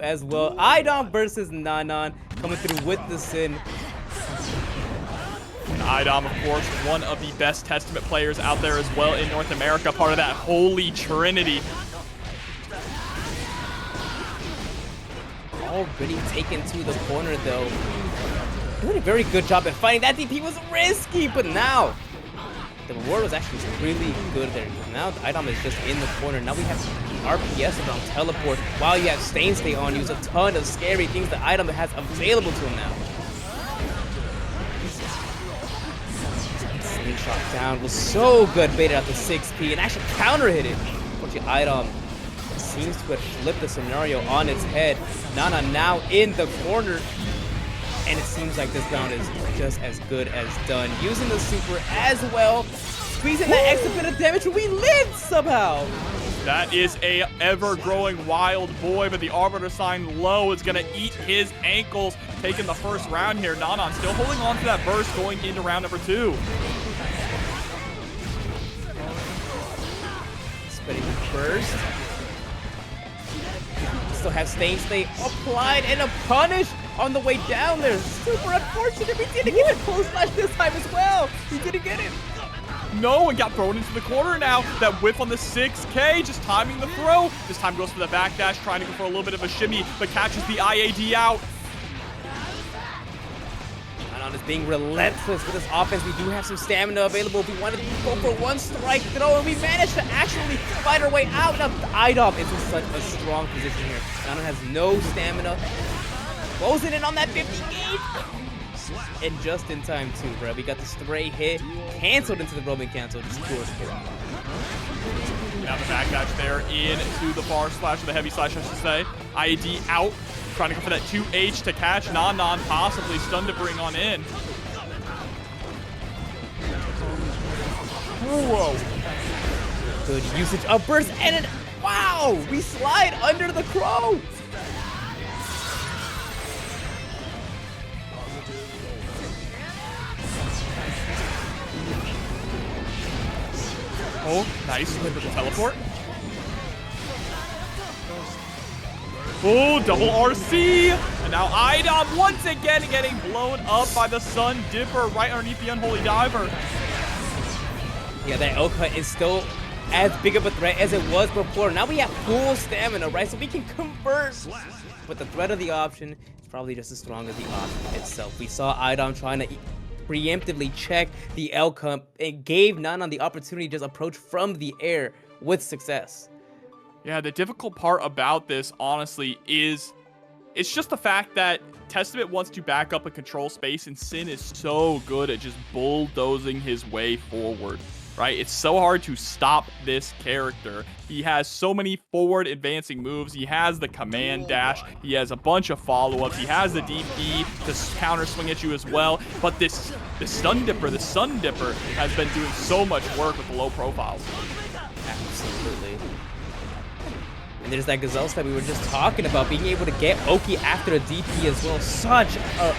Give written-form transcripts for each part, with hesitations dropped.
through as well. iDom versus Nan Nan coming through with the sin. And iDom, of course, one of the best Testament players out there as well in North America, part of that holy trinity. Already taken to the corner though. Doing a very good job at fighting. That DP was risky, but now the reward was actually really good there. Now iDom is just in the corner. Now we have RPS around teleport while you have Stay on. Use a ton of scary things that iDom has available to him now. Slingshot down was so good, baited out the 6P and actually counter hit it. Unfortunately, iDom seems to have flipped the scenario on its head. Nan Nan now in the corner. And it seems like this round is just as good as done. Using the super as well. Squeezing that extra bit of damage. We lived somehow. That is a ever-growing wild boy, but the Arbiter sign low is going to eat his ankles. Taking the first round here. Nan Nan still holding on to that burst going into round number 2. Spreading the burst. Still have Stay applied and a punish on the way down there. Super unfortunate. We didn't get a close flash this time as well. We didn't get it. No, and got thrown into the corner now. That whiff on the 6K, just timing the throw. This time goes for the backdash, trying to go for a little bit of a shimmy, but catches the IAD out. Nan Nan is being relentless with this offense. We do have some stamina available if we wanted to go for one strike throw, and we managed to actually fight our way out. Now, iDom is in such a strong position here. Nan Nan has no stamina. Closing in on that 50 gauge. And just in time too, bro. We got the stray hit canceled into the Roman cancel. Just cool. Now the backdash there into the bar slash, or the heavy slash, I should say. IAD out. Trying to go for that 2H to catch Nan Nan, possibly stunned to bring on in. Whoa. Good usage of burst, and then, wow! We slide under the crow! Oh, nice with the teleport. Oh, double RC! And now iDom once again getting blown up by the Sun Dipper right underneath the Unholy Diver. Yeah, that L cut is still as big of a threat as it was before. Now we have full stamina, right? So we can convert. But the threat of the option is probably just as strong as the option itself. We saw iDom trying to preemptively check the L cut and gave Nan Nan the opportunity to just approach from the air with success. Yeah, the difficult part about this, honestly, is it's just the fact that Testament wants to back up and control space, and Sin is so good at just bulldozing his way forward, right? It's so hard to stop this character. He has so many forward advancing moves. He has the command dash. He has a bunch of follow-ups. He has the DP to counter swing at you as well. But this Sun Dipper has been doing so much work with the low profiles. Absolutely. And there's that Gazelle step we were just talking about, being able to get Oki after a DP as well. Such a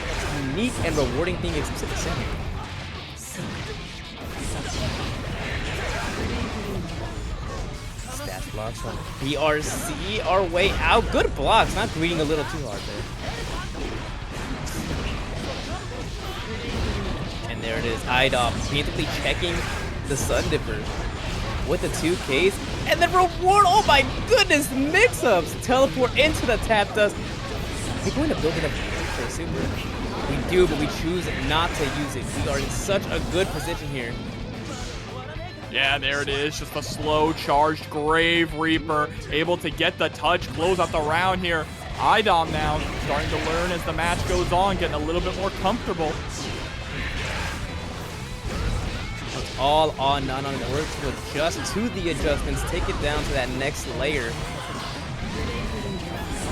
unique and rewarding thing exclusive to Sin. Stash blocks from BRC our way out. Good blocks, not greeting a little too hard there. And there it is, iDom preemptively checking the Sun Dipper with the 2Ks, and then reward, oh my goodness, mix-ups! Teleport into the tap dust. We're going to build it up for a super. We do, but we choose not to use it. We are in such a good position here. Yeah, there it is, just a slow charged Grave Reaper, able to get the touch, close out the round here. iDom now starting to learn as the match goes on, getting a little bit more comfortable. All on Nan Nan work to adjust to the adjustments, take it down to that next layer.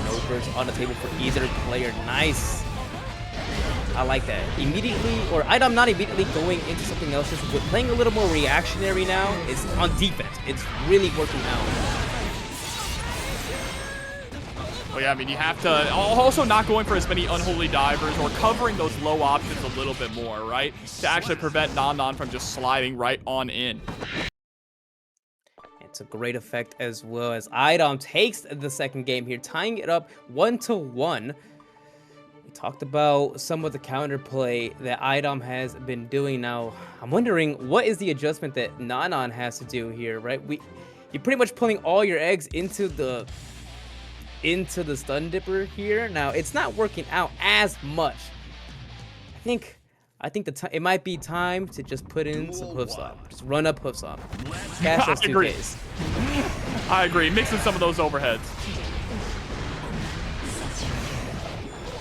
No burst on the table for either player. Nice. I like that. Immediately, or iDom not immediately going into something else, just with playing a little more reactionary now. It's on defense. It's really working out. Well, yeah, I mean, you have to also not going for as many Unholy Divers or covering those low options a little bit more, right? To actually prevent Nan Nan from just sliding right on in. It's a great effect as well as iDom takes the second game here, tying it up 1-1. We talked about some of the counterplay that iDom has been doing. Now, I'm wondering what is the adjustment that Nan Nan has to do here, right? You're pretty much pulling all your eggs into the stun dipper here. Now, it's not working out as much. I think it might be time to just put in some hoof slap. Just run up hoof slap. Cash those 2Ks. I agree. Mix in some of those overheads.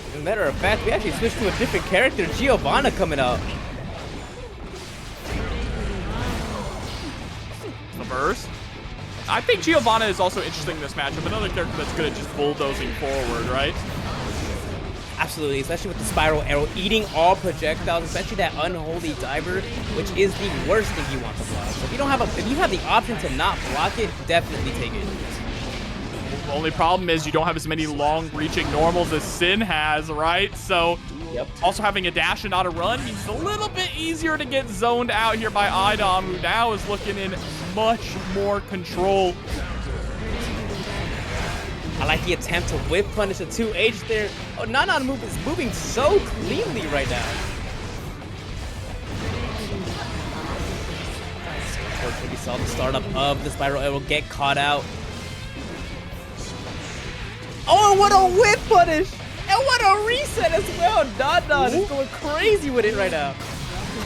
As a matter of fact, we actually switched to a different character. Giovanna coming out. The burst. I think Giovanna is also interesting in this matchup. Another character that's good at just bulldozing forward, right? Absolutely, especially with the spiral arrow eating all projectiles, especially that unholy diver, which is the worst thing you want to block. So if you have the option to not block it, definitely take it. The only problem is you don't have as many long-reaching normals as Sin has, right? So also having a dash and not a run means it's a little bit easier to get zoned out here by iDom, who now is looking in much more control. I like the attempt to whip punish a 2H there. Oh, Nan Nan move is moving so cleanly right now. Unfortunately, we saw the startup of the spiral arrow get caught out. Oh, what a whip punish! And what a reset as well. Nan Nan is going crazy with it right now.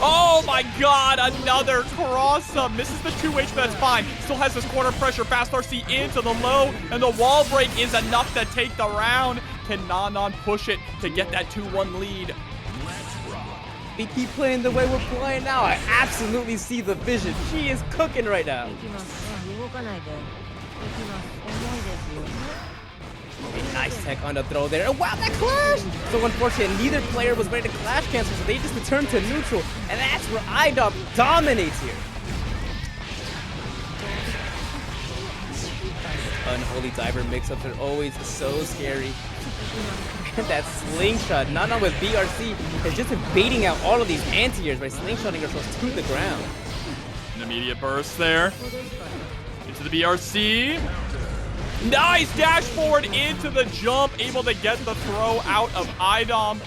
Oh my god, another cross-up. Misses the 2H, but that's fine. Still has this corner pressure. Fast RC into the low, and the wall break is enough to take the round. Can Nan Nan push it to get that 2-1 lead? We keep playing the way we're playing now. I absolutely see the vision. She is cooking right now. A nice tech on the throw there. Oh, wow, that clash! So unfortunate, neither player was ready to clash cancel, so they just returned to neutral. And that's where iDom dominates here. Unholy diver mix-ups are always so scary. And that slingshot, Nan Nan with BRC, has just been baiting out all of these anti-airs by slingshotting herself to the ground. An immediate burst there. Into the BRC. Nice dash forward into the jump, able to get the throw out of iDom.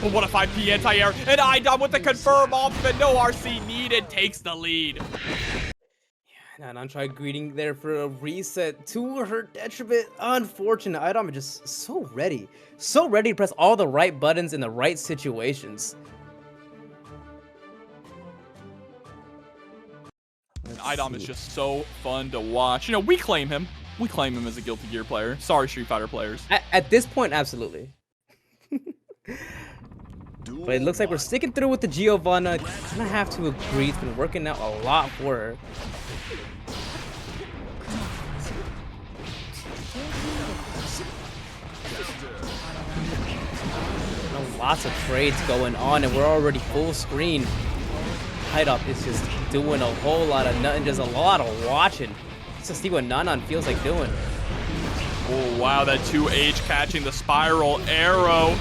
Oh, what a 5P anti-air, and iDom with the confirm off, but no RC needed, takes the lead. Yeah, Nan Nan tried greeting there for a reset to her detriment. Unfortunate, iDom is just so ready to press all the right buttons in the right situations. iDom is just so fun to watch. You know, we claim him. We claim him as a Guilty Gear player. Sorry, Street Fighter players. At this point, absolutely. But it looks like we're sticking through with the Giovanna. Kind of have to agree. It's been working out a lot for her. Lots of trades going on, and we're already full screen. iDom is just doing a whole lot of nothing, just a lot of watching. To see what Nan Nan feels like doing. Oh, wow, that 2H catching the spiral arrow.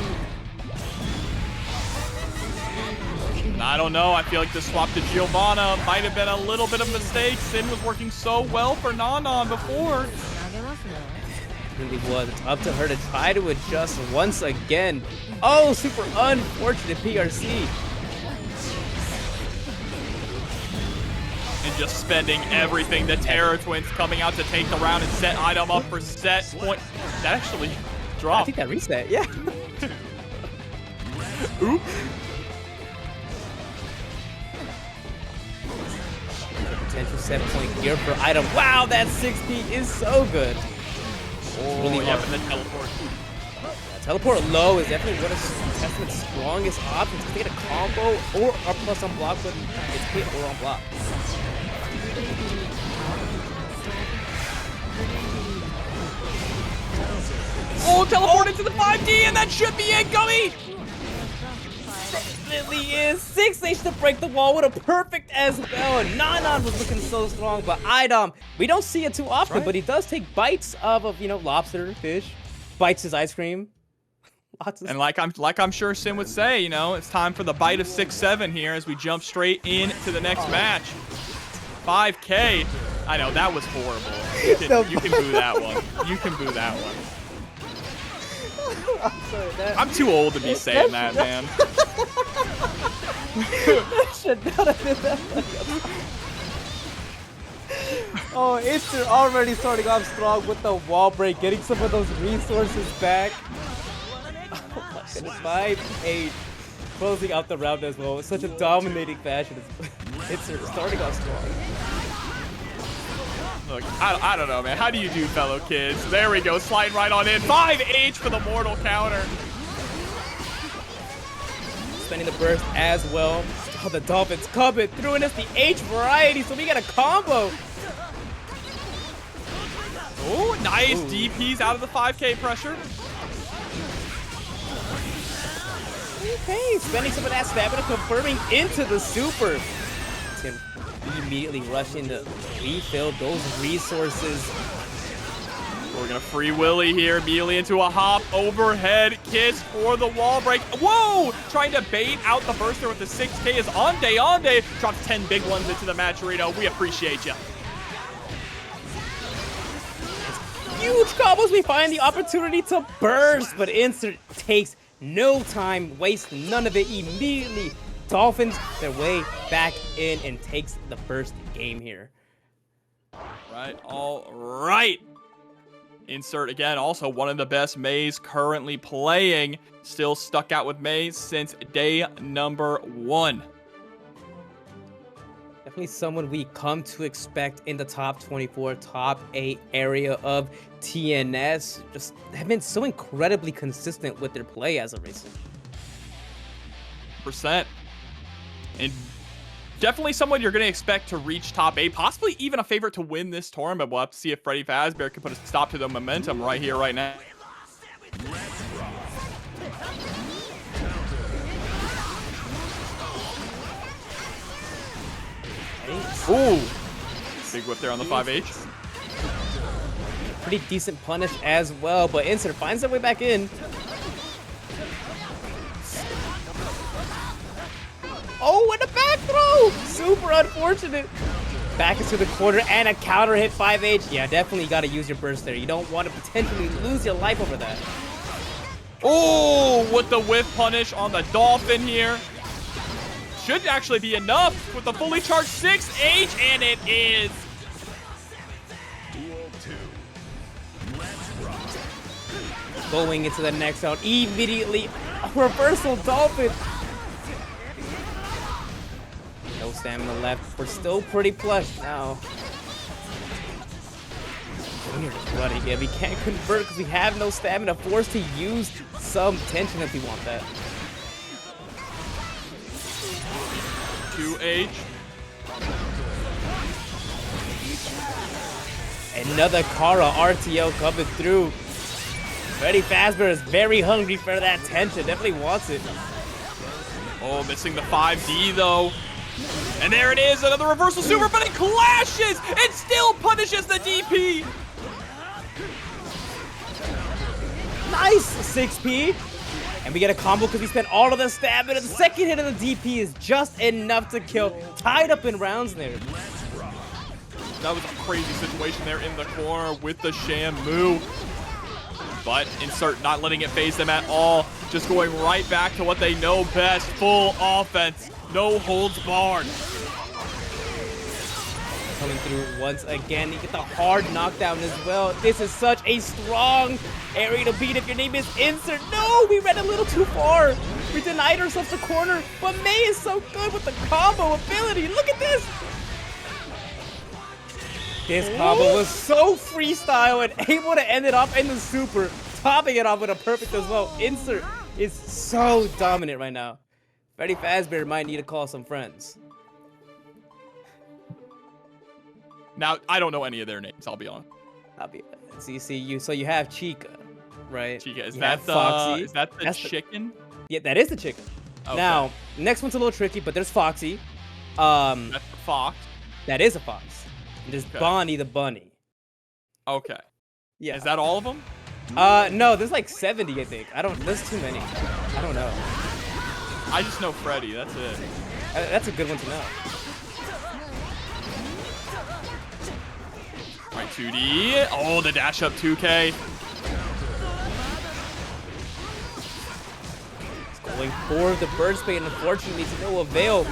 I don't know. I feel like the swap to Giovanna might have been a little bit of a mistake. Sin was working so well for Nan Nan before. It really was. It's up to her to try to adjust once again. Oh, super unfortunate PRC. And just spending everything. The Terror Twins coming out to take the round and set iDom up for set point. That actually dropped. I think that reset, yeah. Oop. Potential set point here for iDom. Wow, that 6P is so good. Oh, really yeah, hard. and the teleport. Teleport low is definitely one of Testament's strongest options. To get a combo or a plus on block, but it's hit or on block. Oh, teleport into the 5D, and that should be it, Gummy! Definitely is. 6H to break the wall with a perfect as well. Nan Nan was looking so strong, but iDom, we don't see it too often, but he does take bites of you know, lobster, fish, bites his ice cream. And like I'm sure Sin would say, you know, it's time for the bite of 6-7 here as we jump straight into the next match. 5K. I know, that was horrible. You can boo that one. You can boo that one. I'm sorry, I'm too old to be saying that, man. That should not have been that funny. Oh, Inster already starting off strong with the wall break, getting some of those resources back. Oh my goodness, 5-8. Closing out the round as well. It's such a dominating fashion. Inster starting off strong. Look, I don't know, man. How do you do, fellow kids? There we go, sliding right on in. 5H for the mortal counter. Spending the burst as well. Oh, the Dolphins coming through, and it's the H variety, so we got a combo. Oh, nice DPs out of the 5K pressure. Okay, spending some of that stamina, confirming into the super. It's gonna immediately rush in to refill those resources. We're gonna free Willy here, immediately into a hop, overhead kiss for the wall break. Whoa! Trying to bait out the burster with the 6K is Ande. Drops 10 big ones into the match arena. We appreciate you. Huge combos, we find the opportunity to burst, but Insert takes no time, wastes none of it immediately. Dolphins their way back in and takes the first game here. All right. Insert again, also one of the best Mays currently playing. Still stuck out with Mays since day number 1. Definitely someone we come to expect in the top 24, top 8 area of TNS. Just have been so incredibly consistent with their play as of recent. Percent. And definitely someone you're going to expect to reach top 8, possibly even a favorite to win this tournament. We'll have to see if Freddy Fazbear can put a stop to the momentum right here, right now. Ooh. Big whip there on the 5H. Pretty decent punish as well, but Insert finds their way back in. Oh, and a back throw! Super unfortunate. Back into the corner and a counter hit 5H. Yeah, definitely got to use your burst there. You don't want to potentially lose your life over that. Oh, with the whiff punish on the Dolphin here. Should actually be enough with the fully charged 6H, and it is. Going into the next round, immediately a reversal Dolphin. No stamina left. We're still pretty plush now. We're just running it. We can't convert because we have no stamina. Forced to use some tension if we want that. 2H. Another Kara RTO coming through. Freddy Fazbear is very hungry for that tension. Definitely wants it. Oh, missing the 5D though. And there it is, another reversal super, but it clashes! It still punishes the DP! Nice 6P! And we get a combo because we spent all of the stamina. The second hit of the DP is just enough to kill. Tied up in rounds there. That was a crazy situation there in the corner with the Shamu. But Insert not letting it phase them at all. Just going right back to what they know best. Full offense. No holds barred. Coming through once again. You get the hard knockdown as well. This is such a strong area to beat if your name is Insert. No, we ran a little too far. We denied ourselves the corner. But May is so good with the combo ability. Look at this. This combo was so freestyle and able to end it off in the super, topping it off with a perfect as well. Insert is so dominant right now. Freddy Fazbear might need to call some friends. Now, I don't know any of their names, I'll be honest. So you have Chica, right? Chica, is You that have Foxy. That's the chicken? Yeah, that is the chicken. Okay. Now, next one's a little tricky, but there's Foxy. That's the fox. That is a fox. And there's Bonnie the bunny. Okay. Yeah. Is that all of them? No, there's like 70, I think. There's too many. I don't know. I just know Freddy, that's it. That's a good one to know. 2D. Oh, the dash up 2K. Going for the bird spade, and unfortunately to no avail.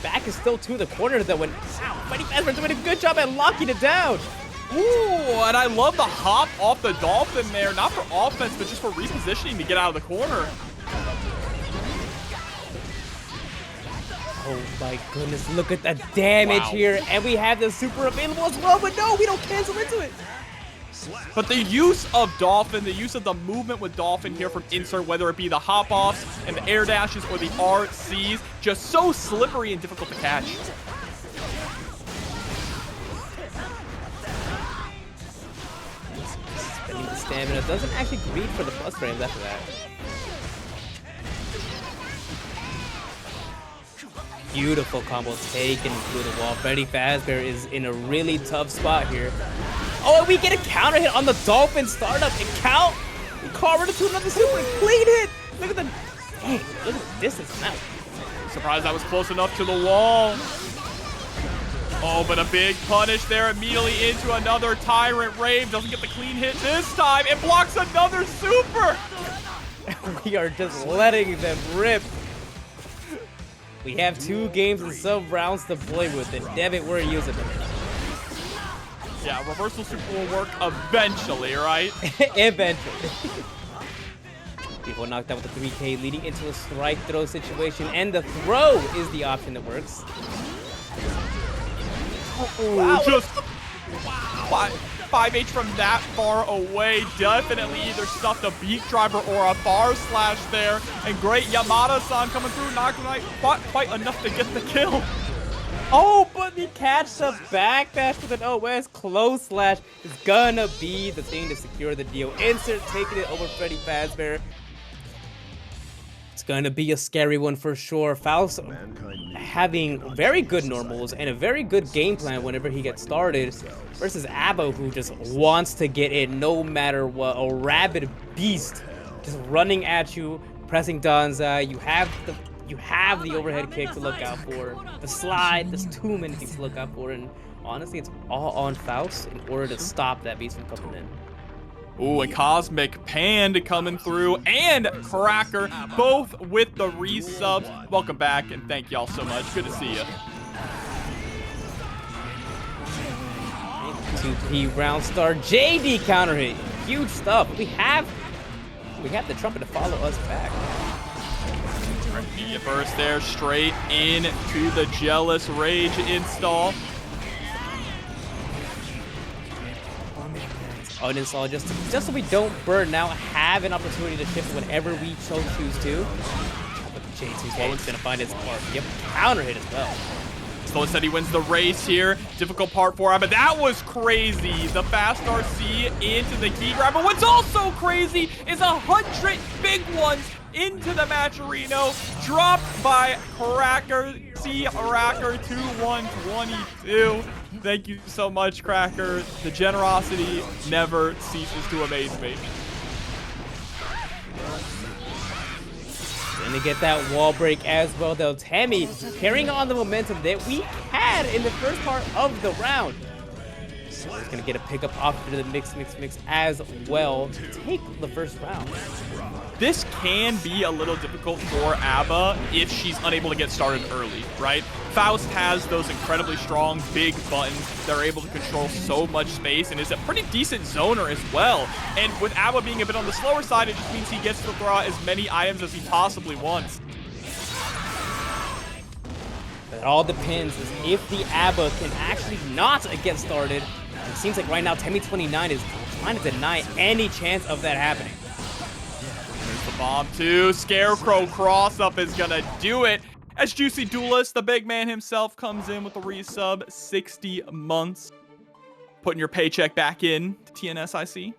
Back is still to the corner though, and Freddy Fazbear doing a good job at locking it down. Ooh, and I love the hop off the Dolphin there, not for offense, but just for repositioning to get out of the corner. Oh my goodness, look at that damage here, and we have the super available as well, but no, we don't cancel into it. But the use of Dolphin, the use of the movement with Dolphin here from insert, whether it be the hop-offs and the air dashes or the RCs, just so slippery and difficult to catch. Spending the stamina, doesn't actually greed for the plus frames after that. Beautiful combo taken through the wall. Freddy Fazbear is in a really tough spot here. Oh, and we get a counter hit on the Dolphin startup and count. We carve it to another super clean hit. Look at the, dang, look at the distance now. Surprised that was close enough to the wall. Oh, but a big punish there immediately into another Tyrant Rave. Doesn't get the clean hit this time. It blocks another super. We are just letting them rip. We have 2 games and some rounds to play with, and damn it, we're using them. Yeah, reversal super will work eventually, right? Eventually. People knocked out with the 3K, leading into a strike throw situation, and the throw is the option that works. Wow. Just 5H from that far away. Definitely either stuffed a beat driver or a bar slash there. And great Yamada-san coming through, not quite enough to get the kill. Oh, but the catch the backdash with an OS close slash is gonna be the thing to secure the deal. Insert taking it over Freddy Fazbear. It's gonna be a scary one for sure. Faust having very good normals and a very good game plan whenever he gets started versus A.B.A, who just wants to get in no matter what. A rabid beast just running at you, pressing Danza. You have the overhead kick to look out for, the slide. There's too many things to look out for, and honestly, it's all on Faust in order to stop that beast from coming in. Ooh, and Cosmic Pand coming through, and Cracker, both with the resubs. Welcome back, and thank y'all so much. Good to see you. 2P round star JD counter hit. Huge stuff. We have the trumpet to follow us back. Media burst there, straight into the Jealous Rage install. Uninstall just so we don't burn now, have an opportunity to shift whenever we so choose to. But the J2K is gonna find its mark. Yep, counter hit as well. Slow said he wins the race here. Difficult part for him, but that was crazy. The fast RC into the key grab. But what's also crazy is 100 big ones into the Matcherino, dropped by Cracker. C Cracker 2122. Thank you so much, Cracker. The generosity never ceases to amaze me. Gonna get that wall break as well, though. Tammy carrying on the momentum that we had in the first part of the round. So he's gonna get a pickup off to the mix as well to take the first round. This can be a little difficult for A.B.A if she's unable to get started early, right? Faust has those incredibly strong, big buttons that are able to control so much space and is a pretty decent zoner as well. And with A.B.A being a bit on the slower side, it just means he gets to throw out as many items as he possibly wants. It all depends if the A.B.A can actually not get started. It seems like right now, Temmie29 is trying to deny any chance of that happening. There's the bomb too. Scarecrow cross-up is gonna do it. As Juicy Duelist, the big man himself, comes in with the resub, 60 months. Putting your paycheck back in to TNSIC.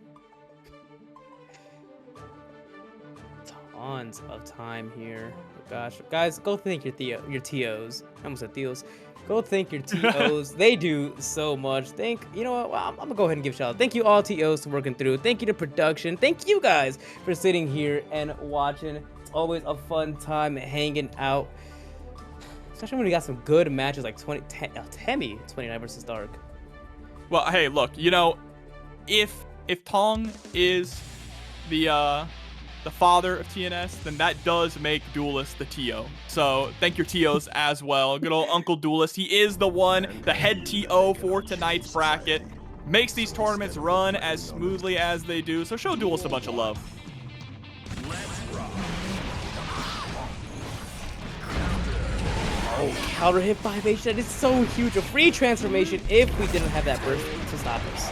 Tons of time here. Oh gosh, guys, go thank your TOs. I almost said Theos. Go thank your TOs. They do so much. You know what? Well, I'm gonna go ahead and give a shout out. Thank you all TOs for working through. Thank you to production. Thank you guys for sitting here and watching. It's always a fun time hanging out. Especially when we got some good matches like Temmie 29 versus Dark. Well, hey, look, you know, if Tong is the father of TNS, then that does make Duelist the TO. So thank your TOs as well. Good old Uncle Duelist. He is the head TO for tonight's bracket. Makes these tournaments run as smoothly as they do. So show Duelist a bunch of love. Oh, counter hit 5H. That is so huge. A free transformation if we didn't have that burst to stop us.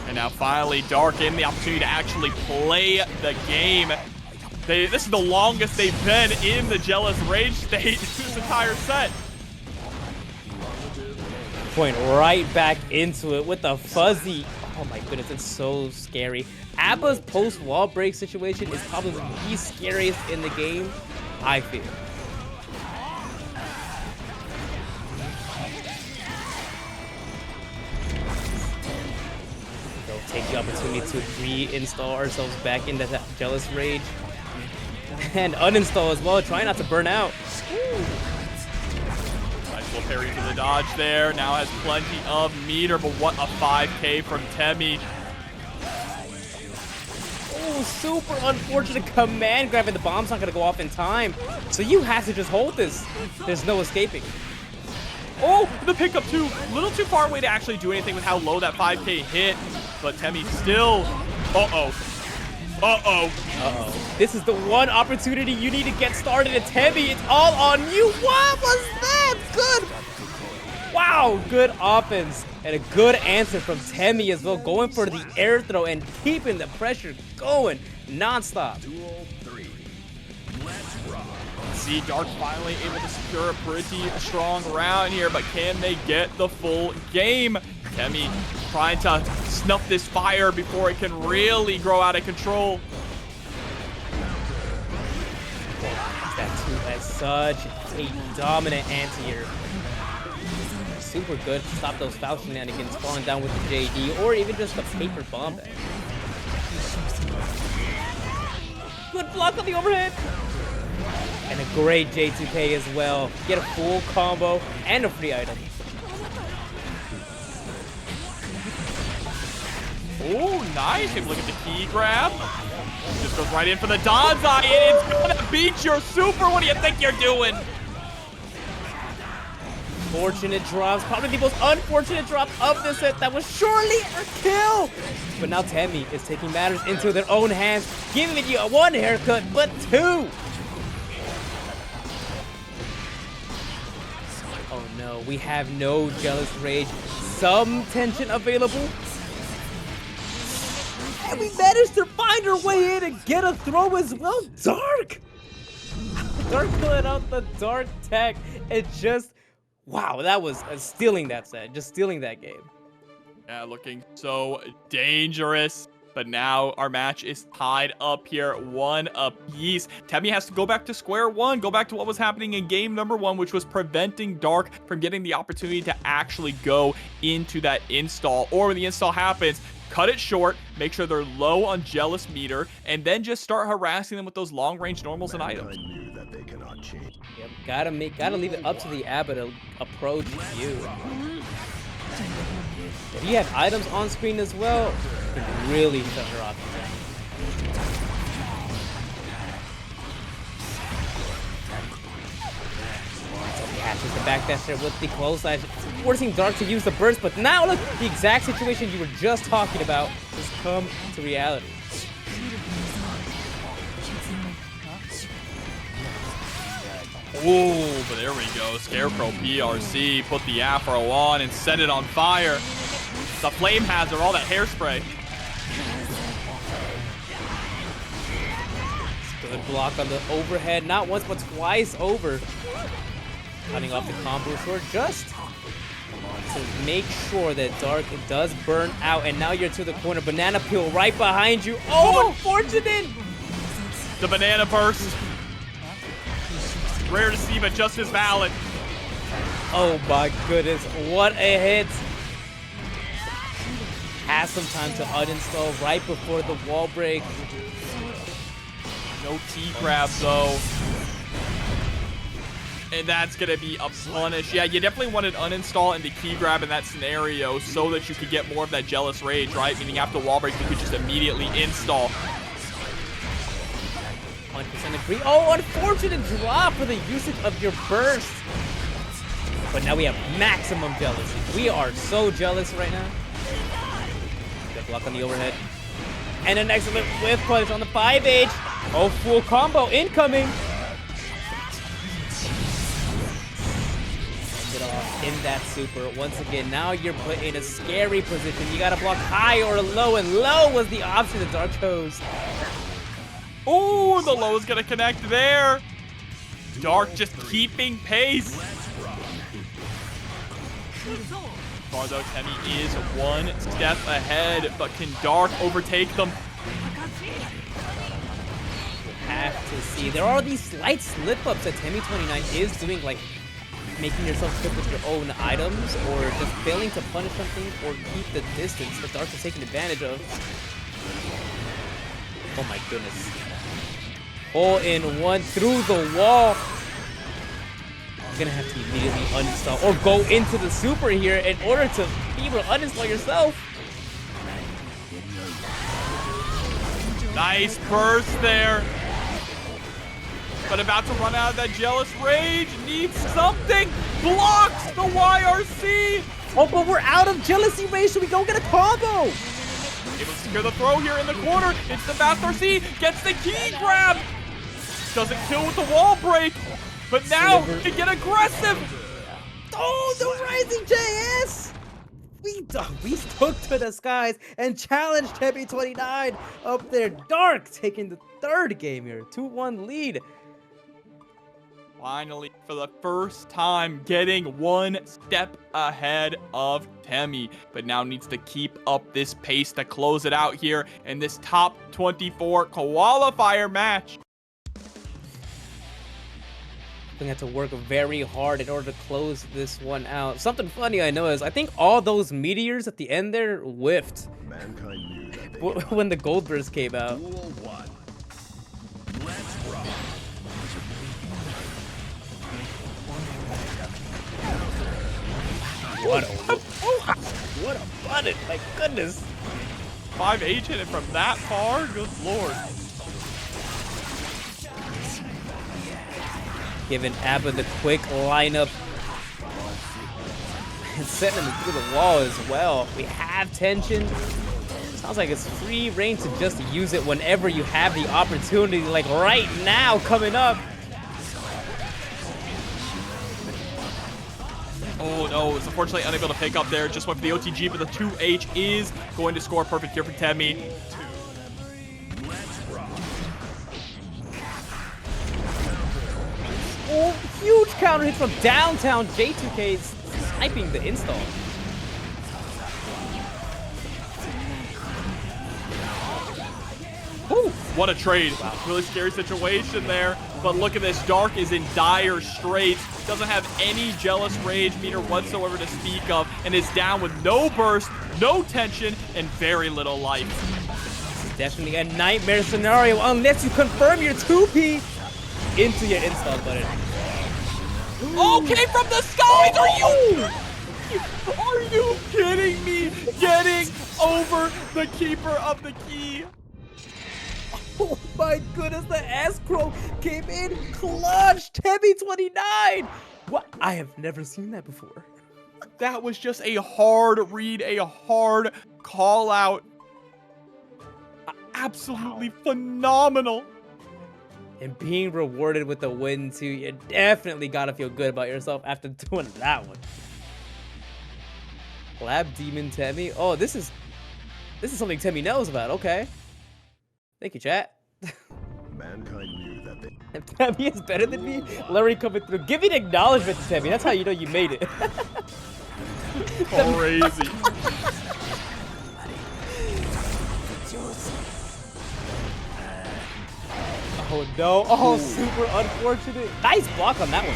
And now finally, Dark in the opportunity to actually play the game. This is the longest they've been in the Jealous Rage state this entire set. Point right back into it with the fuzzy. Oh my goodness, it's so scary. A.B.A's post-wall break situation is probably the scariest in the game, I feel. We'll take the opportunity to reinstall ourselves back into that Jealous Rage. And uninstall as well, try not to burn out. Nice little parry to the dodge there. Now has plenty of meter, but what a 5K from Temmie. Oh, super unfortunate command grab, and the bomb's not gonna go off in time. So you have to just hold this. There's no escaping. Oh, the pickup too. A little too far away to actually do anything with how low that 5K hit. But Temmie still. Uh-oh. This is the one opportunity you need to get started at Temmie. It's all on you. What was that? Good. Wow, good offense. And a good answer from Temmie as well, going for the air throw and keeping the pressure going non-stop. See, Dark finally able to secure a pretty strong round here, but can they get the full game? Temmie trying to snuff this fire before it can really grow out of control. That 2 has such a dominant anti-air. Super good to stop those foul shenanigans falling down with the JD or even just the paper bomb back. Good block on the overhead. And a great J2K as well. Get a full combo and a free item. Oh, nice. Take a look at the key grab. Just goes right in for the Danzai, and it's gonna beat your super. What do you think you're doing? Fortunate drops, probably the most unfortunate drop of this set. That was surely a kill. But now Temmie is taking matters into their own hands, giving you a 1 haircut, but 2. Oh no, we have no Jealous Rage. Some tension available. And we managed to find our way in and get a throw as well. Dark! Dark pulling out the Dark tech and just... Wow, that was stealing that set, just stealing that game. Yeah, looking so dangerous. But now our match is tied up here, 1 apiece. Temmie has to go back to square one, go back to what was happening in game number 1, which was preventing Dark from getting the opportunity to actually go into that install. Or when the install happens, cut it short, make sure they're low on Jealous meter, and then just start harassing them with those long-range normals and items. Yep, gotta leave it up to the A.B.A to approach you. If you have items on screen as well, you can really shut her off. Catches the back dasher with the close slash, forcing Dark to use the burst, but now look, the exact situation you were just talking about has come to reality. Ooh, but there we go. Scarecrow PRC put the afro on and set it on fire. The flame hazard, all that hairspray. Good block on the overhead, not once but twice over. Cutting off the combo short just to make sure that Dark does burn out. And now you're to the corner. Banana peel right behind you. Oh, unfortunate! The banana burst. Rare to see, but just as valid. Oh my goodness, what a hit. Has some time to uninstall right before the wall break. No T-grab though. And that's going to be a punish. Yeah, you definitely wanted uninstall into key grab in that scenario so that you could get more of that jealous rage, right? Meaning after wall break, you could just immediately install. 100% agree. Oh, unfortunate drop for the usage of your burst. But now we have maximum jealousy. We are so jealous right now. Good block on the overhead. And an excellent whiff punch on the 5H. Oh, full combo incoming. Get off in that super. Once again, now you're put in a scary position. You gotta block high or low, and low was the option that Dark chose. Oh, the low is gonna connect there. Dark just keeping pace. Although Temmie is one step ahead, but can Dark overtake them? Have to see. There are these slight slip-ups that Temmie29 is doing, like making yourself trip with your own items, or just failing to punish something, or keep the distance that Dark is taking advantage of. Oh my goodness. All in one through the wall. You're gonna have to immediately uninstall or go into the super here in order to be able to uninstall yourself. Nice burst there. But about to run out of that jealous rage. Needs something. Blocks the YRC. Oh, but we're out of jealousy rage, so we go get a combo. Able to secure the throw here in the corner. It's the Fast RC. Gets the key grab. Doesn't kill with the wall break. But now can get aggressive. Oh, the Rising JS. We took to the skies and challenged Temmie29 up there. Dark taking the third game here. 2-1 lead. Finally, for the first time, getting one step ahead of Temmie, but now needs to keep up this pace to close it out here in this top 24 qualifier match. We're gonna have to work very hard in order to close this one out. Something funny I know is I think all those meteors at the end there whiffed when the gold burst came out. What a button, my goodness. 5H hit it from that far? Good lord. Giving A.B.A the quick lineup. And setting him through the wall as well. We have tension. Sounds like it's free reign to just use it whenever you have the opportunity, like right now coming up. Oh no, it's unfortunately unable to pick up there. Just went for the OTG, but the 2H is going to score perfect here for Temmie. Oh, huge counter hit from downtown. J2K sniping the install. Ooh, what a trade. Wow. Really scary situation there. But look at this. Dark is in dire straits. Doesn't have any jealous rage meter whatsoever to speak of. And is down with no burst, no tension, and very little life. This is definitely a nightmare scenario unless you confirm your 2P into your install button. Okay, from the skies. Are you kidding me? Getting over the keeper of the key. Oh my goodness, the S-Crow came in clutch. Temmie29. What? I have never seen that before. That was just a hard read, a hard call out. Absolutely phenomenal. And being rewarded with a win too, you definitely gotta feel good about yourself after doing that one. Lab Demon Temmie. Oh, this is something Temmie knows about. Okay. Thank you, chat. Mankind knew that they... If Temmie is better than me, Lurry coming through. Give me an acknowledgement to Temmie. That's how you know you made it. Crazy. Oh no. Oh, super unfortunate. Nice block on that one.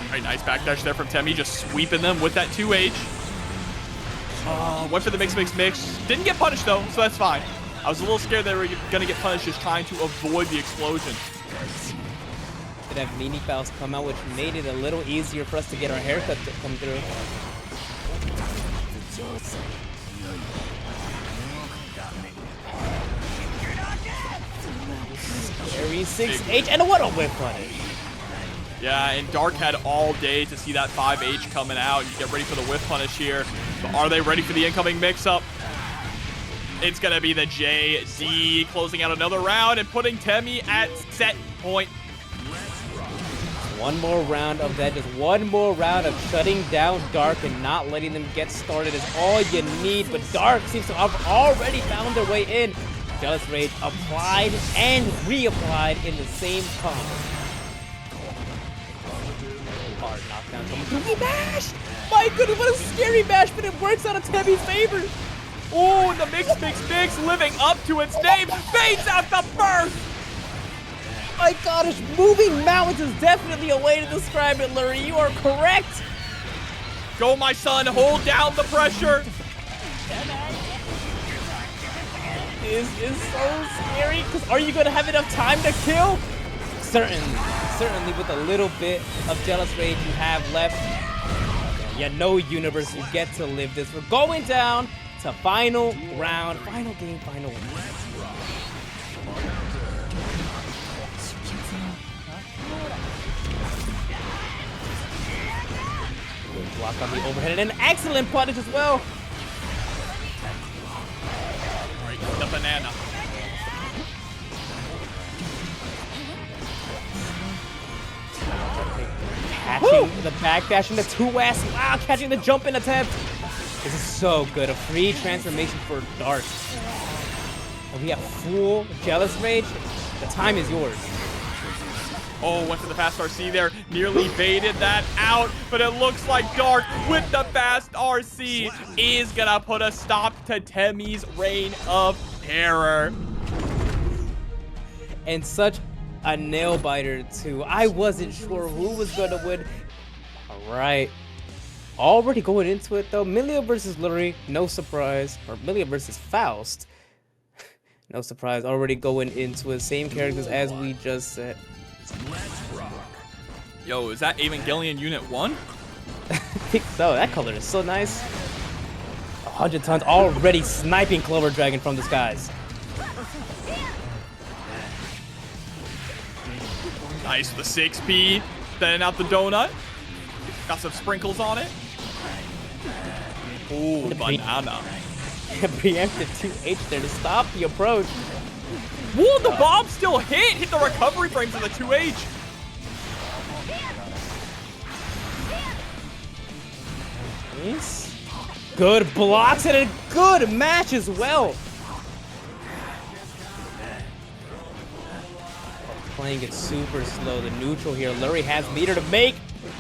All right, nice backdash there from Temmie, just sweeping them with that 2H. Went for the mix. Didn't get punished though, so that's fine. I was a little scared they were gonna get punished just trying to avoid the explosion. The to have Mini Faust come out, which made it a little easier for us to get our haircut to come through. Scary 6H, and what a whip punish. Yeah, and Dark had all day to see that 5H coming out and get ready for the whip punish here. But are they ready for the incoming mix-up? It's going to be the JD closing out another round and putting Temmie at set point. One more round of that, just one more round of shutting down Dark and not letting them get started is all you need. But Dark seems to have already found their way in. Jealous Rage applied and reapplied in the same combo. Hard knockdown coming through. He mashed! My goodness, what a scary mash, but it works out of Temmie's favor. Oh, the mix living up to its name. Fades out the first. My gosh, moving mountains is definitely a way to describe it, Lurry. You are correct. Go, my son. Hold down the pressure. This is so scary, because are you going to have enough time to kill? Certainly with a little bit of Jealous Rage you have left. Yeah, no universe, you get to live this. We're going down to final round, final game, final win. Good block on the overhead and an excellent punish as well. The banana. Catching the backdash and the 2S. Wow, catching the jump in attempt. This is so good. A free transformation for Dark. And we have full Jealous Rage. The time is yours. Oh, went for the fast RC there. Nearly baited that out, but it looks like Dark with the fast RC is gonna put a stop to Temmie's reign of terror. And such a nail biter too. I wasn't sure who was gonna win. All right. Already going into it though. Millia versus Lurry, no surprise. Or Millia versus Faust. No surprise. Already going into it. Same characters as we just said. Yo, is that Evangelion Unit 1? I think so. That color is so nice. 100 tons already sniping CloverDragon from the skies. Nice, the 6P. Sending out the donut. Got some sprinkles on it. Ooh, banana. Preemptive 2H there to stop the approach. Whoa, the bomb still hit the recovery frames of the 2H. Nice. Good blocks and a good match as well. Playing it super slow. The neutral here. Lurry has meter to make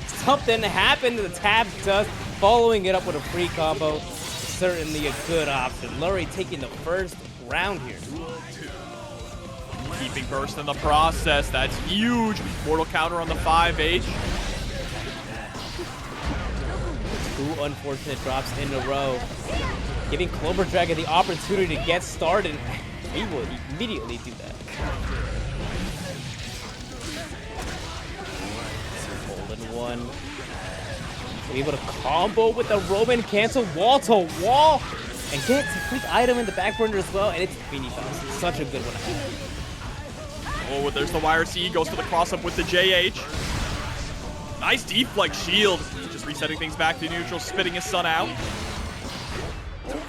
something happen to the tab dust. Following it up with a free combo. Certainly a good option. Lurry taking the first round here. Keeping burst in the process. That's huge. Mortal counter on the 5H. Two unfortunate drops in a row. Giving CloverDragon the opportunity to get started. He will immediately do that. Golden one. Able to combo with the Roman cancel wall to wall. And get a quick item in the back burner as well. And it's Mini Faust. Such a good one. Oh, there's the YRC. Goes for the cross-up with the JH. Nice deflect shield. Just resetting things back to neutral, spitting his son out.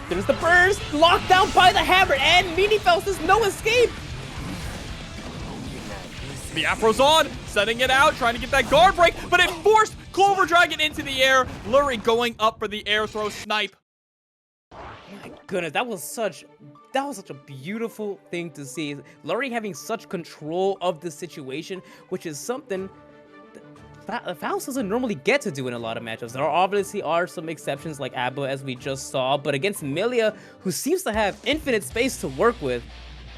There's the burst. Locked down by the hammer. And Mini Faust has no escape. The Afro's on. Setting it out. Trying to get that guard break. But it forced CloverDragon into the air. Lurry going up for the air throw snipe. My goodness, that was such a beautiful thing to see. Lurry having such control of the situation, which is something that Faust doesn't normally get to do in a lot of matchups. There obviously are some exceptions like A.B.A, as we just saw, but against Millia, who seems to have infinite space to work with,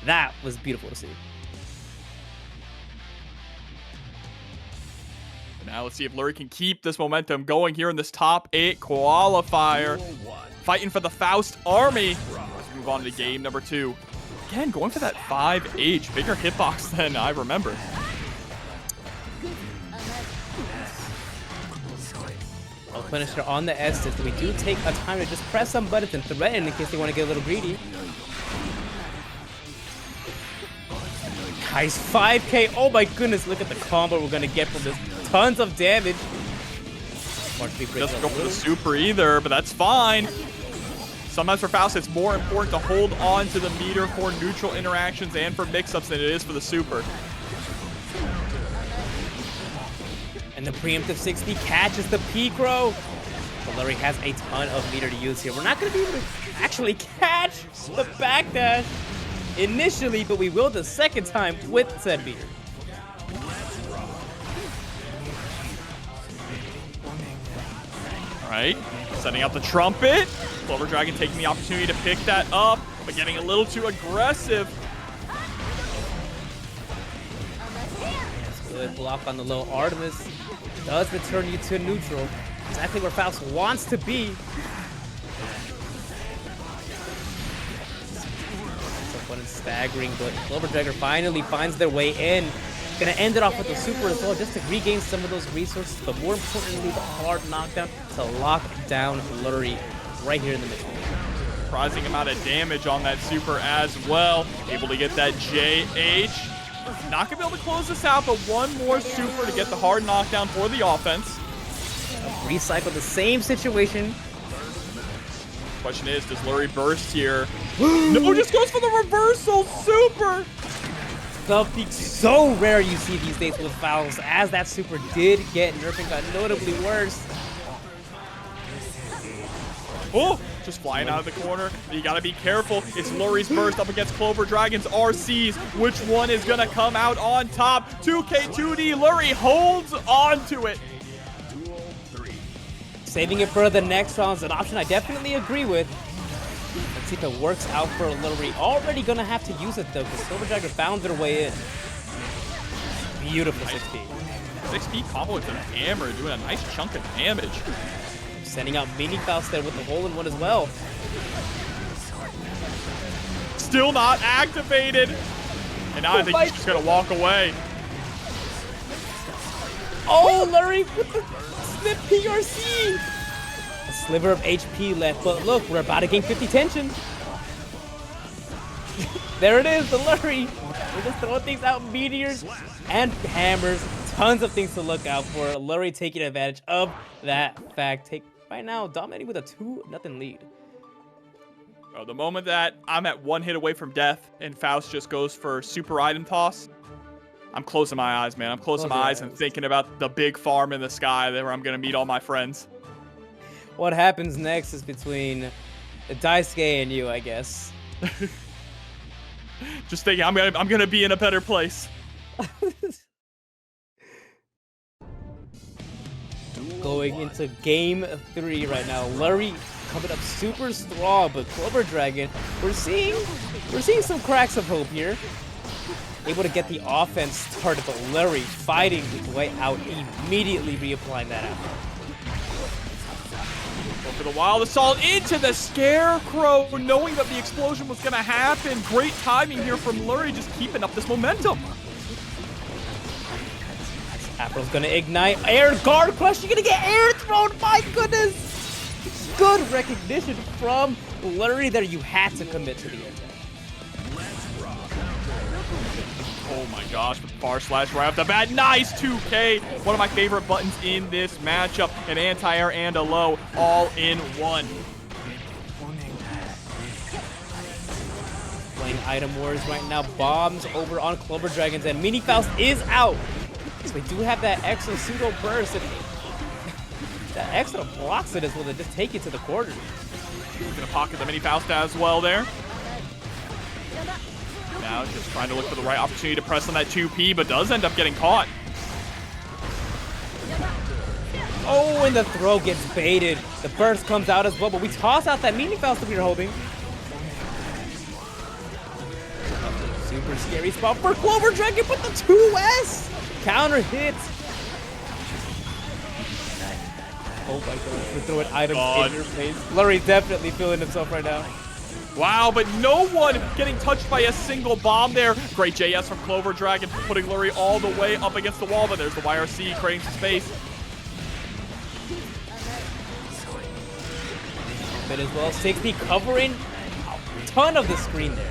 that was beautiful to see. Now let's see if Lurry can keep this momentum going here in this top 8 qualifier. Fighting for the Faust army. Let's move on to game number 2. Again, going for that 5H. Bigger hitbox than I remember. A finisher on the Estes. We do take a time to just press some buttons and threaten in case they want to get a little greedy. Nice 5K. Oh my goodness, look at the combo we're going to get from this. Tons of damage. Doesn't go for the super either, but that's fine. Sometimes for Faust, it's more important to hold on to the meter for neutral interactions and for mix-ups than it is for the super. And the preemptive 60 catches the P-Crow. But Lurry has a ton of meter to use here. We're not going to be able to actually catch the backdash initially, but we will the second time with said meter. All right, setting out the trumpet. CloverDragon taking the opportunity to pick that up, but getting a little too aggressive. Good block on the low. Artemis does return you to neutral. Exactly where Faust wants to be. So fun and staggering, but CloverDragon finally finds their way in. Gonna end it off with the super as well, just to regain some of those resources, but more importantly, the hard knockdown to lock down Lurry right here in the middle. Surprising amount of damage on that super as well. Able to get that JH. Not gonna be able to close this out, but one more super to get the hard knockdown for the offense. Recycle the same situation. Question is, does Lurry burst here? No, just goes for the reversal super. Something so rare you see these days with Faust, as that super did get nerfed and got notably worse. Oh, just flying out of the corner. You gotta be careful. It's Lurry's burst up against CloverDragon's RCs. Which one is gonna come out on top? 2K2D, Lurry holds on to it. Saving it for the next round is an option I definitely agree with. Let's see if it works out for Lurry. Already gonna have to use it though, because CloverDragon found their way in. Beautiful 6P. 6P combo with a hammer, doing a nice chunk of damage. Sending out Mini Faust there with the hole-in-one as well. Still not activated. And now I think he's just gonna walk away. Oh, Lurry with the snip PRC. A sliver of HP left, but look, we're about to gain 50 tension. There it is, the Lurry. We're just throwing things out, meteors and hammers. Tons of things to look out for. Lurry taking advantage of that fact. Right now, dominating with a 2-0 lead. Oh, the moment that I'm at one hit away from death and Faust just goes for super item toss, I'm closing my eyes, man. I'm closing my eyes and thinking about the big farm in the sky where I'm going to meet all my friends. What happens next is between Daisuke and you, I guess. Just thinking, I'm gonna be in a better place. Going into game 3 right now. Lurry coming up super strong, but CloverDragon, we're seeing some cracks of hope here. Able to get the offense started, but Lurry fighting his way out, immediately reapplying that out. Go for the wild assault into the Scarecrow, knowing that the explosion was gonna happen. Great timing here from Lurry, just keeping up this momentum. Afro's gonna ignite. Air guard crush. You're gonna get air thrown. My goodness. Good recognition from Lurry there. You had to commit to the attack. Oh my gosh, with bar slash right off the bat. Nice 2K. One of my favorite buttons in this matchup. An anti-air and a low all in one. Playing item wars right now. Bombs over on CloverDragon's and Mini Faust is out. So we do have that extra pseudo burst, and that extra blocks it as well to just take it to the corner. Gonna pocket the Mini Faust as well there. Now just trying to look for the right opportunity to press on that 2P, but does end up getting caught. Oh, and the throw gets baited. The burst comes out as well, but we toss out that Mini Faust that we were holding. Super scary spot for CloverDragon, but the 2S! Counter hit. Oh my god, we're throwing items in your face. Lurry's definitely feeling himself right now. Wow, but no one getting touched by a single bomb there. Great JS from CloverDragon, putting Lurry all the way up against the wall, but there's the YRC creating some space. bit as well. 60 covering a ton of the screen there.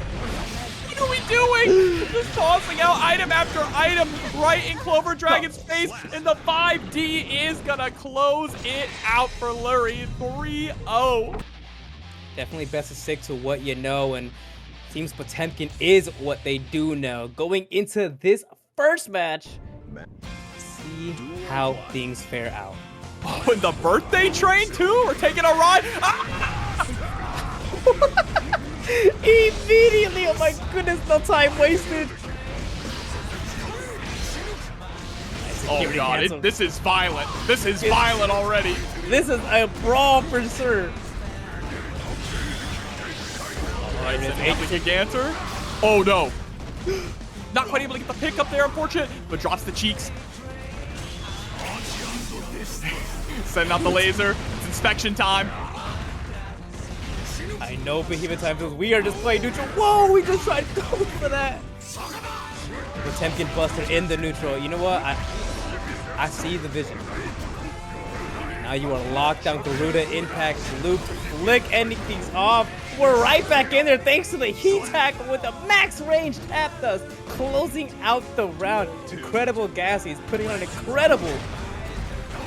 What are we doing? Just tossing out item after item right in CloverDragon's face, and the 5D is gonna close it out for Lurry. 3-0. Definitely best to stick to what you know, and seems Potemkin is what they do know. Going into this first match, see how things fare out. Oh, and the birthday train too? We're taking a ride. Ah! Immediately, oh my goodness, no time wasted. Oh god, this is violent. This is violent already. This is a brawl for sure. Alright, setting up the Gigantor. Oh no. Not quite able to get the pick up there, unfortunate, but drops the cheeks. Sending out the laser. It's inspection time. I know Behemoth time feels we are just playing neutral. Whoa, we just tried to go for that. Potemkin Buster in the neutral. You know what? I see the vision. Now you are locked down. Garuda impact loop. Flick ending things off. We're right back in there thanks to the heat tackle with a max range tap dust. Closing out the round. Incredible Gassy is putting on an incredible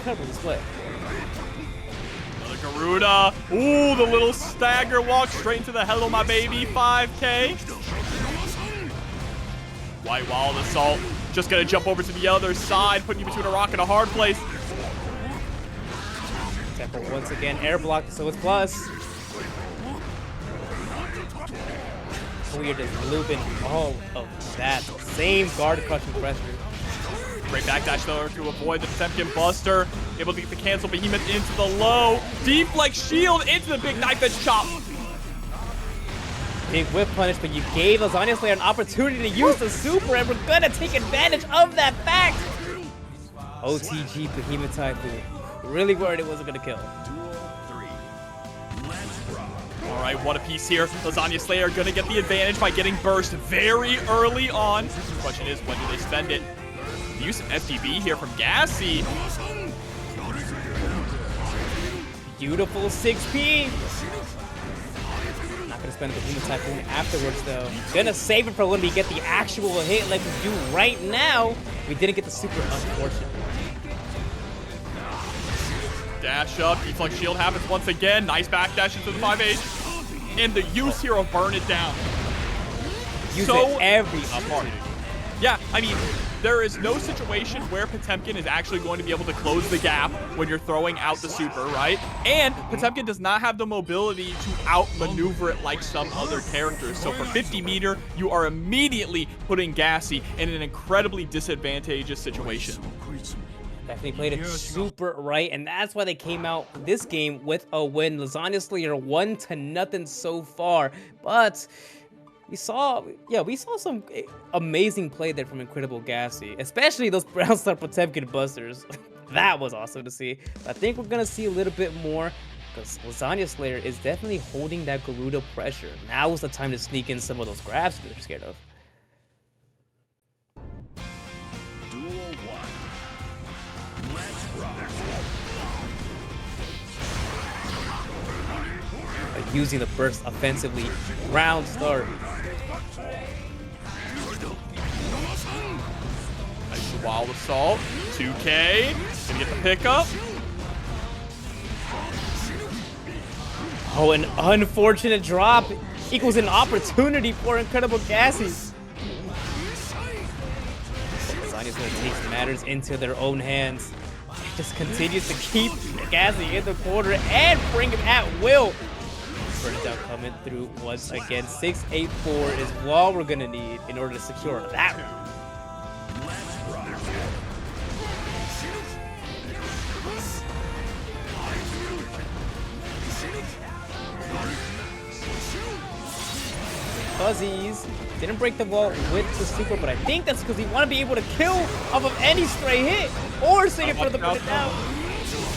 display. Garuda. Ooh, the little stagger walk straight into the Hello My Baby 5K. White Wild Assault. Just gonna jump over to the other side, putting you between a rock and a hard place. Tampa once again air blocked, so it's plus. We are just looping all of that. Same guard crushing pressure. Great backdash though to avoid the Potemkin Buster. Able to get the cancel Behemoth into the low. Deflect shield into the big knife edge chop. Big whip punish, but you gave Lasagna Slayer an opportunity to use the super, and we're gonna take advantage of that fact. OTG Behemoth Typhoon. Really worried it wasn't gonna kill. All right, what a piece here. Lasagna Slayer gonna get the advantage by getting burst very early on. The question is, when do they spend it? The use of FTB here from Gassy. Beautiful 6P. Not gonna spend the Behemoth Typhoon afterwards though. Gonna save it for when we get the actual hit like we do right now. We didn't get the super, unfortunate. Dash up, deflect shield happens once again. Nice backdash into the 5H. And the use here of burn it down. Use it every opportunity. Yeah, I mean, there is no situation where Potemkin is actually going to be able to close the gap when you're throwing out the super, right? And Potemkin does not have the mobility to outmaneuver it like some other characters. So for 50 meter, you are immediately putting Gassy in an incredibly disadvantageous situation. Definitely played it super right, and that's why they came out this game with a win. Lasagna Slayer 1-0 so far, but we saw some amazing play there from Incredible Gassy, especially those Brown Star Potemkin Busters. That was awesome to see. I think we're gonna see a little bit more because Lasagna Slayer is definitely holding that Garuda pressure. Now is the time to sneak in some of those grabs that they're scared of. Using the burst offensively. Round start. Nice wild assault. 2K. Gonna get the pickup. Oh, an unfortunate drop equals an opportunity for Incredible Gassy. Lasagna's gonna take matters into their own hands. It just continues to keep Gassy in the corner and bring him at will. Burn it down coming through once again. 684 is what we're gonna need in order to secure that one. Fuzzies didn't break the wall with the super, but I think that's because we want to be able to kill off of any stray hit or save it for the put it down.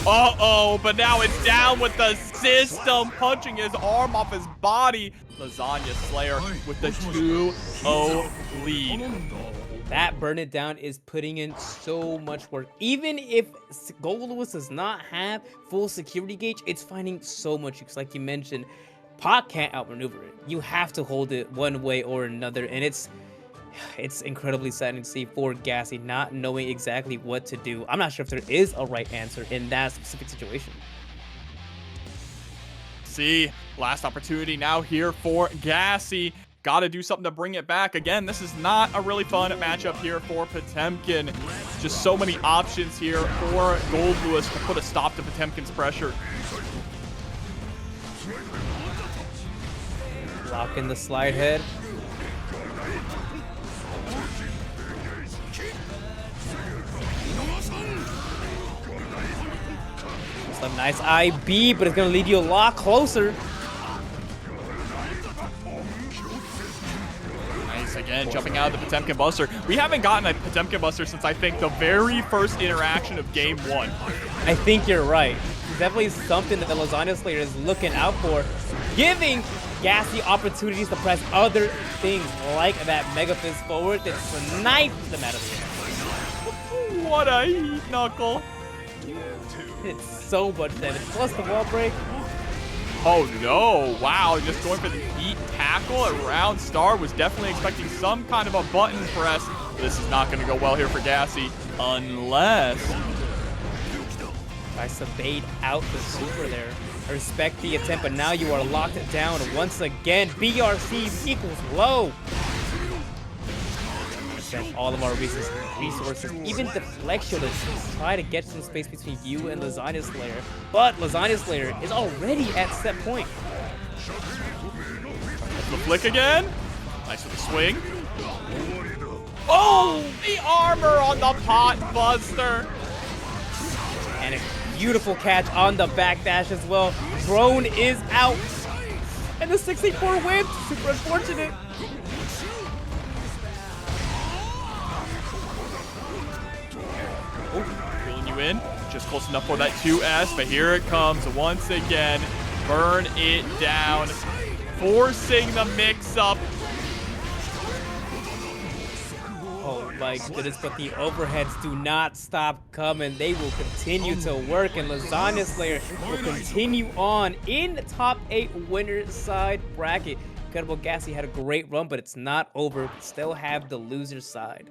Uh-oh, but now it's down with the system punching his arm off his body. Lasagna Slayer with the 2-0 lead. That burn it down is putting in so much work. Even if Goldlewis does not have full security gauge, it's finding so much use. Like you mentioned, Pot can't outmaneuver it. You have to hold it one way or another, and it's incredibly saddening to see for Gassy not knowing exactly what to do. I'm not sure if there is a right answer in that specific situation. See, last opportunity now here for Gassy. Got to do something to bring it back. Again, this is not a really fun matchup here for Potemkin. Just so many options here for Goldlewis to put a stop to Potemkin's pressure. Lock in the slide head. Some nice IB, but it's going to lead you a lot closer. Nice, again, jumping out of the Potemkin Buster. We haven't gotten a Potemkin Buster since, I think, the very first interaction of Game 1. I think you're right. It's definitely something that the Lasagna Slayer is looking out for, giving Gassy opportunities to press other things like that Mega Fist forward that snipes them out of the air. What a heat knuckle. It's so much damage. Plus the wall break. Oh no, wow, just going for the heat tackle around Star. Was definitely expecting some kind of a button press. This is not going to go well here for Gassy, unless... Tries to bait out the super there. I respect the attempt, but now you are locked down once again. BRC equals low. Spend all of our resources, even deflection, to try to get some space between you and Lasagna Slayer. But Lasagna Slayer is already at set point. The flick again. Nice with the swing. Oh, the armor on the pot buster. And a beautiful catch on the backdash as well. Drone is out. And the 64 wins. Super unfortunate. Pulling you in. Just close enough for that 2S, but here it comes once again. Burn it down. Forcing the mix-up. Oh my goodness, but the overheads do not stop coming. They will continue to work, and Lasagna Slayer will continue on in the top 8 winner side bracket. Incredible Gassy had a great run, but it's not over. We still have the loser side.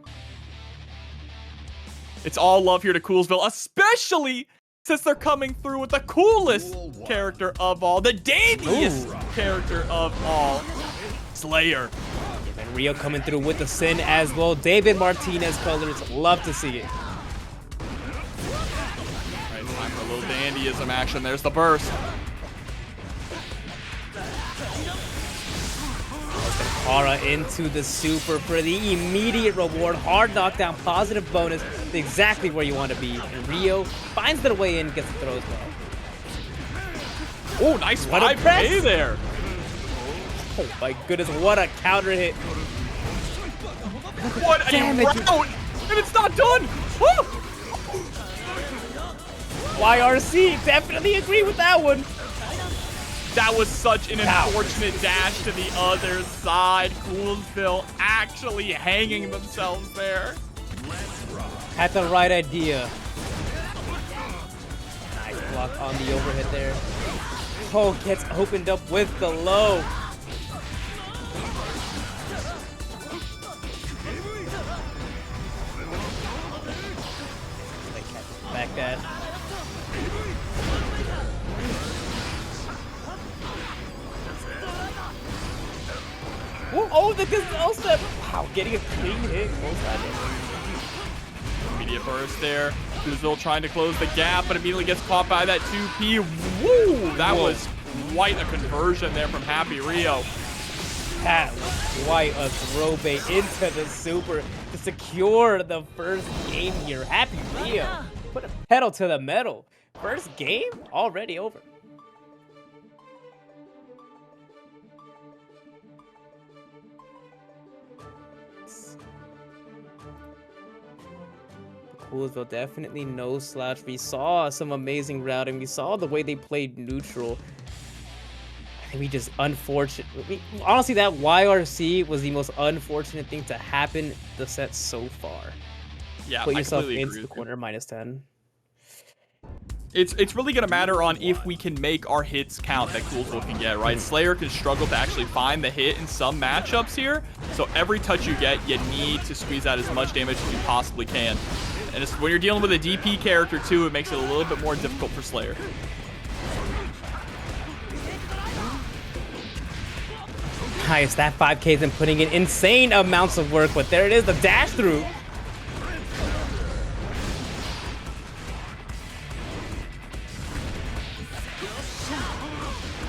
It's all love here to Coolsville, especially since they're coming through with the coolest character of all, the dandiest character of all, Slayer. And Rio coming through with the Sin as well. David Martinez colors, love to see it. All right, time for a little dandyism action. There's the burst. Aura into the super for the immediate reward. Hard knockdown, positive bonus, exactly where you want to be. And Rio finds their way in, gets the throw as well. Oh, nice 5K there. Oh my goodness, what a counter hit. What a round, and it's not done. Woo! YRC, definitely agree with that one. That was such an unfortunate dash to the other side. Coolsville actually hanging themselves there. Had the right idea. Nice block on the overhead there. Oh, gets opened up with the low. Back that. Oh, the gazelle step! Wow, getting a clean hit. Immediate burst there. Coolsville trying to close the gap, but immediately gets caught by that 2P. Woo! That was quite a conversion there from happyrio. That was quite a throw bait into the super to secure the first game here. happyrio put a pedal to the metal. First game already over. Coolsville definitely no slouch. We saw some amazing routing. We saw the way they played neutral. We just honestly, that YRC was the most unfortunate thing to happen the set so far. Yeah, Put I yourself completely into agree the with you. corner -10. It's really gonna matter on if we can make our hits count that Coolsville can get, right? Slayer can struggle to actually find the hit in some matchups here, so every touch you get, you need to squeeze out as much damage as you possibly can. And when you're dealing with a DP character too, it makes it a little bit more difficult for Slayer. Nice, that 5K's been putting in insane amounts of work, but there it is, the dash through.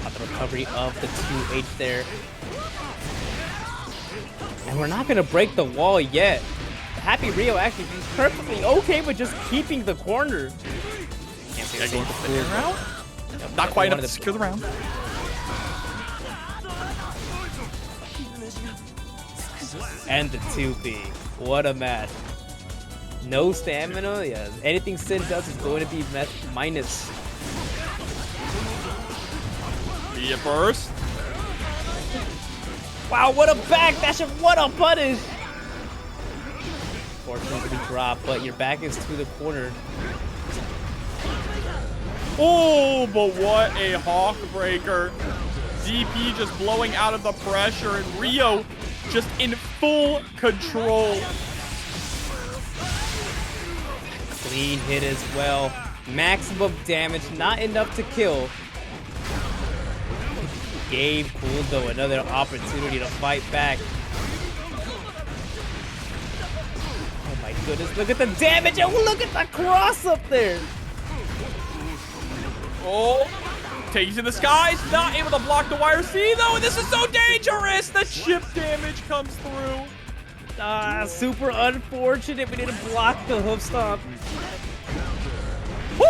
Got the recovery of the 2H there. And we're not gonna break the wall yet. happyrio actually is perfectly okay with just keeping the corner. Can't say the same for round. Not quite enough to secure the round. And the 2P. What a match. No stamina. Yeah, anything Sin does is going to be minus. Be a burst. Wow, what a backdash and what a punish. Fortunately drop, but your back is to the corner. Oh, but what a hawk breaker. DP just blowing out of the pressure, and Rio just in full control. Clean hit as well. Maximum damage, not enough to kill. Gave Coolsville another opportunity to fight back. Oh my goodness, look at the damage and look at the cross up there. Oh, takes to the skies, not able to block the YRC though, and this is so dangerous. The chip damage comes through. Super unfortunate. We didn't block the hoof stomp. Woo!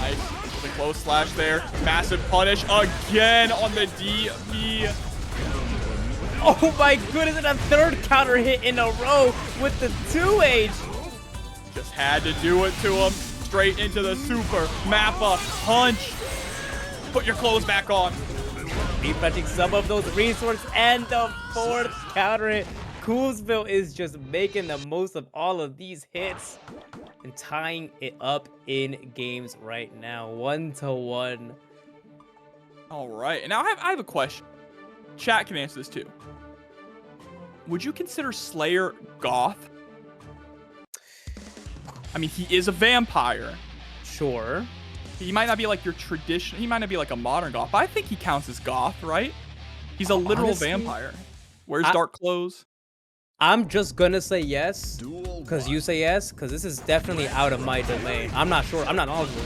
Nice, the close slash there. Massive punish again on the DP. Oh my goodness, and a third counter hit in a row with the 2H. Just had to do it to him. Straight into the super Mappa punch. Put your clothes back on. Refreshing some of those resources and the fourth counter hit. Coolsville is just making the most of all of these hits and tying it up in games right now, 1-1. All right, and now I have a question. Chat can answer this too. Would you consider Slayer goth? I mean, he is a vampire. Sure. He might not be like your tradition. He might not be like a modern goth, but I think he counts as goth, right? He's a literal Honestly, vampire. Wears dark clothes. I'm just gonna say yes, because you say yes, because this is definitely out of my domain. I'm not sure. I'm not knowledgeable.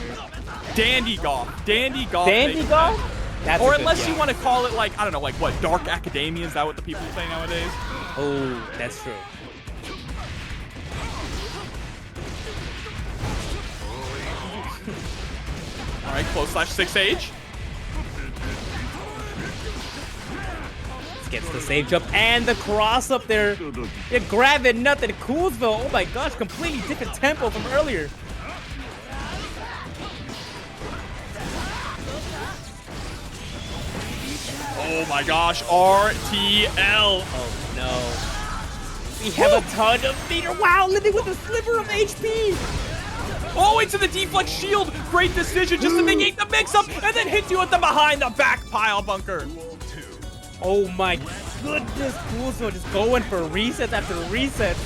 Dandy goth. Dandy goth. Dandy goth? That's or unless you want to call it like, I don't know, like what, dark academia? Is that what the people say nowadays? Oh, that's true. All right, close slash 6H. Gets the save jump and the cross up there. You're grabbing nothing. Coolsville, oh my gosh, completely different tempo from earlier. Oh my gosh, RTL. Oh no. We have a ton of meter. Wow, living with a sliver of HP. Oh, into the deflect shield. Great decision just to negate the mix-up and then hit you with the behind the back pile bunker. Oh my goodness, Coolsville just going for resets after resets.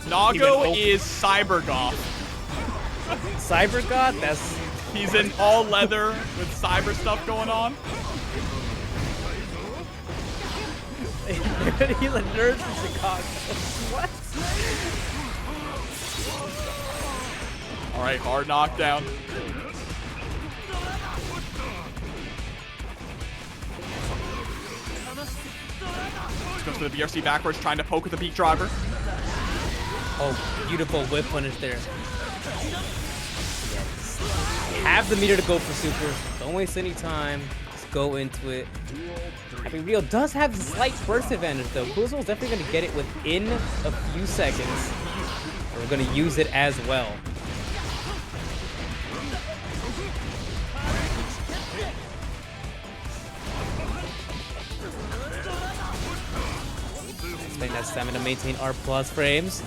Nago is Cybergoth. Cybergoth? That's... He's in all leather with cyber stuff going on. He's a nerd in Chicago. What? All right, hard knockdown. Goes to the BRC backwards, trying to poke with the peak driver. Oh, beautiful whip punish there. Have the meter to go for super. Don't waste any time. Just go into it. happyrio does have a slight burst advantage though. Coolsville's definitely going to get it within a few seconds. We're gonna use it as well. Expect that stamina to maintain our plus frames.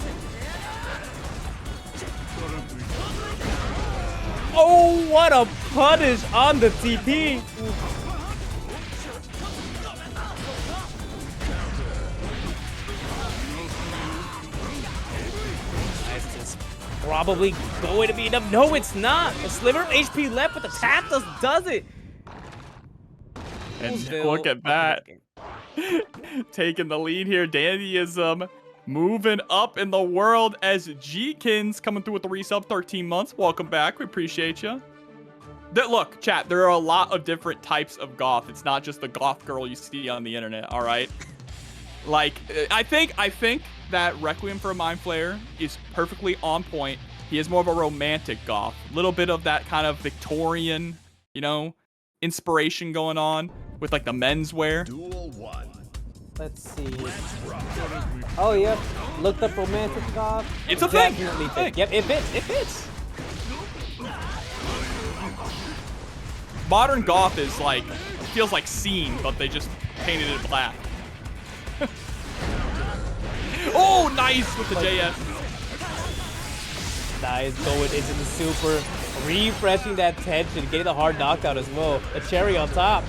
Oh, what a punish on the TP! Probably going to be enough. No, it's not. A sliver of HP left, but the tap does it. And Coolsville. look at that. Taking the lead here. Dandyism moving up in the world as G-Kins coming through with the resub. 13 months. Welcome back. We appreciate you. Look, chat, there are a lot of different types of goth. It's not just the goth girl you see on the internet, all right? Like, I think that Requiem for a Mind Flayer is perfectly on point. He is more of a romantic goth. A little bit of that kind of Victorian, you know, inspiration going on with like the menswear. Duel 1. Let's see. Oh, yeah. Looked up romantic goth. It's a thing. Definitely fits. Yep, it fits. It fits. Modern goth is like, feels like Scene, but they just painted it black. Oh, nice with the JS. Nice, going into the super, refreshing that tension, getting the hard knockdown as well. A cherry on top.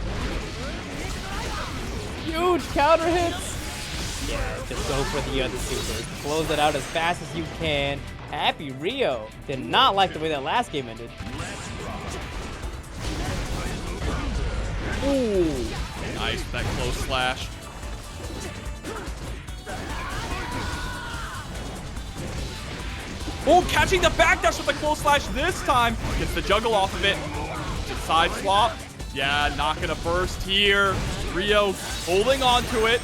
Huge counter hits. Yeah, just go for the other super. Close it out as fast as you can. happyrio. Did not like the way that last game ended. Ooh. Nice, that close slash. Oh, catching the backdash with the close slash this time. Gets the juggle off of it. Just side swap. Yeah, not gonna burst here. Rio holding on to it.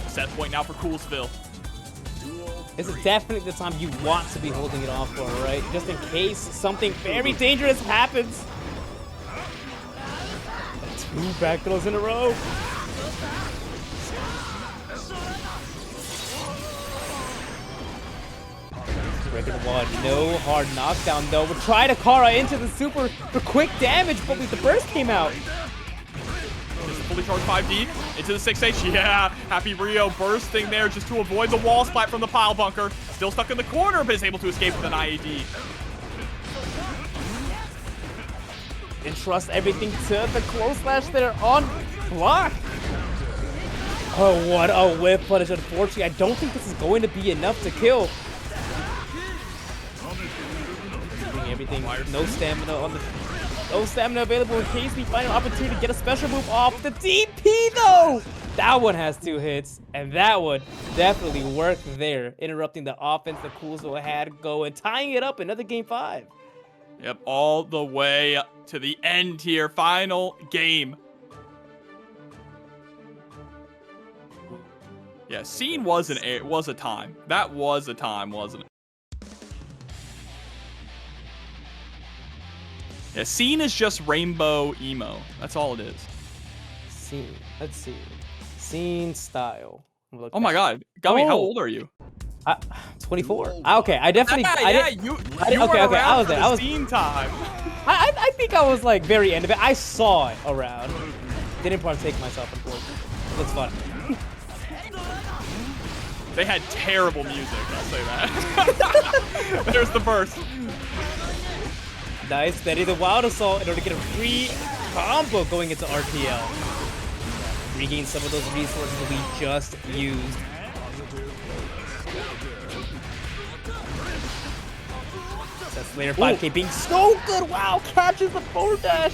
Set point now for Coolsville. This is definitely the time you want to be holding it off for, right? Just in case something very dangerous happens. 2 back throws in a row. Breaking one, no hard knockdown though. We'll try to Kara into the super for quick damage, but the burst came out. Just fully charged 5D into the 6H. Yeah, happyrio bursting there just to avoid the wall splat from the pile bunker. Still stuck in the corner, but is able to escape with an IAD. Entrust everything to the close slash there on block. Oh, what a whip punish. Unfortunately, I don't think this is going to be enough to kill. Everything, no stamina on the, no stamina available in case we find an opportunity to get a special move off. The DP though, that one has 2 hits, and that would definitely work there, interrupting the offense that Coolsville had going, tying it up another game 5. Yep, all the way to the end here. Final game. Yeah, Scene was a time. That was a time, wasn't it? Yeah, Scene is just rainbow emo. That's all it is. Scene. Let's see. Scene style. Oh my God, Gummy, how old are you? 24. Okay, I definitely. You okay, were around I was for there. the Scene time. I think I was like very end of it. I saw it around. Didn't partake myself, unfortunately. Looks fun. They had terrible music. I'll say that. There's the burst. Nice, steady the Wild Assault in order to get a free combo going into RTL. Regain some of those resources that we just used. That's later 5K being so good. Wow, catches the forward dash.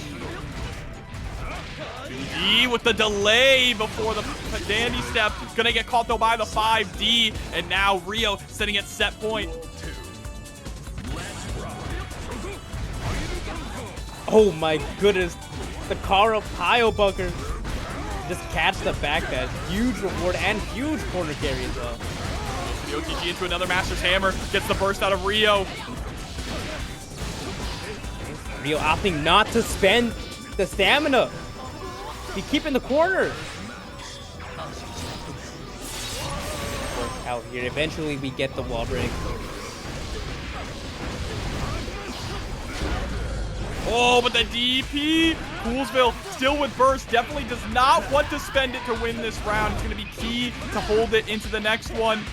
D with the delay before the dandy step. Gonna get caught though by the 5D. And now Rio sitting at set point. Oh my goodness. The Kara pile bunker. Just catch the back dash. Huge reward and huge corner carry as well. The OTG into another Master's Hammer. Gets the burst out of Rio. Rio opting not to spend the stamina. Be keeping the corner. Work out here. Eventually we get the wall break. Oh, but the DP. Coolsville still with burst. Definitely does not want to spend it to win this round. It's going to be key to hold it into the next one,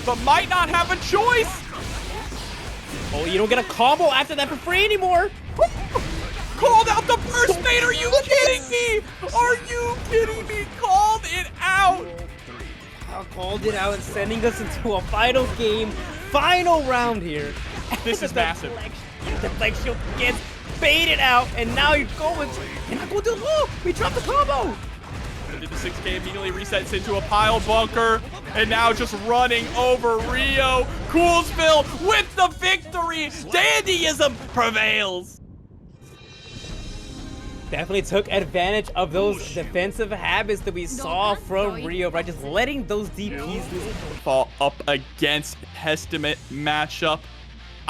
but might not have a choice. Oh, you don't get a combo after that for free anymore. Called out the burst bait. Are you kidding me? Are you kidding me? Called it out. Called it out and sending us into a final game, final round here. This is massive. The flex shield gets baited out, and now you're going to the loop. We dropped the combo. Did the 6K immediately resets into a pile bunker, and now just running over Rio. Coolsville with the victory. Dandyism prevails. Definitely took advantage of those defensive habits that we saw from Rio, right? Just letting those DPs fall up against Testament matchup.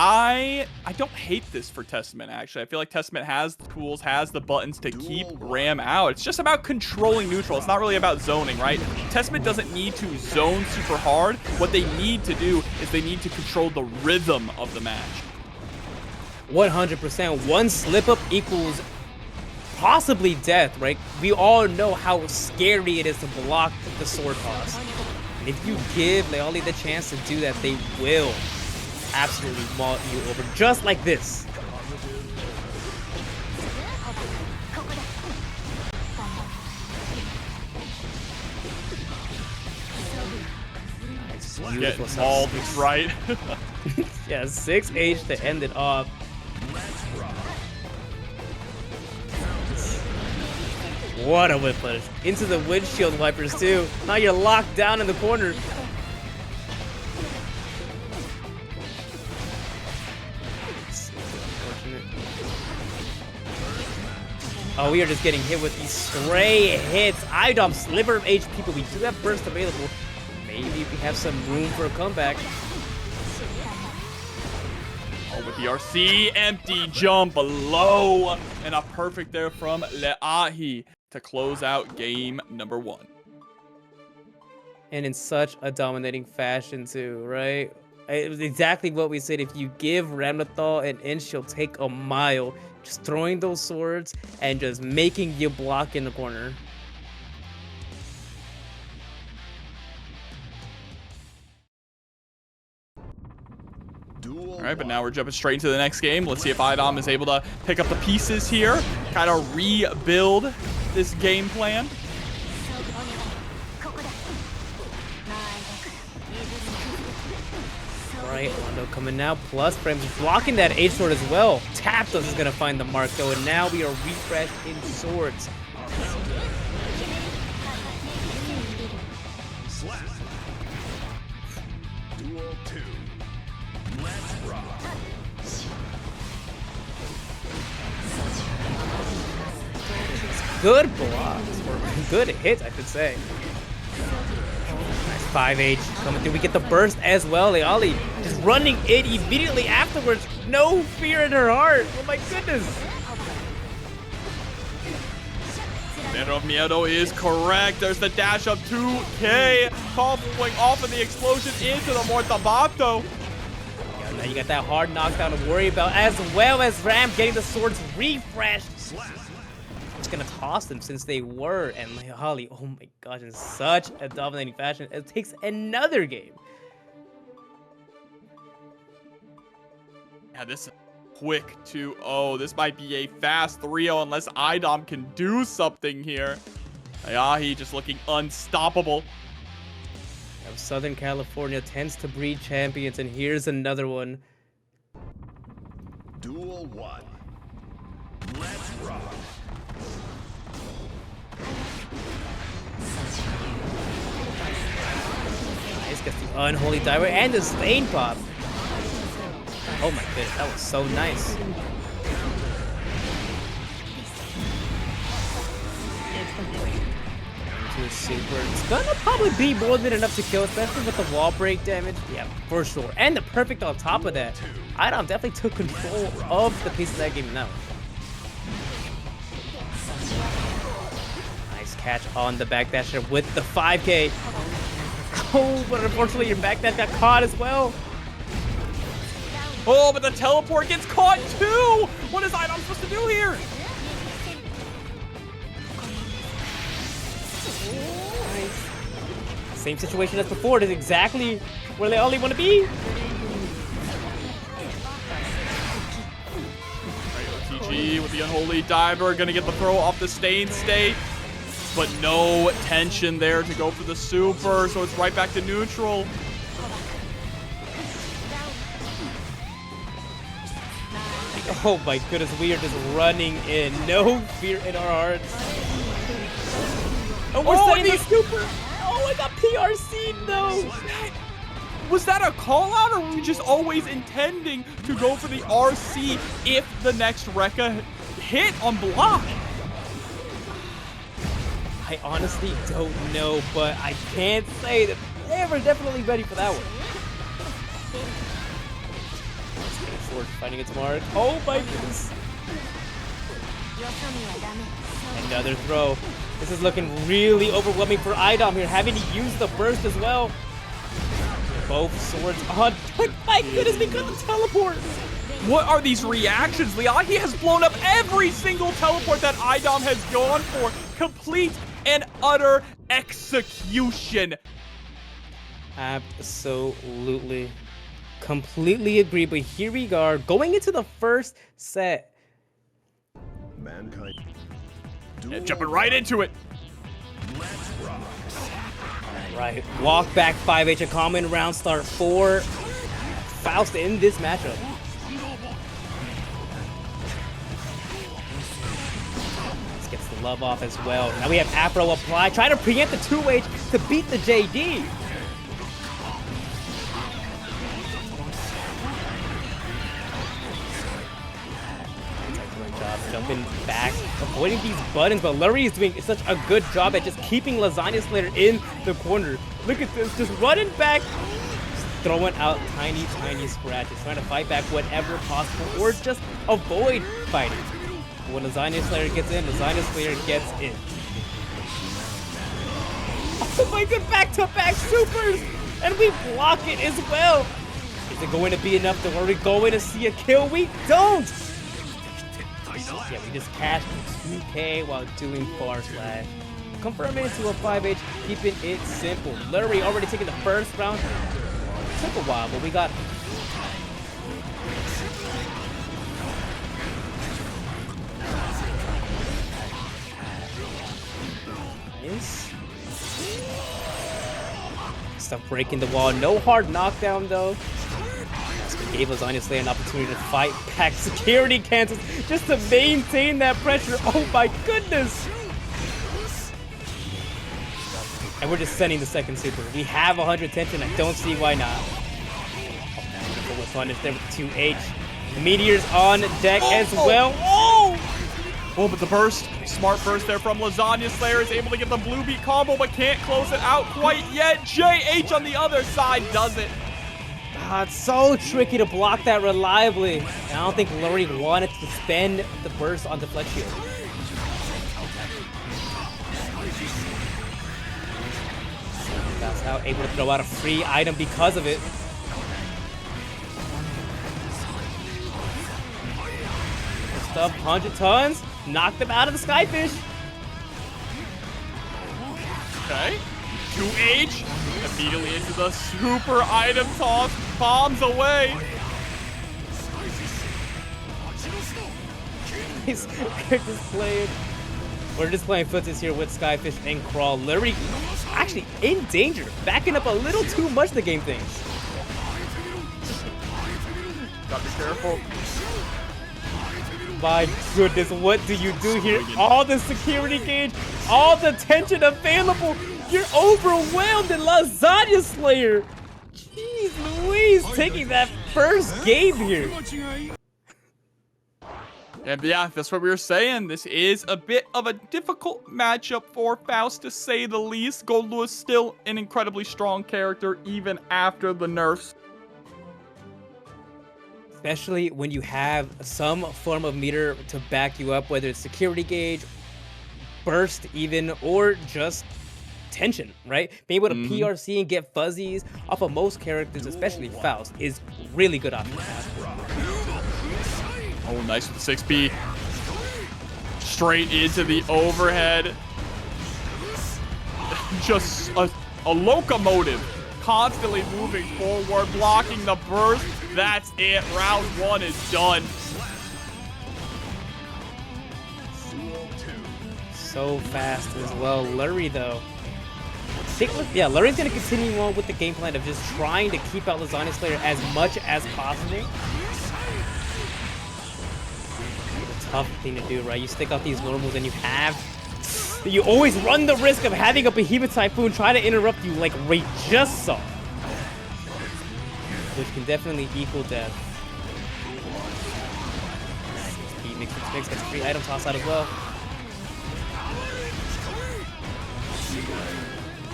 I don't hate this for Testament, actually. I feel like Testament has the tools, has the buttons to keep Ram out. It's just about controlling neutral. It's not really about zoning, right? Testament doesn't need to zone super hard. What they need to do is they need to control the rhythm of the match. 100%. One slip up equals possibly death, right? We all know how scary it is to block the sword toss. And if you give Lēʻahi the chance to do that, they will absolutely maul you over, just like this. Get mauled, right? Yeah, 6H to end it off. What a whip punish. Into the windshield wipers too. Now you're locked down in the corner. Oh, we are just getting hit with these stray hits. iDom, sliver of HP, but we do have burst available. Maybe we have some room for a comeback. Oh, with the RC, empty jump low, and a perfect there from Lēʻahi to close out game number 1. And in such a dominating fashion too, right? It was exactly what we said. If you give Ramlethal an inch, she'll take a mile. Just throwing those swords and just making you block in the corner. All right, but now we're jumping straight into the next game. Let's see if iDom is able to pick up the pieces here, kind of rebuild this game plan. Right, Londo coming now, plus frames blocking that H sword as well. Tapdos is gonna find the mark though, and now we are refreshed in swords. Slap. Duel 2. Let's rock. Good blocks, or good hits, I should say. Nice 5H coming through. We get the burst as well. Lēʻahi just running it immediately afterwards. No fear in her heart. Oh my goodness. Banner of Miedo is correct. There's the dash up 2K. Call going off of the explosion into the Mortabato. Yeah, now you got that hard knockdown to worry about, as well as Ram getting the swords refreshed. Just gonna toss them since they were, and Lēʻahi, oh my gosh, in such a dominating fashion. It takes another game. Yeah, this is quick 2-0. This might be a fast 3-0 unless iDom can do something here. Lēʻahi just looking unstoppable. Southern California tends to breed champions, and here's another one. Duel 1. Let's rock. Nice, gets the unholy diver and the stain pop. Oh my goodness, that was so nice. Into super. It's gonna probably be more than enough to kill, especially with the wall break damage. Yeah, for sure. And the perfect on top of that. iDom definitely took control of the piece of that game now. Nice catch on the backdasher with the 5K. Oh, but unfortunately your backdash got caught as well. Oh, but the teleport gets caught too. What is iDom supposed to do here? Same situation as before. That's exactly where they only want to be. TG with the unholy diver, gonna get the throw off the stain state, but no tension there to go for the super, so it's right back to neutral. Oh my goodness, we are just running in. No fear in our hearts. Oh, we're setting the super. Oh, I got PRC'd though. Was that a call out, or were we just always intending to go for the RC if the next Rekka hit on block? I honestly don't know, but I can't say that they were definitely ready for that one. Sword finding its mark. Oh my goodness. Another throw. This is looking really overwhelming for iDom here, having to use the burst as well. Both swords on. My goodness, we got the teleport. What are these reactions? Lēʻahi has blown up every single teleport that iDom has gone for. Complete and utter execution. Absolutely. Completely agree, but here we are going into the first set. Mankind. And jumping right into it. Let's rock. Right, walk back 5H, a common round start for Faust in this matchup. This gets the love off as well. Now we have A.B.A apply, trying to preempt the 2H to beat the JD. Jumping back, avoiding these buttons, but Lurry is doing such a good job at just keeping Lasagna Slayer in the corner. Look at this, just running back, just throwing out tiny scratches, trying to fight back whenever possible, or just avoid fighting. But when Lasagna Slayer gets in, Lasagna Slayer gets in. Oh my god, back-to-back supers, and we block it as well. Is it going to be enough? Are we going to see a kill? We don't! Yeah, we just cashed 2K while doing far slash. Confirming it to a 5H, keeping it simple. Lurry already taking the first round. Took a while, but we got him. Nice. Stuff breaking the wall. No hard knockdown though. Gave Lasagna Slayer an opportunity to fight back. Security cancels just to maintain that pressure. Oh my goodness! And we're just sending the second super. We have 100 tension. I don't see why not. But with punish there with 2H. The Meteor's on deck as well. Oh, but the burst. Smart burst there from Lasagna Slayer is able to get the blue beat combo, but can't close it out quite yet. JH on the other side does it. It's so tricky to block that reliably. And I don't think Lurry wanted to spend the burst on the flex shield. That's how able to throw out a free item because of it. Stuff 100 tons, knocked them out of the Skyfish. Okay. 2H immediately into the super item toss, bombs away. We're just playing footsies here with Skyfish and Crawl. Lurry actually in danger, backing up a little too much the game thing. Gotta be careful. My goodness, what do you do here? All the security gauge, all the tension available. You're overwhelmed in Lasagna Slayer. Jeez Louise, taking that first game here. And yeah, that's what we were saying. This is a bit of a difficult matchup for Faust, to say the least. Goldlewis still an incredibly strong character, even after the nerfs. Especially when you have some form of meter to back you up, whether it's security gauge, burst even, or just tension, right? Being able to PRC and get fuzzies off of most characters, especially Faust, is really good option to have. Oh, nice with the 6B. Straight into the overhead. Just a locomotive. Constantly moving forward, blocking the burst. That's it. Round 1 is done. So fast as well. Lurry, though. Yeah, Lurry's going to continue on with the game plan of just trying to keep out Lasagna Slayer as much as possible. It's a tough thing to do, right? You stick out these normals and you always run the risk of having a Behemoth Typhoon try to interrupt you like Ray just saw. Which can definitely equal death. Mix gets a free item toss out as well.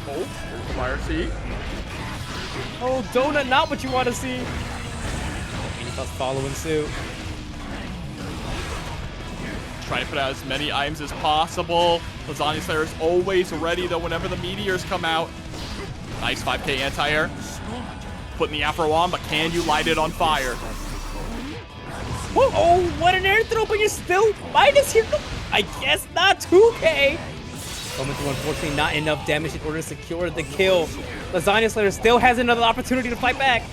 Oh, fire seat. Oh, Donut, not what you want to see. Minifaust following suit. Trying to put out as many items as possible. Lasagna Slayer is always ready, though, whenever the meteors come out. Nice 5k anti-air. Putting the afro on, but can you light it on fire? Whoa, oh, what an air throw, but you're still minus here. I guess not 2k. Coming through, unfortunately, not enough damage in order to secure the kill. Lasagna Slayer still has another opportunity to fight back.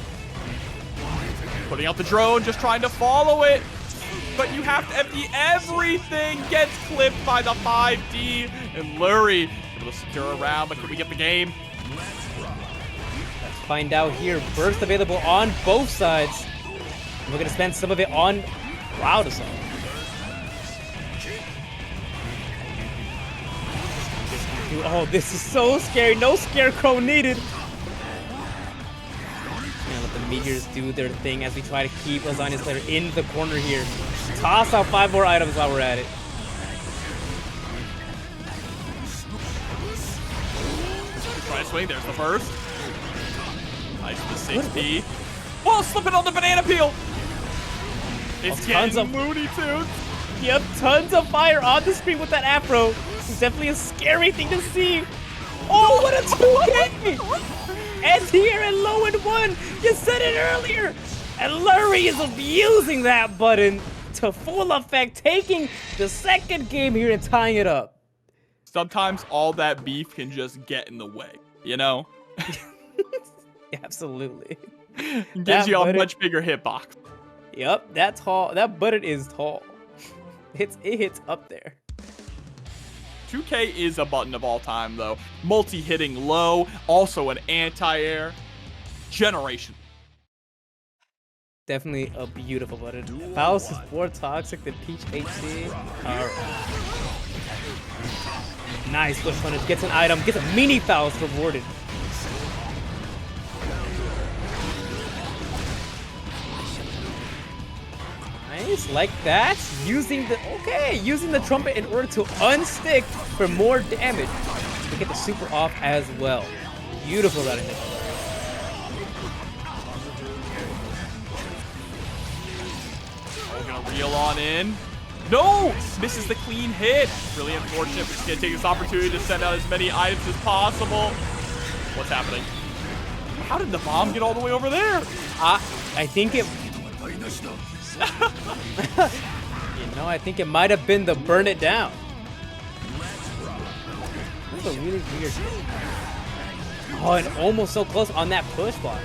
Putting out the drone, just trying to follow it. But you have to empty everything. Gets clipped by the 5D. And Lurry able to secure a round, but can we get the game? Let's find out here. Burst available on both sides. We're going to spend some of it on Cloud Assault. Oh, this is so scary. No Scarecrow needed. And let the meteors do their thing as we try to keep Lasagna Slayer in the corner here. Toss out 5 more items while we're at it. Try to swing. There's the first. Nice with the 6B. Oh, slipping on the banana peel. It's tons of Looney Tunes. Yep, tons of fire on the screen with that afro. It's definitely a scary thing to see. Oh, what a 2K! And here at low and 1, you said it earlier. And Lurry is abusing that button to full effect, taking the second game here and tying it up. Sometimes all that beef can just get in the way, you know? Absolutely. Gives you a much bigger hitbox. Yep, that's tall. That button is tall. It hits up there. 2K is a button of all time, though. Multi-hitting low, also an anti-air. Generation. Definitely a beautiful button. Faust is more toxic than Peach HC. Alright. Nice foot punish. Gets an item. Gets a mini Faust rewarded. Nice, like that. Using the trumpet in order to unstick for more damage. To get the super off as well. Beautiful that hit. We're gonna reel on in. No! Misses the clean hit. Really unfortunate. We're just gonna take this opportunity to send out as many items as possible. What's happening? How did the bomb get all the way over there? I think it... You know, I think it might have been the burn it down. That's a really weird... Oh, and almost so close on that push block.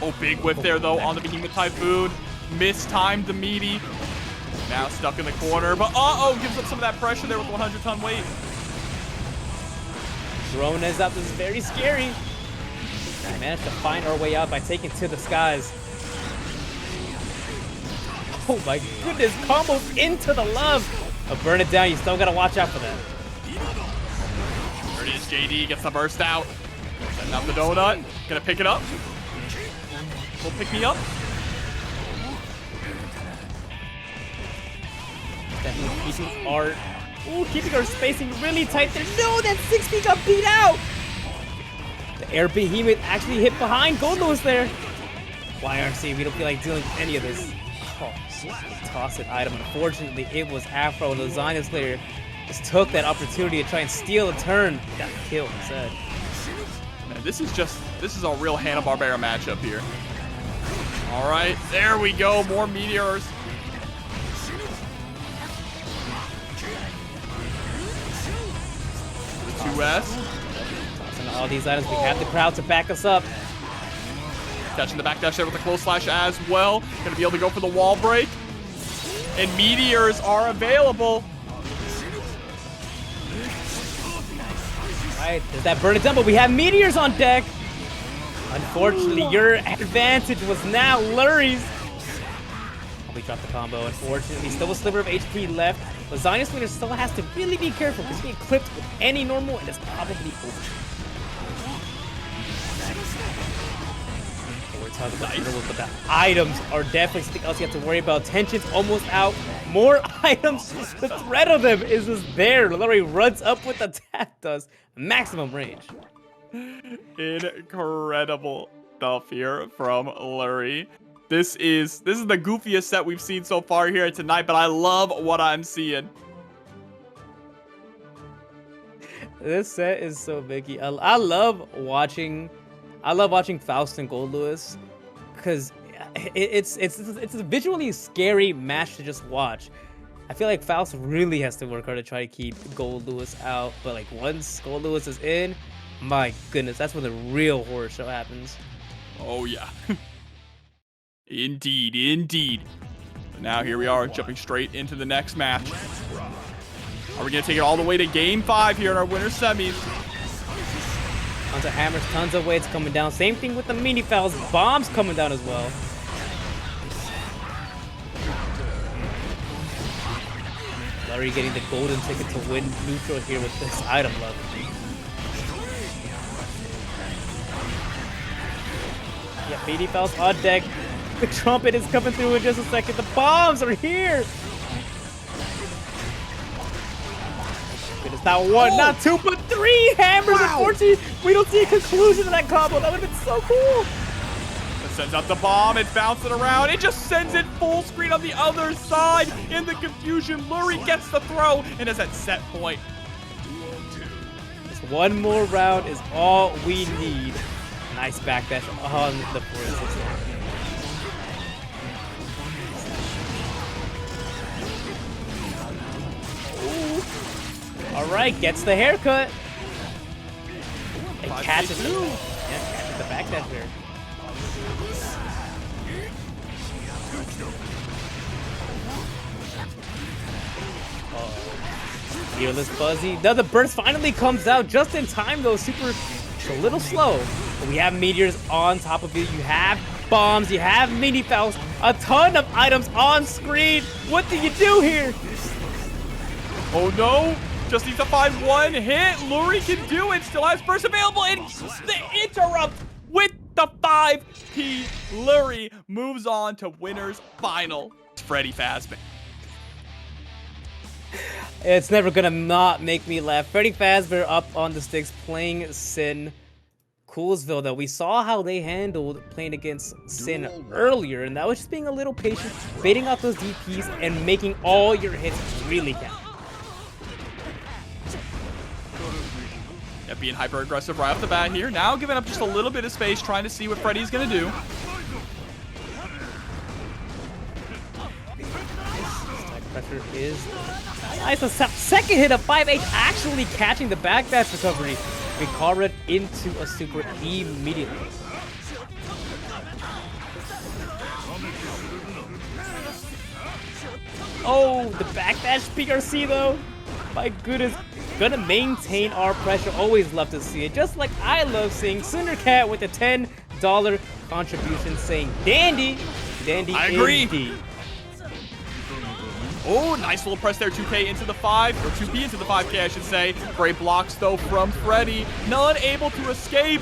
Oh, big whiff there, though, on the Behemoth Typhoon. Mistimed the meaty. Now stuck in the corner, but uh-oh, gives up some of that pressure there with 100-ton weight. Drone is up. This is very scary. I managed to find our way out by taking to the skies. Oh my goodness, combos into the love. Burn it down, you still gotta watch out for that. There it is, JD gets the burst out. Setting up the donut. Gonna pick it up. Will pick me up. Definitely keeping our spacing really tight there. No, that 6B got beat out. The air behemoth actually hit behind Goldlewis there. YRC, we don't feel like dealing with any of this. Oh, Toss it item. Unfortunately, it was Afro, and the Lasagna Slayer just took that opportunity to try and steal a turn. Got killed instead. Man, this is a real Hanna-Barbera matchup here. All right, there we go. More meteors. The 2S. Tossing all these items. We have the crowd to back us up. Catching the backdash there with the close slash as well. Gonna be able to go for the wall break. And meteors are available. Alright, there's that burn it down, but we have meteors on deck. Unfortunately, your advantage was now Lurry's. We dropped the combo. Unfortunately, still a sliver of HP left. Lasagna Slayer still has to really be careful because he get clipped with any normal and it's probably over. Talk about but the items are definitely something else you have to worry about. Tension's almost out. More items. The threat of them is just there. Lurry runs up with the tap dust. Maximum range. Incredible stuff here from Lurry. This is the goofiest set we've seen so far here tonight, but I love what I'm seeing. This set is so biggie. I love watching Faust and Goldlewis because it's a visually scary match to just watch. I feel like Faust really has to work hard to try to keep Goldlewis out, but like once Goldlewis is in, my goodness, that's when the real horror show happens. Oh yeah. Indeed. But now here we are, jumping straight into the next match. Are we gonna take it all the way to Game 5 here in our winter semis? Tons of hammers, tons of weights coming down. Same thing with the mini fouls. Bombs coming down as well. Lurry getting the golden ticket to win neutral here with this item level. Yeah, mini fouls on deck. The trumpet is coming through in just a second. The bombs are here. It's not one, not two, but three hammers. Wow. Unfortunately, we don't see a conclusion to that combo. That would have been so cool. It sends out the bomb. It's bouncing around. It just sends it full screen on the other side. In the confusion, Lurry gets the throw and is at set point. Just one more round is all we need. Nice backdash on the 4-6. All right, gets the haircut. And catches it. Yeah, catches the backdash there. Fearless Fuzzy. Another burst finally comes out just in time though. Super, a little slow. But we have meteors on top of it. You have bombs. You have mini fouls. A ton of items on screen. What do you do here? Oh no. Just needs to find one hit. Lurry can do it. Still has burst available. And the interrupt with the 5P. Lurry moves on to winner's final. It's Freddy Fazbear. It's never gonna not make me laugh. Freddy Fazbear up on the sticks playing Sin. Coolsville though, we saw how they handled playing against Sin earlier, and that was just being a little patient, baiting out those DPs and making all your hits really count. Yeah, being hyper aggressive right off the bat here. Now giving up just a little bit of space, trying to see what Freddy's gonna do. Pressure is nice. A second hit of 5H actually catching the backdash recovery. We call it into a super immediately. Oh, the backdash PRC though. My goodness. Gonna maintain our pressure. Always love to see it. Just like I love seeing Cindercat with a $10 contribution saying dandy. Dandy I agree. indeed. Oh, nice little press there. 2K into the 5, or 2P into the 5K, I should say. Great blocks, though, from Freddy. None able to escape.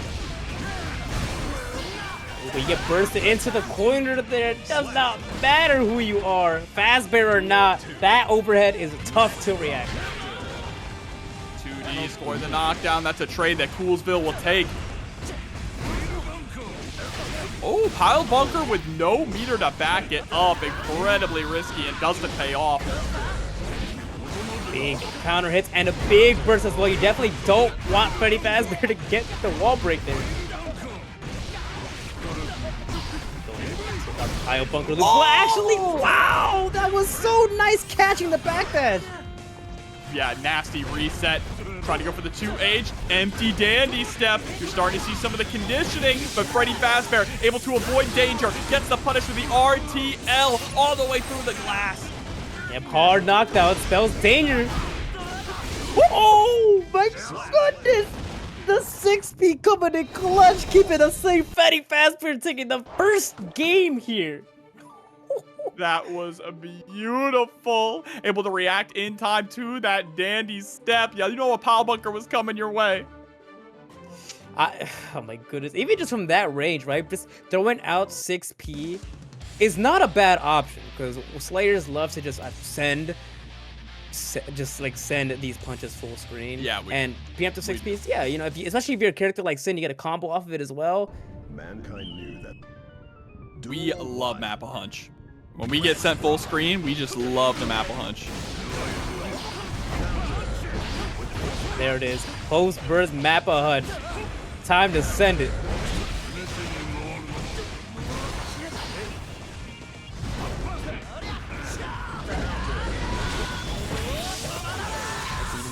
We get bursted into the corner there. It does not matter who you are, Fazbear or not. That overhead is tough to react. 2D score the knockdown. That's a trade that Coolsville will take. Oh, pile bunker with no meter to back it up. Incredibly risky and doesn't pay off. Big counter hits and a big burst as well. You definitely don't want Freddy Fazbear to get the wall break there. Pile bunker loop. Oh! Actually, wow, that was so nice catching the backdash. Yeah, nasty reset. Trying to go for the 2H. Empty dandy step. You're starting to see some of the conditioning, but Freddy Fazbear able to avoid danger. Gets the punish with the RTL all the way through the glass. Yep, hard knockdown spells danger. Oh my goodness! The 6P coming in clutch, keeping the same Freddy Fazbear taking the first game here. That was beautiful. Able to react in time to that dandy step. Yeah, you know a pile bunker was coming your way. Oh my goodness. Even just from that range, right? Just throwing out 6P is not a bad option because Slayers love to just send these punches full screen. Yeah, and preemptive 6Ps, yeah, you know, especially if you're a character like Sin, you get a combo off of it as well. Mankind knew that. We love Mappa Hunch. When we get sent full screen, we just love the Mappa Hunch. There it is. Post burst Mappa Hunch. Time to send it.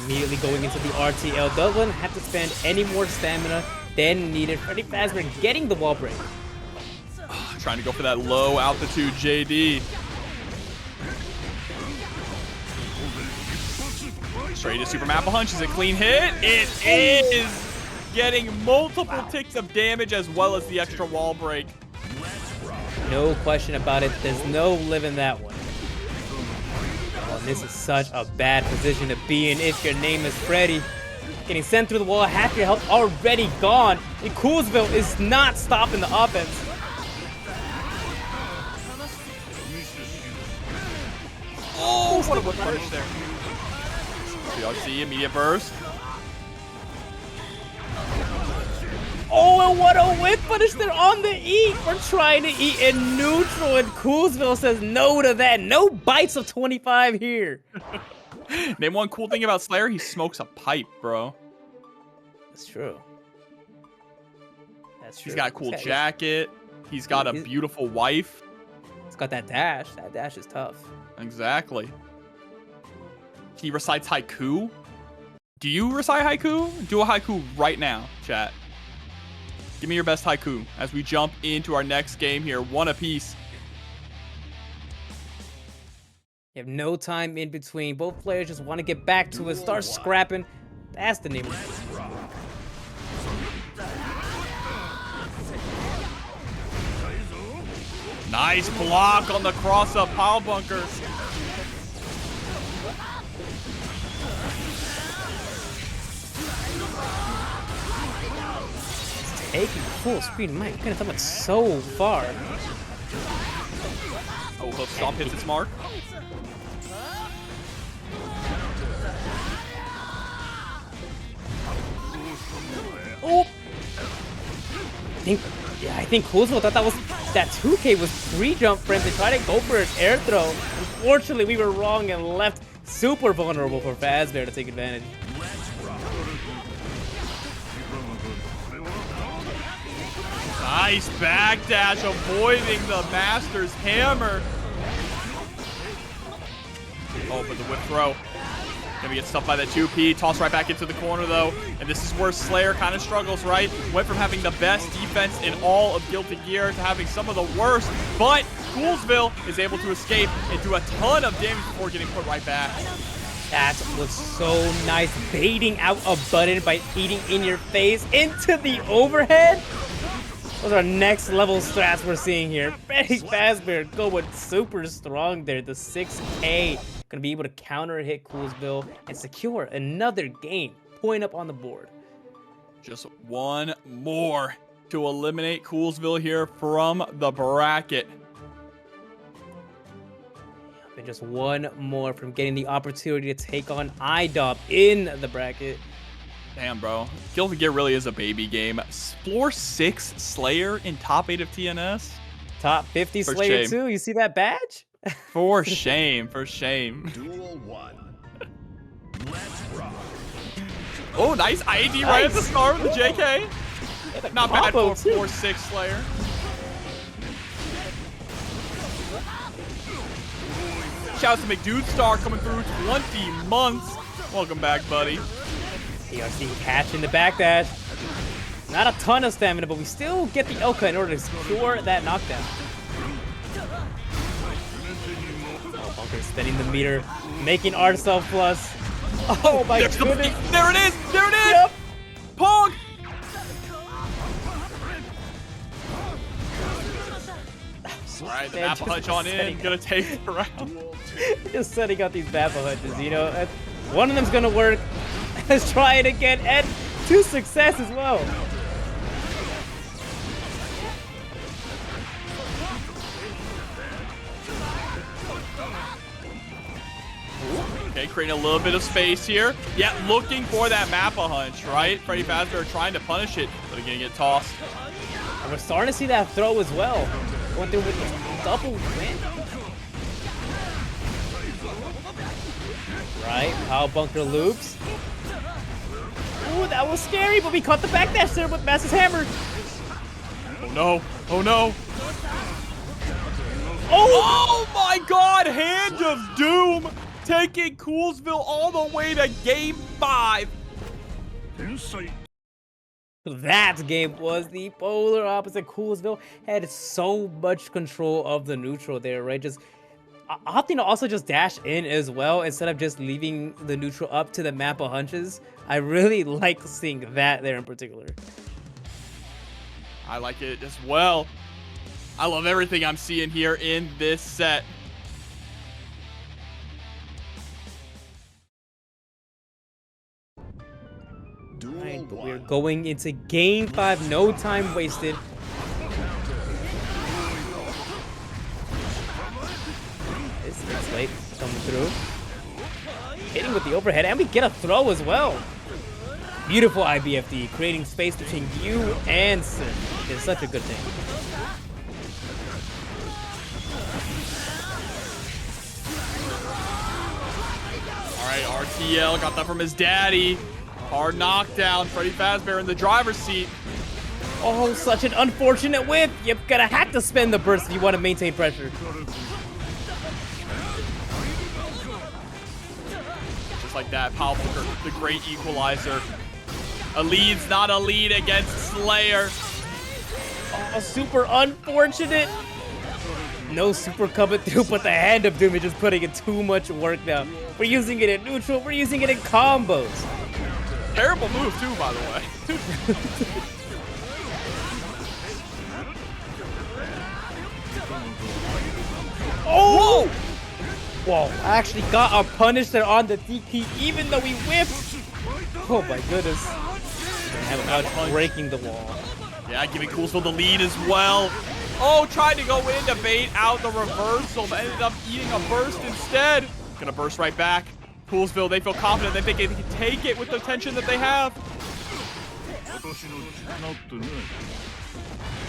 Immediately going into the RTL. Doesn't have to spend any more stamina than needed. Freddy Fazbear getting the wall break. Trying to go for that low altitude JD. Straight to Super Mappa Hunch. Is a clean hit? It is! Getting multiple ticks of damage as well as the extra wall break. No question about it. There's no living that one. Oh, this is such a bad position to be in if your name is Freddy. Getting sent through the wall, half your health already gone. And Coolsville is not stopping the offense. Oh, what a whip punish there. CRC, immediate burst. Oh, and what a whip punish there on the eat. We're trying to eat in neutral, and Coolsville says no to that. No bites of 25 here. Name one cool thing about Slayer, he smokes a pipe, bro. That's true. That's true. He's got a cool jacket. He's got a beautiful wife. He's got that dash. That dash is tough. Exactly. He recites haiku. Do you recite haiku? Do a haiku right now, chat. Give me your best haiku as we jump into our next game here. One apiece. You have no time in between. Both players just want to get back to it. Start scrapping. That's the name of it. Nice block on the cross-up pile bunker. Taking full screen. My goodness, that went so far. Oh, hook stomp hits its mark. Oh! I think Coolsville thought that 2K was pre-jump for him to try to go for an air throw. Unfortunately, we were wrong and left super vulnerable for Fazbear to take advantage. Nice backdash, avoiding the Master's hammer. Oh, but the whip throw. Gonna get stuffed by that 2P. Toss right back into the corner, though. And this is where Slayer kind of struggles, right? Went from having the best defense in all of Guilty Gear to having some of the worst. But Coolsville is able to escape and do a ton of damage before getting put right back. That was so nice. Baiting out a button by eating in your face into the overhead. Those are next level strats we're seeing here. Freddy Fazbear going super strong there. The 6K gonna be able to counter hit Coolsville and secure another game. Point up on the board. Just one more to eliminate Coolsville here from the bracket. And just one more from getting the opportunity to take on iDom in the bracket. Damn, bro. Guilty Gear really is a baby game. Floor 6 Slayer in top 8 of TNS. Top 50 For Slayer shame. 2. You see that badge? For shame, for shame. Duel 1. Let's rock. Oh, nice ID right at the start with the JK. Not bad combo, for too. floor 6 Slayer. Shouts to McDude Star coming through 20 months. Welcome back, buddy. PRC catching the backdash. Not a ton of stamina, but we still get the Elka in order to secure that knockdown. Oh, Bunker spinning the meter, making ourselves plus. Oh my goodness. There it is! There it is! Yep. Pog! Alright, the Mappa Hunch on in. Gonna take the round. Just setting out these Mappa Hunches, you know. One of them's gonna work. Let's try it again, and to success as well. Okay, creating a little bit of space here. Yeah, looking for that Mappa Hunch, right? Freddy Fazbear trying to punish it, but gonna get tossed. And we're starting to see that throw as well. Going through with a double win. Right, how Bunker loops. Ooh, that was scary, but we caught the backdash there with Master's Hammer. Oh no, oh no. Oh! Oh my god, Hand of Doom taking Coolsville all the way to game 5. That game was the polar opposite. Coolsville had so much control of the neutral there, right? Just opting to also just dash in as well instead of just leaving the neutral up to the Mappa Hunches. I really like seeing that there in particular. I like it as well. I love everything I'm seeing here in this set. Right, but we're going into game 5, no time wasted. This is late coming through. Hitting with the overhead, and we get a throw as well. Beautiful IBFD, creating space between you and Sim. It's such a good thing. All right, RTL got that from his daddy. Hard knockdown. Freddy Fazbear in the driver's seat. Oh, such an unfortunate whip. You're gonna have to spin the burst if you want to maintain pressure. Just like that, powerful, the great equalizer. A lead's not a lead against Slayer. Oh, super unfortunate. No super coming through, but the Hand of Doom is just putting in too much work now. We're using it in neutral, we're using it in combos. Terrible move too, by the way. Oh! Whoa, I actually got our punish there on the DP, even though we whipped. Oh my goodness. Have about breaking the wall. Yeah, giving Coolsville the lead as well. Oh, tried to go in to bait out the reversal, but ended up eating a burst instead. Gonna burst right back. Coolsville, they feel confident. They think they can take it with the tension that they have.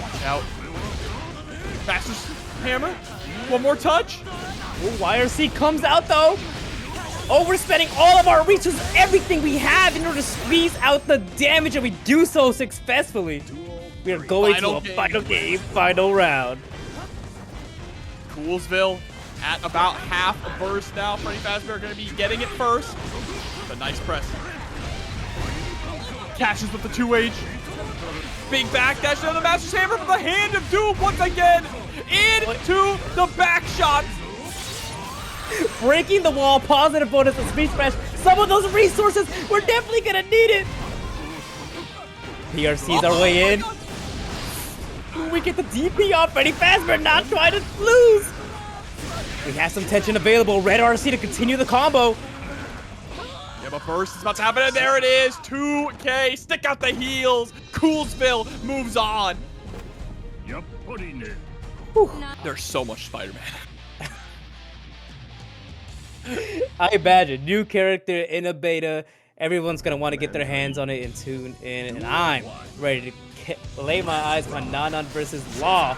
Watch out. Master's Hammer. One more touch. Oh, YRC comes out though. Oh, we're spending all of our resources, everything we have in order to squeeze out the damage, and we do so successfully. We are going to a final game, final round. Coolsville at about half a burst now. Freddy Fazbear are going to be getting it first. But nice press. Catches with the 2H. Big backdash to the Master's Hammer from the Hand of Doom once again. Into the back shot. Breaking the wall, positive bonus of speed smash. Some of those resources, we're definitely going to need it. PRC's our way in. We get the DP off. Freddy Fazbear not trying to lose. We have some tension available. Red RC to continue the combo. Yeah, but burst is about to happen, and there it is. 2K, stick out the heels. Coolsville moves on. There's so much Spider-Man. I imagine new character in a beta, Everyone's gonna want to get their hands on it and tune in, and I'm ready to lay my eyes on Nan Nan versus Law.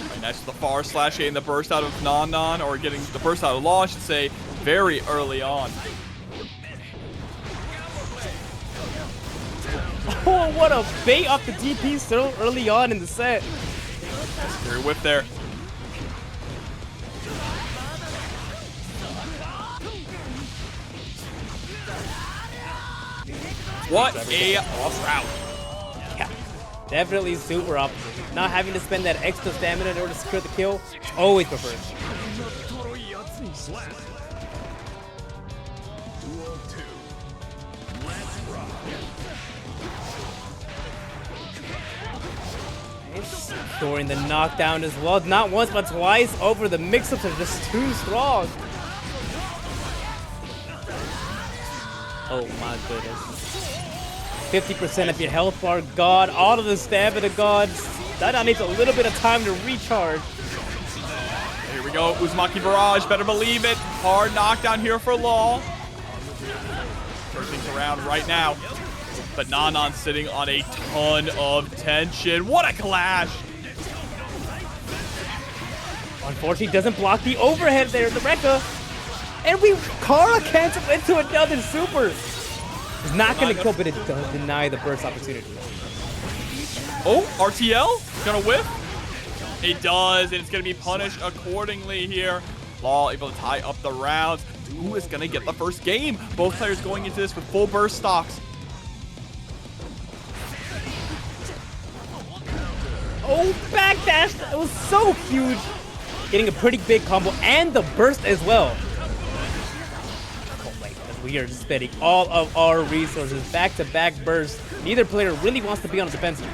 Right next to the far slash, getting the burst out of Nan Nan, or getting the burst out of Law, I should say, very early on. Oh, what a bait off the DP so early on in the set. Very whip there. What a route. Yeah, definitely super opposite. Not having to spend that extra stamina in order to secure the kill, always preferred. Slap. Duel 2. Let's rock. It's storing the knockdown as well. Not once, but twice over. The mix-ups are just too strong. Oh my goodness. 50% of your health bar gone. All of the stamina gone. That needs a little bit of time to recharge. Here we go. Uzumaki Barrage. Better believe it. Hard knockdown here for Law. Turn things around right now. But Nan Nan sitting on a ton of tension. What a clash. Unfortunately, doesn't block the overhead there, the Rekka. And we Kara cancel into another super. It's not going to kill, but it does deny the burst opportunity. Oh, RTL? Gonna whip? It does, and it's gonna be punished accordingly here. Law able to tie up the rounds. Who is gonna get the first game? Both players going into this with full burst stocks. Oh, backdash! It was so huge. Getting a pretty big combo and the burst as well. Oh my goodness, we are spending all of our resources back-to-back bursts. Neither player really wants to be on the defensive.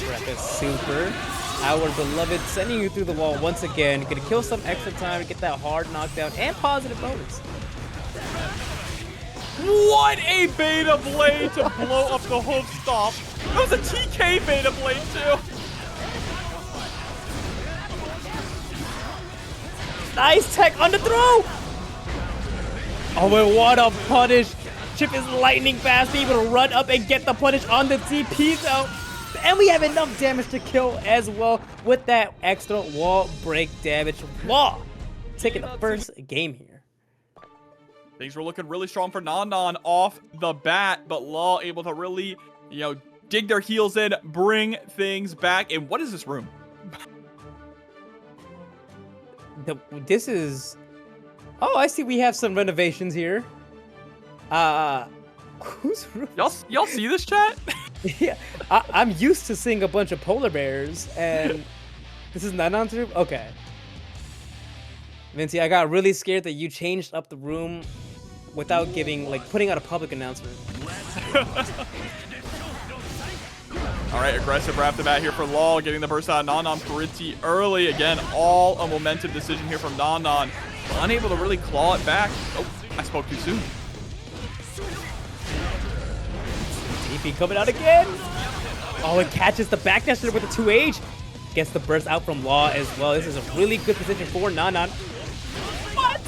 Rekka super. Our beloved sending you through the wall once again. Gonna kill some extra time to get that hard knockdown and positive bonus. What a beta blade to blow up the hoof stop. That was a TK beta blade too. Nice tech on the throw. Oh, and what a punish. Chipp is lightning fast, able to run up and get the punish on the TP though. And we have enough damage to kill as well with that extra wall break damage. Law taking the first game here. Things were looking really strong for Nan Nan off the bat, but Law able to really, dig their heels in, bring things back. And what is this room? This is... Oh, I see we have some renovations here. Whose room? Y'all see this, chat? Yeah, I'm used to seeing a bunch of polar bears, and this is Nan Nan's room? Okay. Vinci, I got really scared that you changed up the room without putting out a public announcement. All right, aggressive right off the bat here for Law, getting the burst out of Nan Nan pretty early. Again, all a momentum decision here from Nan Nan. Unable to really claw it back. Oh, I spoke too soon. TP coming out again. Oh, it catches the backdash with a 2H. Gets the burst out from Law as well. This is a really good position for Nan Nan. What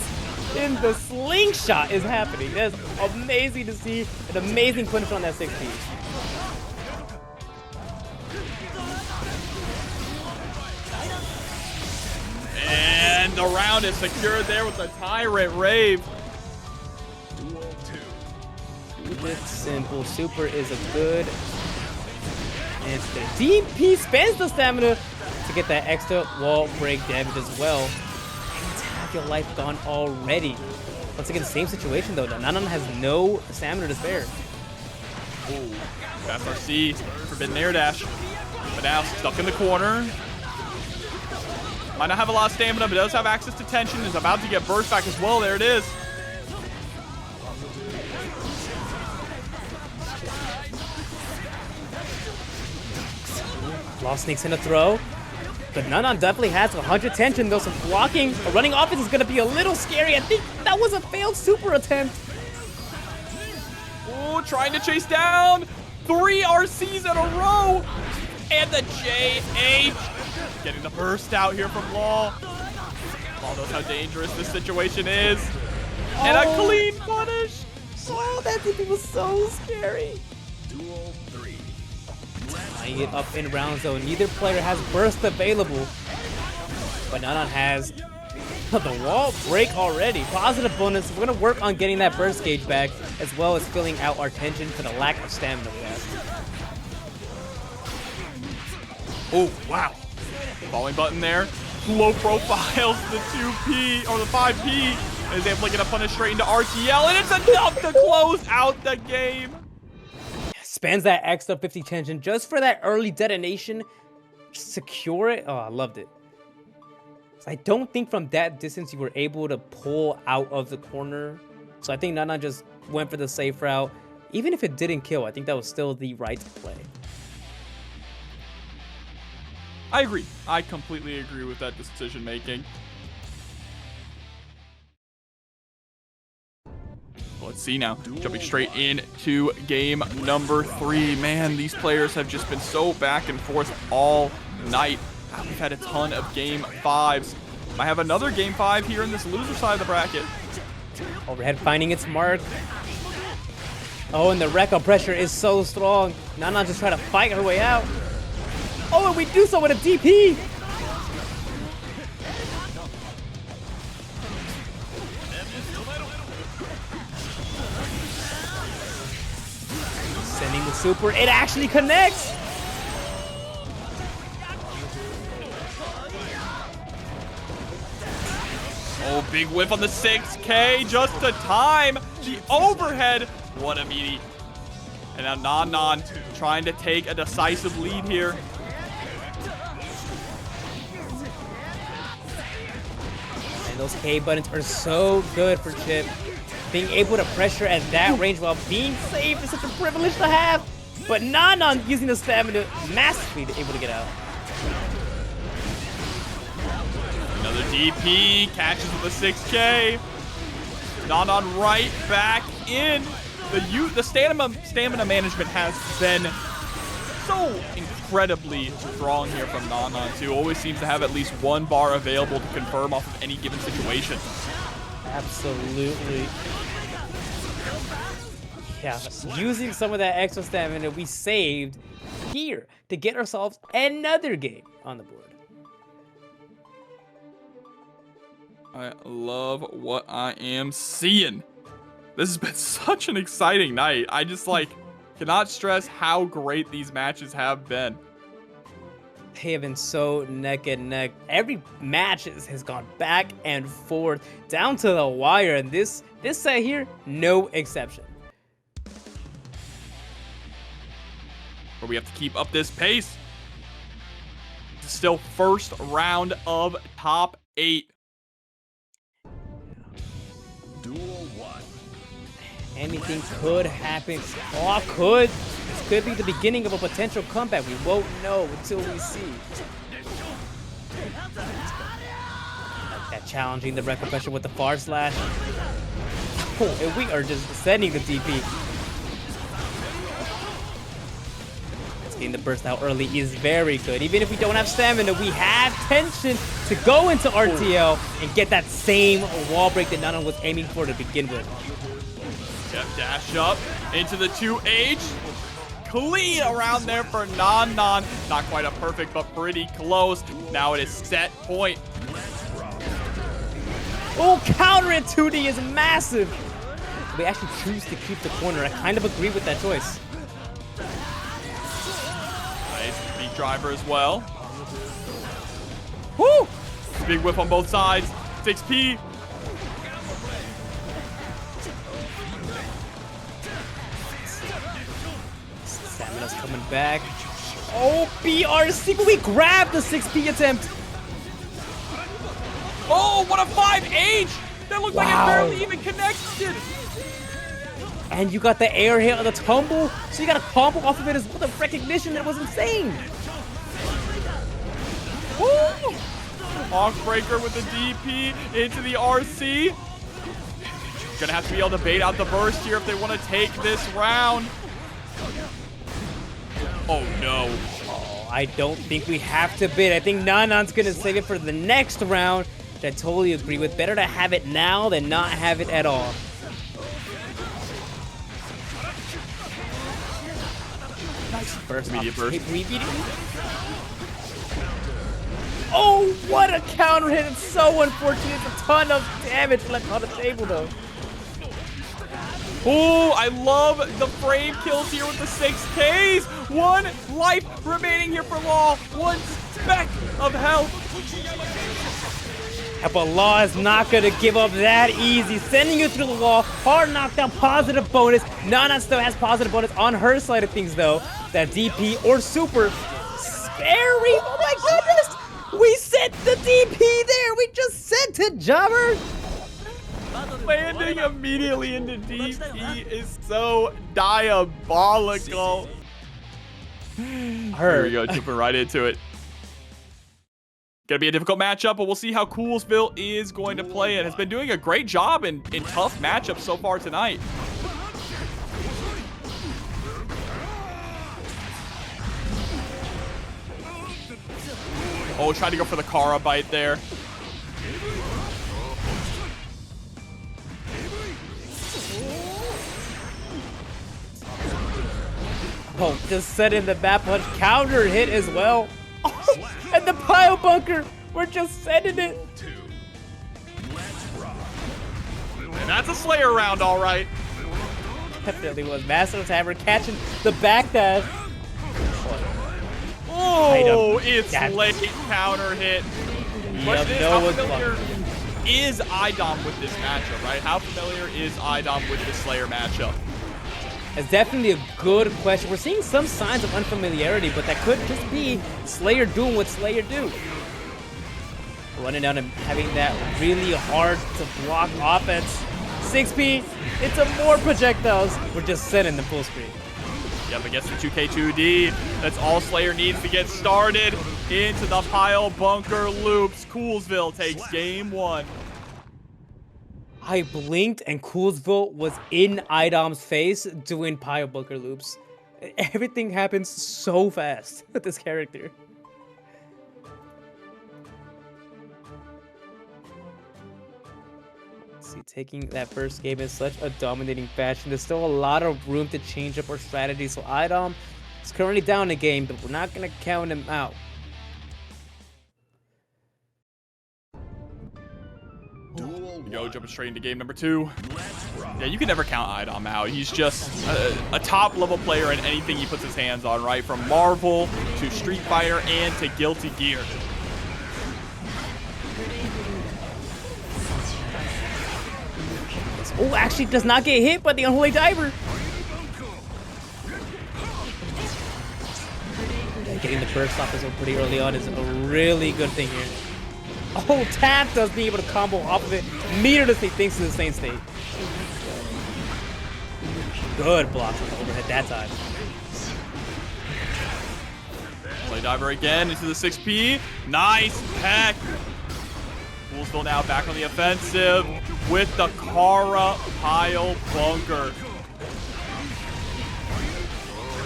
in the slingshot is happening? That's amazing to see. An amazing punish on that 6P. And the round is secured there with the Tyrant Rave. Duel 2. Keep it simple. Super is a good answer. DP spends the stamina to get that extra wall break damage as well. And half your life gone already. Once again, same situation though. Nan Nan has no stamina to spare. Ooh, fast RC, forbidden air dash. But now stuck in the corner. Might not have a lot of stamina, but does have access to tension. Is about to get burst back as well. There it is. Law sneaks in a throw. But Nan Nan definitely has 100 tension though. Some blocking. A running offense is going to be a little scary. I think that was a failed super attempt. Ooh, trying to chase down 3 RCs in a row. And the JH Getting the burst out here from Law. Law knows how dangerous this situation is. And a clean punish. Oh, that DP was so scary. Duel 3. Tying it up in round zone. Neither player has burst available. But Nan Nan has the wall break already. Positive bonus. We're going to work on getting that burst gauge back, as well as filling out our tension for the lack of stamina we have. Oh, wow. Falling button there. Low profiles the 2P, or the 5P. And is able to get a punish straight into RTL, and it's enough to close out the game. Spans that extra 50 tension just for that early detonation. Secure it. Oh, I loved it. I don't think from that distance you were able to pull out of the corner. So I think Nan Nan just went for the safe route. Even if it didn't kill, I think that was still the right play. I agree. I completely agree with that decision making. Let's see now. Jumping straight into game number 3. Man, these players have just been so back and forth all night. We've had a ton of game 5s. I have another game 5 here in this loser side of the bracket. Overhead finding its mark. Oh, and the Rekka pressure is so strong. Nan Nan just trying to fight her way out. Oh, and we do so with a DP. Sending the super. It actually connects. Oh, big whiff on the 6K just to time the overhead. What a meaty. And now Nan Nan trying to take a decisive lead here. And those K buttons are so good for Chipp. Being able to pressure at that range while being safe is such a privilege to have. But Nan Nan using the stamina massively to able to get out. Another DP, catches with a 6K. Nan Nan right back in. The stamina management has been so incredibly strong here from Nan Nan too. Always seems to have at least one bar available to confirm off of any given situation. Absolutely. Yeah, using some of that extra stamina we saved here to get ourselves another game on the board. I love what I am seeing. This has been such an exciting night. I just cannot stress how great these matches have been. They have been so neck and neck. Every match has gone back and forth down to the wire, and this set here, no exception. But we have to keep up this pace. It's still first round of top 8. Duel 1. Anything could happen. Oh, could. This could be the beginning of a potential comeback. We won't know until we see. Like that challenging the Rekka pressure with the far slash. Oh, and we are just sending the DP. Getting the burst out early is very good. Even if we don't have stamina, we have tension to go into RTL and get that same wall break that Nan Nan was aiming for to begin with. Yep, dash up into the 2H. Clean around there for Nan Nan. Not quite a perfect, but pretty close. Now it is set point. Oh, counter at 2D is massive. We actually choose to keep the corner. I kind of agree with that choice. Nice beat driver as well. Woo! Big whip on both sides. 6P. Stamina's coming back. Oh, BRC, but we grabbed the 6P attempt. Oh, what a 5H! That looked like it barely even connected. And you got the air hit on the tumble, so you got a combo off of it as well. The recognition, that was insane. Woo! Hawkbreaker with the DP into the RC. Gonna have to be able to bait out the burst here if they want to take this round. Oh no. Oh, I don't think we have to bid. I think Nan Nan's going to save it for the next round, which I totally agree with. Better to have it now than not have it at all. Nice burst. Immediate burst. Oh, what a counter hit. It's so unfortunate. It's a ton of damage left on the table, though. Oh, I love the frame kills here with the 6Ks. 1 life remaining here for Law. 1 speck of health. But Law is not going to give up that easy. Sending you through the wall. Hard knockdown, positive bonus. Nan Nan still has positive bonus on her side of things, though. That DP or super. Scary. Oh, my goodness. We sent the DP there. We just sent it, Jobber. Landing immediately into DP is so diabolical. Here we go, jumping right into it. Gonna be a difficult matchup, but we'll see how Coolsville is going to play it. Has been doing a great job in tough matchups so far tonight. Oh, trying to go for the Kara bite there. Oh, just set in the bat punch. Counter hit as well. Oh, and the pile bunker. We're just sending it. And that's a Slayer round, all right. Definitely was. Master of Hammer catching the backdash. Oh, it's late counter hit. Question is, how familiar is iDom with this matchup, right? How familiar is iDom with this Slayer matchup? It's definitely a good question. We're seeing some signs of unfamiliarity, but that could just be Slayer doing what Slayer do. Running down and having that really hard to block offense. 6P, it's a more projectiles. We're just sending the full screen. Yep, against the 2K2D. That's all Slayer needs to get started. Into the pile bunker loops. Coolsville takes game 1. I blinked and Coolsville was in iDom's face doing pile bunker loops. Everything happens so fast with this character. Let's see, taking that first game in such a dominating fashion. There's still a lot of room to change up our strategy. So iDom is currently down a game, but we're not going to count him out. Go jumping straight into game number 2. Yeah, you can never count iDom out. He's just a top level player in anything he puts his hands on, right? From Marvel to Street Fighter and to Guilty Gear. Oh, actually does not get hit by the unholy diver. Getting the burst off this one pretty early on is a really good thing here. Oh, Tap does being able to combo off of it. Meter to stay thanks to the same state. Good block from the overhead that time. Play diver again into the 6P. Nice peck. Coolsville now back on the offensive with the Kara pile bunker.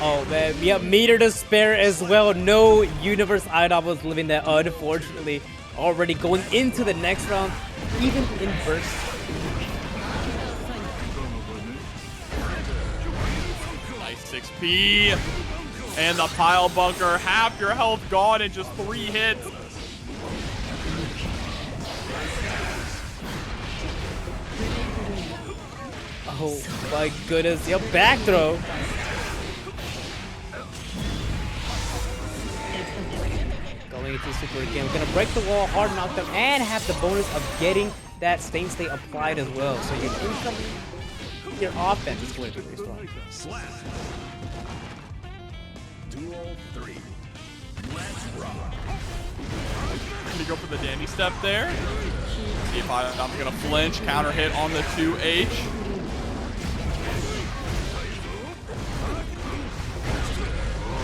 Oh man, yep, meter to spare as well. No universe iDom was living that, unfortunately. Already going into the next round, even in burst. Nice 6P. And the pile bunker, half your health gone in just 3 hits. Oh my goodness, yep, back throw. Going into super again. We're gonna break the wall, hard knock them, and have the bonus of getting that stain state applied as well. So your incoming, your offense is going to be very strong. Duel 3. Let's rock. Gonna go for the dandy step there. See if iDom's gonna flinch. Counter hit on the 2H.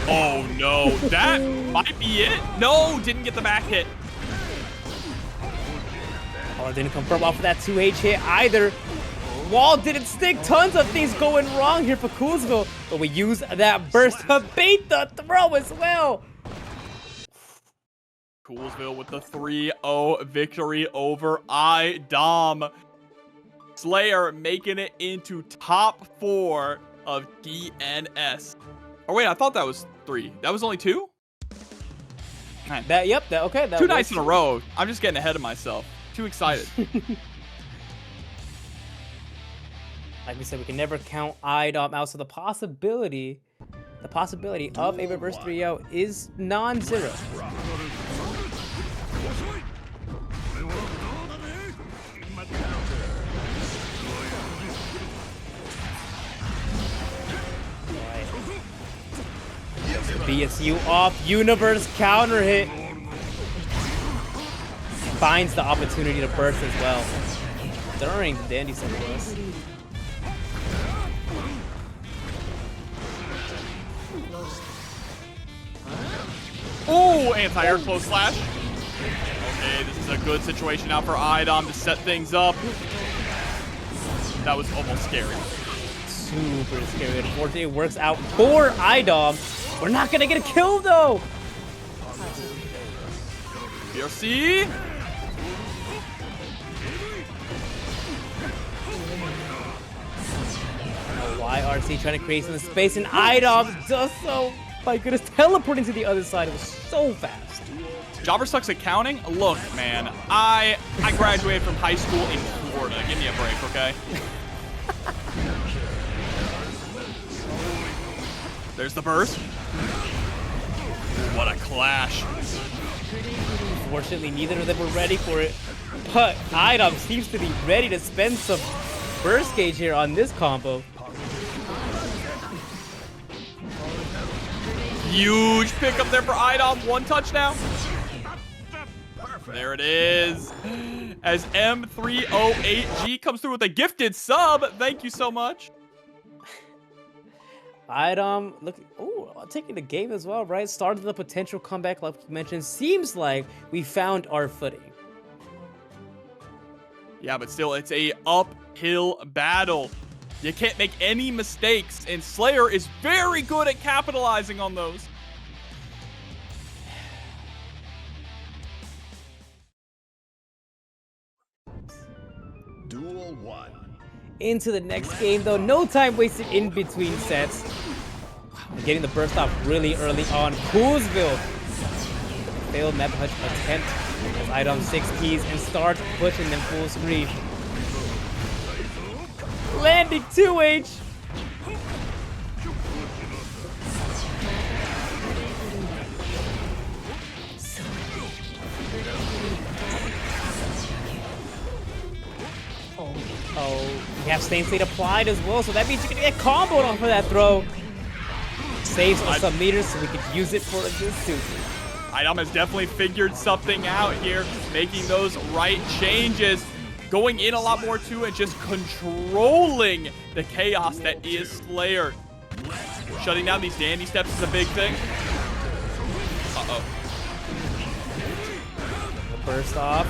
Oh no, that might be it. No, didn't get the back hit. Oh, it didn't confirm off of that 2H hit either. Wall didn't stick. Tons of things going wrong here for Coolsville, but we use that burst to bait the throw as well. Coolsville with the 3-0 victory over iDom. Slayer making it into top 4 of DNS. Oh wait, I thought that was 3. That was only 2? Okay. That 2 nights in a row. I'm just getting ahead of myself. Too excited. Like we said, we can never count iDom out, so the possibility of a reverse 3-0 is non-zero. BSU off, universe counter hit. Finds the opportunity to burst as well during the dandy set plus. Oh, anti-air close slash. Okay, this is a good situation now for iDom to set things up. That was almost scary. Super scary. Unfortunately, it works out for iDom. We're not gonna get a kill though. BRC. YRC trying to create some space, and iDom does so. My goodness, teleporting to the other side. It was so fast. Jobber sucks at counting. Look, man, I graduated from high school in Florida. Give me a break, okay? There's the burst. What a clash. Fortunately, neither of them were ready for it, but iDom seems to be ready to spend some burst gauge here on this combo. Huge pickup there for iDom. 1 touchdown. There it is. As M308G comes through with a gifted sub. Thank you so much. iDom, look, taking the game as well, right? Started the potential comeback, like you mentioned. Seems like we found our footing. Yeah, but still, it's a uphill battle. You can't make any mistakes, and Slayer is very good at capitalizing on those. Duel 1. Into the next game, though. No time wasted in between sets. Getting the burst off really early on. Coolsville. Failed map punch attempt as iDom 6 keys and starts pushing them full screen. Landing 2H. Oh, we have Stain State applied as well, so that means you can get comboed off of that throw. Saves us some meters so we can use it for a good suit. iDom has definitely figured something out here, making those right changes. Going in a lot more too and just controlling the chaos that is Slayer. Shutting down these dandy steps is a big thing. Uh-oh. The burst off.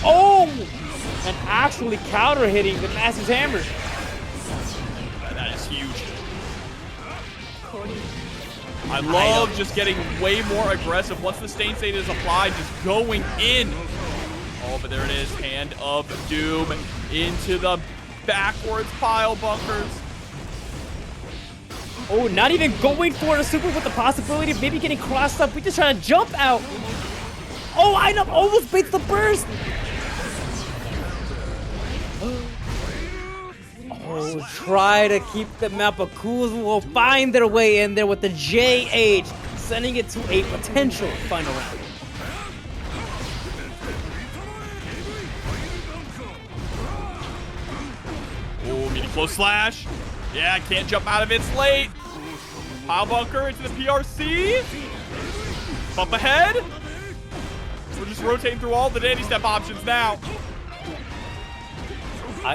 Oh! And actually counter hitting the Master's Hammer. That is huge. I love just getting way more aggressive once the Stain State is applied, just going in. Oh, but there it is. Hand of Doom into the backwards pile bunkers. Oh, not even going for a super with the possibility of maybe getting crossed up. We just trying to jump out. Oh, iDom almost baits the burst. Oh, try to keep the map, but Coolsville will find their way in there with the JH, sending it to a potential final round. Oh, meeting close slash. Yeah, can't jump out of it. It's late. Pile bunker into the PRC. Bump ahead. We're just rotating through all the dandy step options now.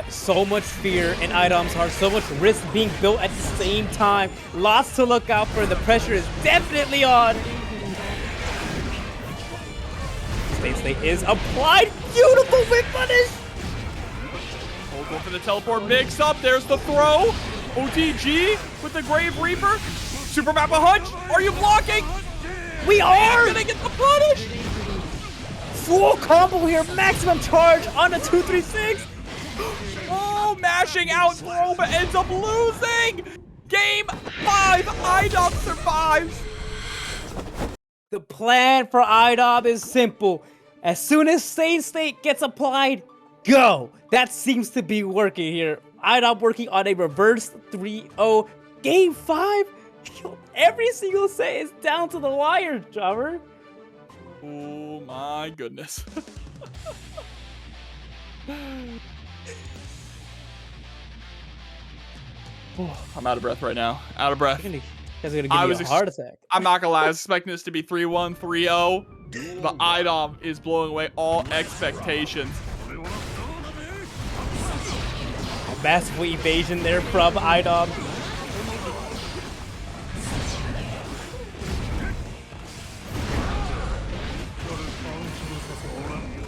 So much fear in iDom's heart, so much risk being built at the same time. Lots to look out for. The pressure is definitely on. Stain State is applied. Beautiful whip punish. Oh, go for the teleport mix up. There's the throw. OTG with the Grave Reaper. Super Mappa Hunch. Are you blocking? We are. Gonna get the punish. full combo here. Maximum charge on a 236. Oh, mashing out throw, but ends up losing. Game 5, iDom survives. The plan for iDom is simple. As soon as Sane State gets applied, go. That seems to be working here. iDom working on a reverse 3-0. Game 5? Every single set is down to the wire, Jobber. Oh my goodness. I'm out of breath right now. Out of breath. You guys are gonna give me a heart attack. I'm not gonna lie, I was expecting this to be 3-1, 3-0. But iDom is blowing away all expectations. Massive evasion there from iDom.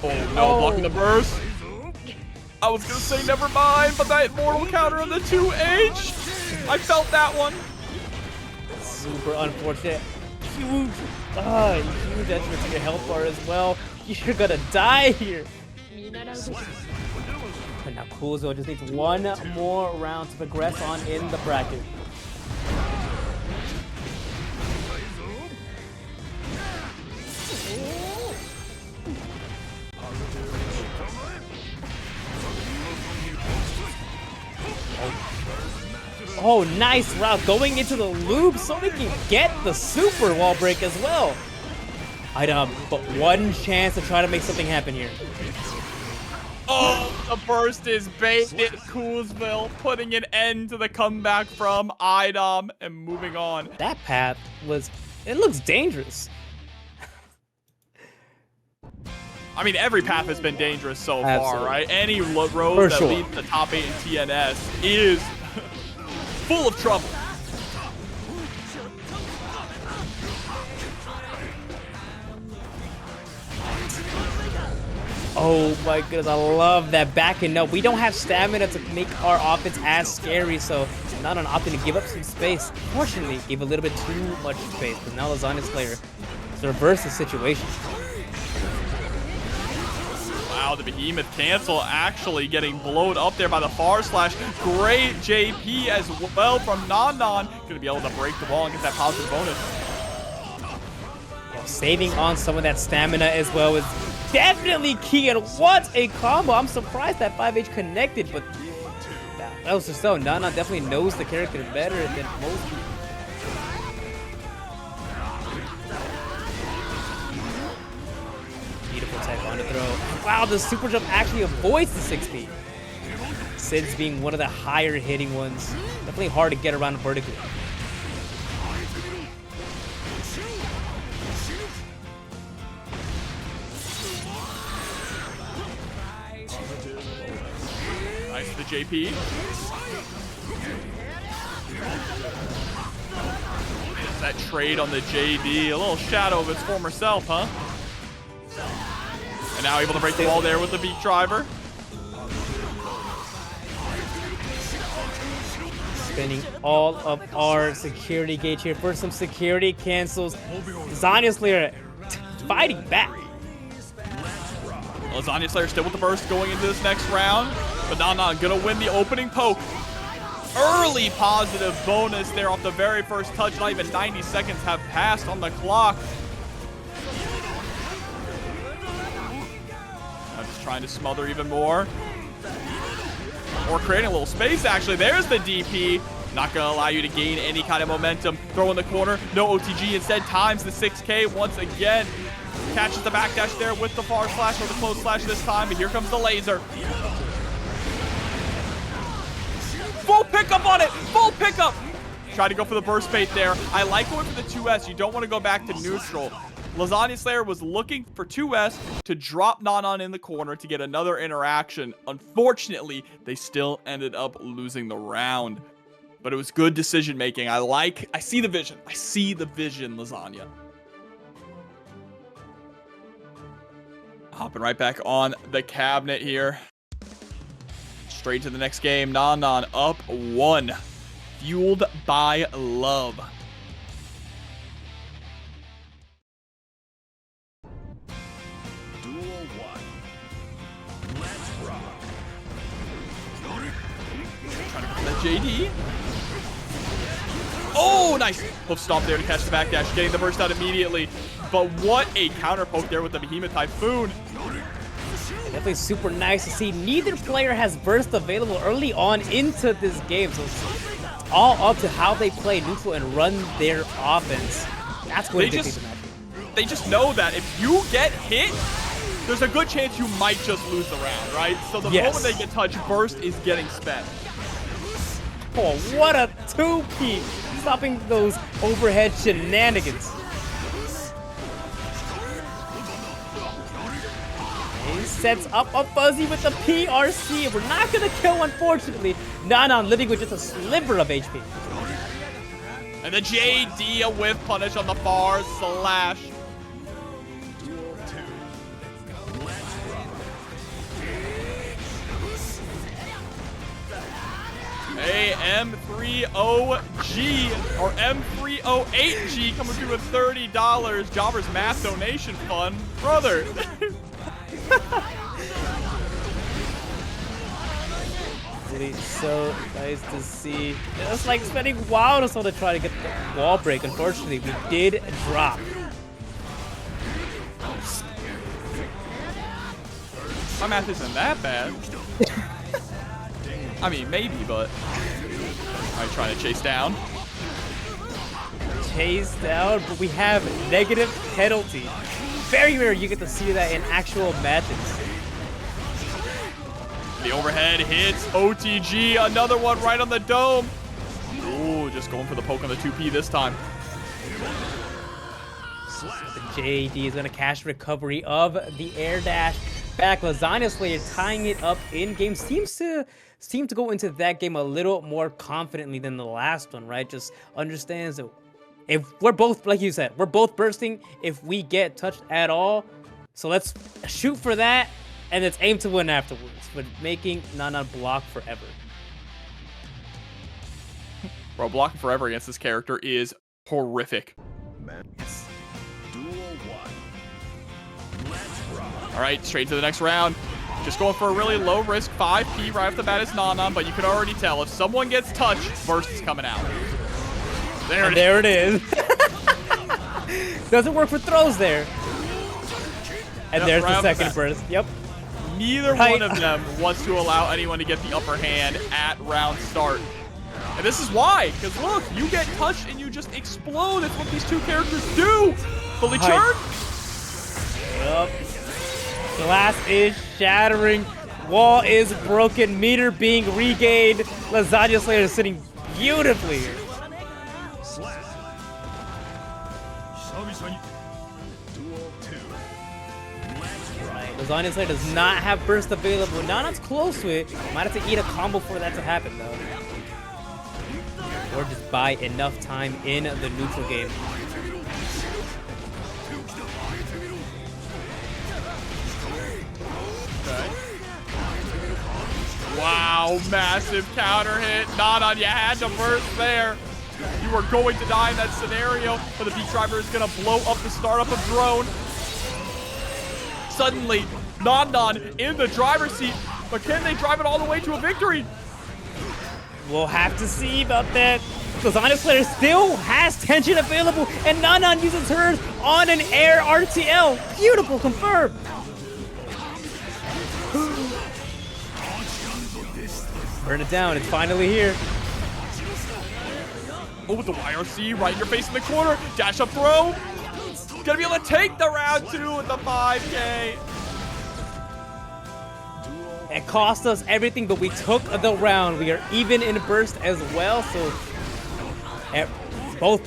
Oh no, blocking the burst. I was gonna say never mind, but that mortal counter on the 2H. I felt that one. Super unfortunate. Huge entrance to your health bar as well. You're gonna die here. And now Coolsville just needs one more round to progress on in the bracket. Oh, nice route going into the loop so we can get the super wall break as well. iDom, but one chance to try to make something happen here. Oh, the burst is baited. Coolsville putting an end to the comeback from iDom and moving on. That path it looks dangerous. I mean, every path has been dangerous so Absolutely. far, right? Any road For that sure. leads to the top 8 in TNS is full of trouble. Oh my goodness, I love that back and up. We don't have stamina to make our offense as scary, so Nan Nan opting to give up some space. Fortunately, gave a little bit too much space, but now Lasagna's player to reverse the situation. Wow, the behemoth cancel actually getting blown up there by the far slash. Great JP as well from Nan Nan. Gonna be able to break the wall and get that positive bonus. Yeah, saving on some of that stamina as well is definitely key, and what a combo. I'm surprised that 5H connected, but that was just so. Nan Nan definitely knows the character better than most people. Beautiful tech on the throw. Wow, the super jump actually avoids the 6P. Sid's being one of the higher hitting ones. Definitely hard to get around vertically. Nice to the JP. That trade on the JD, a little shadow of its former self, huh? And now able to break the wall there with the beat driver. Spinning all of our security gauge here for some security cancels. Lasagna Slayer fighting back. Lasagna Slayer still with the burst going into this next round. But Nan Nan gonna win the opening poke. Early positive bonus there off the very first touch. Not even 90 seconds have passed on the clock. Now just trying to smother even more. Or creating a little space, actually. There's the DP. Not gonna allow you to gain any kind of momentum. Throw in the corner. No OTG. Instead, times the 6K once again. Catches the backdash there with the far slash or the close slash this time. And here comes the laser. Full pickup on it. Full pickup. Try to go for the burst bait there. I like going for the 2S. You don't want to go back to neutral. Lasagna Slayer was looking for 2S to drop Nan Nan in the corner to get another interaction. Unfortunately, they still ended up losing the round. But it was good decision making. I see the vision. I see the vision, Lasagna. Hopping right back on the cabinet here. Straight to the next game. Nan Nan up 1. Fueled by love. Duel JD. Oh, nice. Hoof stomp there to catch the back dash, getting the burst out immediately. But what a counter poke there with the Behemoth Typhoon. Definitely super nice to see. Neither player has burst available early on into this game, so it's all up to how they play neutral and run their offense. That's going to dictate the match. They just know that if you get hit, there's a good chance you might just lose the round, right? So the moment they get touched, burst is getting spent. Oh, what a 2P! Stopping those overhead shenanigans. He sets up a Fuzzy with the PRC. We're not gonna kill, unfortunately. Nan Nan living with just a sliver of HP. And the JD, a whiff punish on the far slash. A M30G or M308G coming through with $30. Jobber's math donation fund. Brother. Really so nice to see. It's like spending wild or so to try to get the wall break. Unfortunately, we did drop. My math isn't that bad. I mean, maybe, but I'm trying to chase down. Chase down, but we have negative penalty. Very rare you get to see that in actual matches. The overhead hits OTG, another one right on the dome. Ooh, just going for the poke on the 2P this time. The JD is going to cash recovery of the air dash back. Lasagna Slayer tying it up in game. Seem to go into that game a little more confidently than the last one, right? Just understands that if we're both, like you said, we're both bursting if we get touched at all. So let's shoot for that and let's aim to win afterwards. But making Nan Nan block forever. Bro, blocking forever against this character is horrific. Yes. Duel 1. Let's rock. All right, straight to the next round. Just going for a really low risk 5P right off the bat is Nan Nan, but you can already tell if someone gets touched, burst is coming out. There it is. Doesn't work for throws there. And there's the second burst. Yep. Neither one of them wants to allow anyone to get the upper hand at round start. And this is why, because look, you get touched and you just explode. That's what these two characters do. Fully charged. Yep. Glass is shattering. Wall is broken. Meter being regained. Lasagna Slayer is sitting beautifully. Duel 2. Right. Lasagna Slayer does not have burst available. Nan Nan's close to it. Might have to eat a combo for that to happen, though. Or just buy enough time in the neutral game. Wow, massive counter hit. Nan Nan, you had to burst there. You were going to die in that scenario, but the beat driver is going to blow up the startup of drone. Suddenly, Nan Nan in the driver's seat, but can they drive it all the way to a victory? We'll have to see about that. Lasagna Slayer still has tension available, and Nan Nan uses hers on an air RTL. Beautiful, confirmed. Burn it down, it's finally here. Oh, with the YRC right in your face in the corner. Dash up throw. Gonna be able to take the round 2 with the 5K. It cost us everything, but we took the round. We are even in burst as well, so both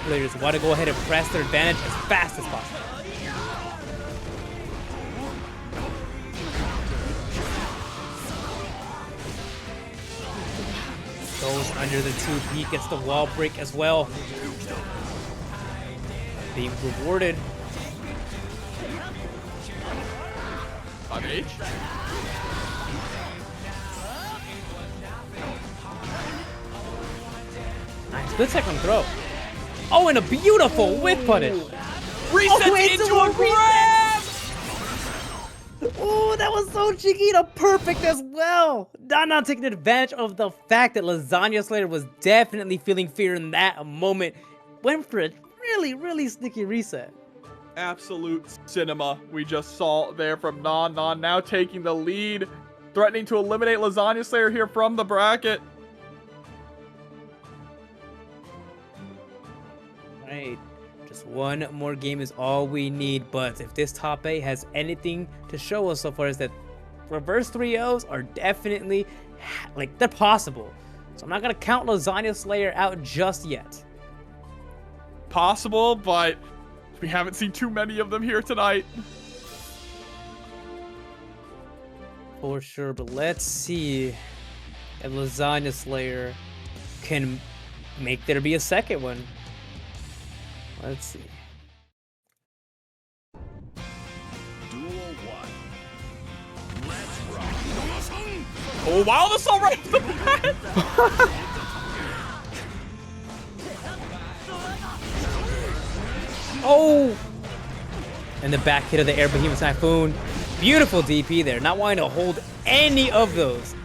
players want to go ahead and press their advantage as fast as possible. Goes under the 2P, gets the wall break as well. Being rewarded. 5H. Nice, good second throw. Oh, and a beautiful whip punish. Reset into a grab! Oh, that was so cheeky to perfect as well. Nan Nan taking advantage of the fact that Lasagna Slayer was definitely feeling fear in that moment. Went for a really, really sneaky reset. Absolute cinema we just saw there from Nan Nan, now taking the lead, threatening to eliminate Lasagna Slayer here from the bracket. Right. Just one more game is all we need, but if this top 8 has anything to show us so far is that reverse 3-0s are definitely, like, they're possible. So I'm not going to count Lasagna Slayer out just yet. Possible, but we haven't seen too many of them here tonight. For sure, but let's see if Lasagna Slayer can make there be a second one. Let's see. Duel 1. Let's rock. Oh wow, that's all right off the bat. Oh! And the back hit of the Air Behemoth Typhoon. Beautiful DP there, not wanting to hold any of those.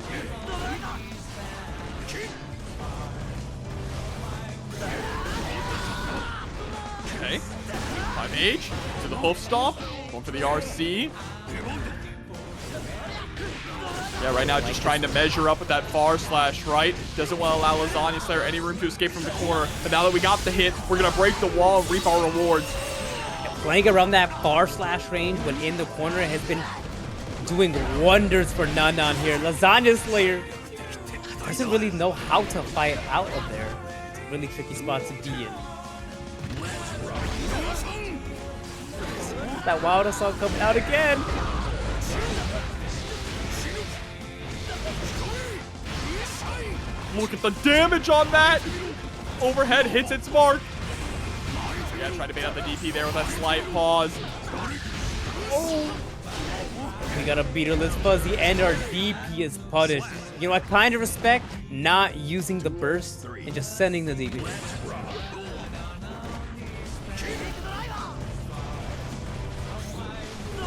Okay, 5H to the hoof stomp, going for the RC. Yeah, right now just trying to measure up with that far slash right. Doesn't want to allow Lasagna Slayer any room to escape from the corner. But now that we got the hit, we're going to break the wall and reap our rewards. Playing around that far slash range when in the corner has been doing wonders for Nan Nan here. Lasagna Slayer doesn't really know how to fight out of there. It's a really tricky spot to be in. That Wild Assault coming out again. Look at the damage on that. Overhead hits its mark. Yeah, trying to bait out the DP there with that slight pause. Oh. We got a beaterless fuzzy and our DP is punished. You know, I kind of respect not using the burst and just sending the DP.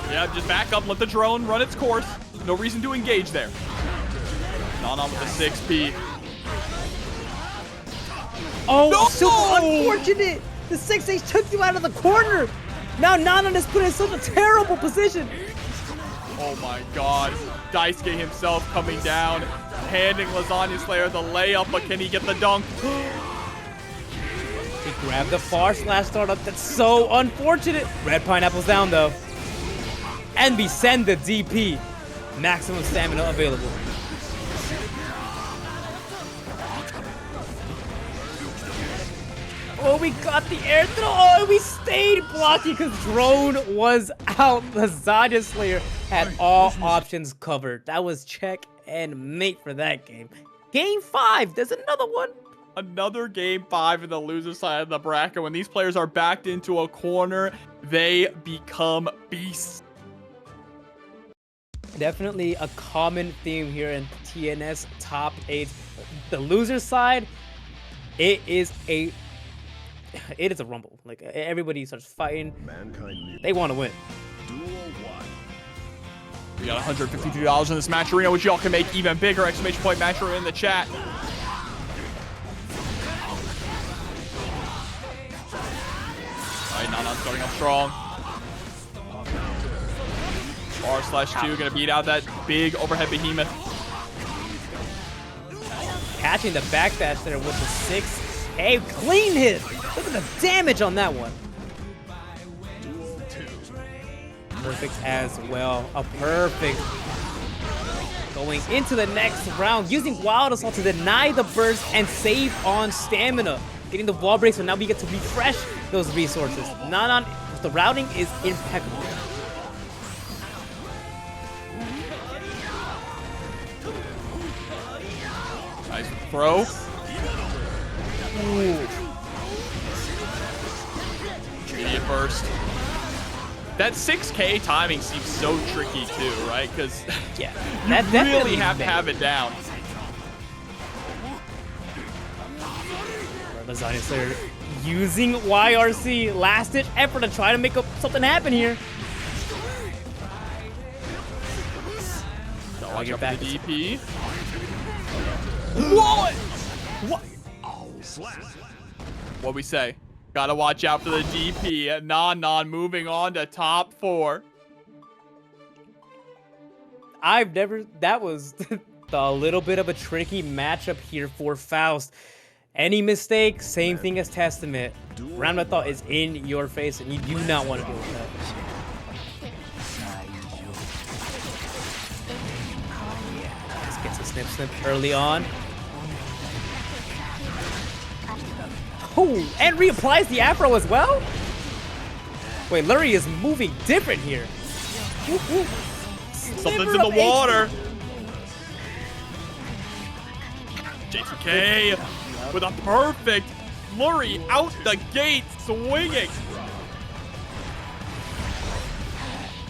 Yeah, just back up, let the drone run its course. No reason to engage there. Nan Nan with the 6P. Oh, no! super unfortunate! The 6H took you out of the corner! Now Nan Nan is put in such a terrible position! Oh my god. Daisuke himself coming down, handing Lasagna Slayer the layup, but can he get the dunk? He grabbed the far slash startup. That's so unfortunate! Red Pineapple's down though. And we send the DP. Maximum stamina available. Oh, we got the air throw. Oh, we stayed blocking because drone was out. Lasagna Slayer had all options covered. That was check and mate for that game. Game 5. There's another one. Another game 5 in the loser side of the bracket. When these players are backed into a corner, they become beasts. Definitely a common theme here in TNS top 8. The loser side, it is a rumble. Like, everybody starts fighting. Mankind They want to win. Duel 1. We got $152 in this match arena, which y'all can make even bigger. Exclamation point match arena in the chat. All right, Nan Nan starting up strong. R/2 gonna beat out that big overhead behemoth. Catching the backdash there with the 6. Hey, clean hit. Look at the damage on that one. Duel 2. Perfect as well. A perfect. Going into the next round, using Wild Assault to deny the burst and save on stamina. Getting the wall break, so now we get to refresh those resources. Nan Nan, the routing is impeccable. Nice throw. Ooh. Immediate burst. That 6K timing seems so tricky too, right? Because Yeah, you that really definitely have to have it down. Lasagna Slayer using YRC, last ditch effort to try to make something happen here. Watch you're out back. for the DP. What? What? Slap. What we say? Gotta watch out for the DP. Nan Nan moving on to top 4. That was a little bit of a tricky matchup here for Faust. Any mistake, same thing as Testament. Ramlethal is in your face, and you do not want to deal with that. Just gets a snip early on. Oh, and reapplies the afro as well? Wait, Lurry is moving different here. Something's in the water. JTK with a perfect Lurry out the gate, swinging.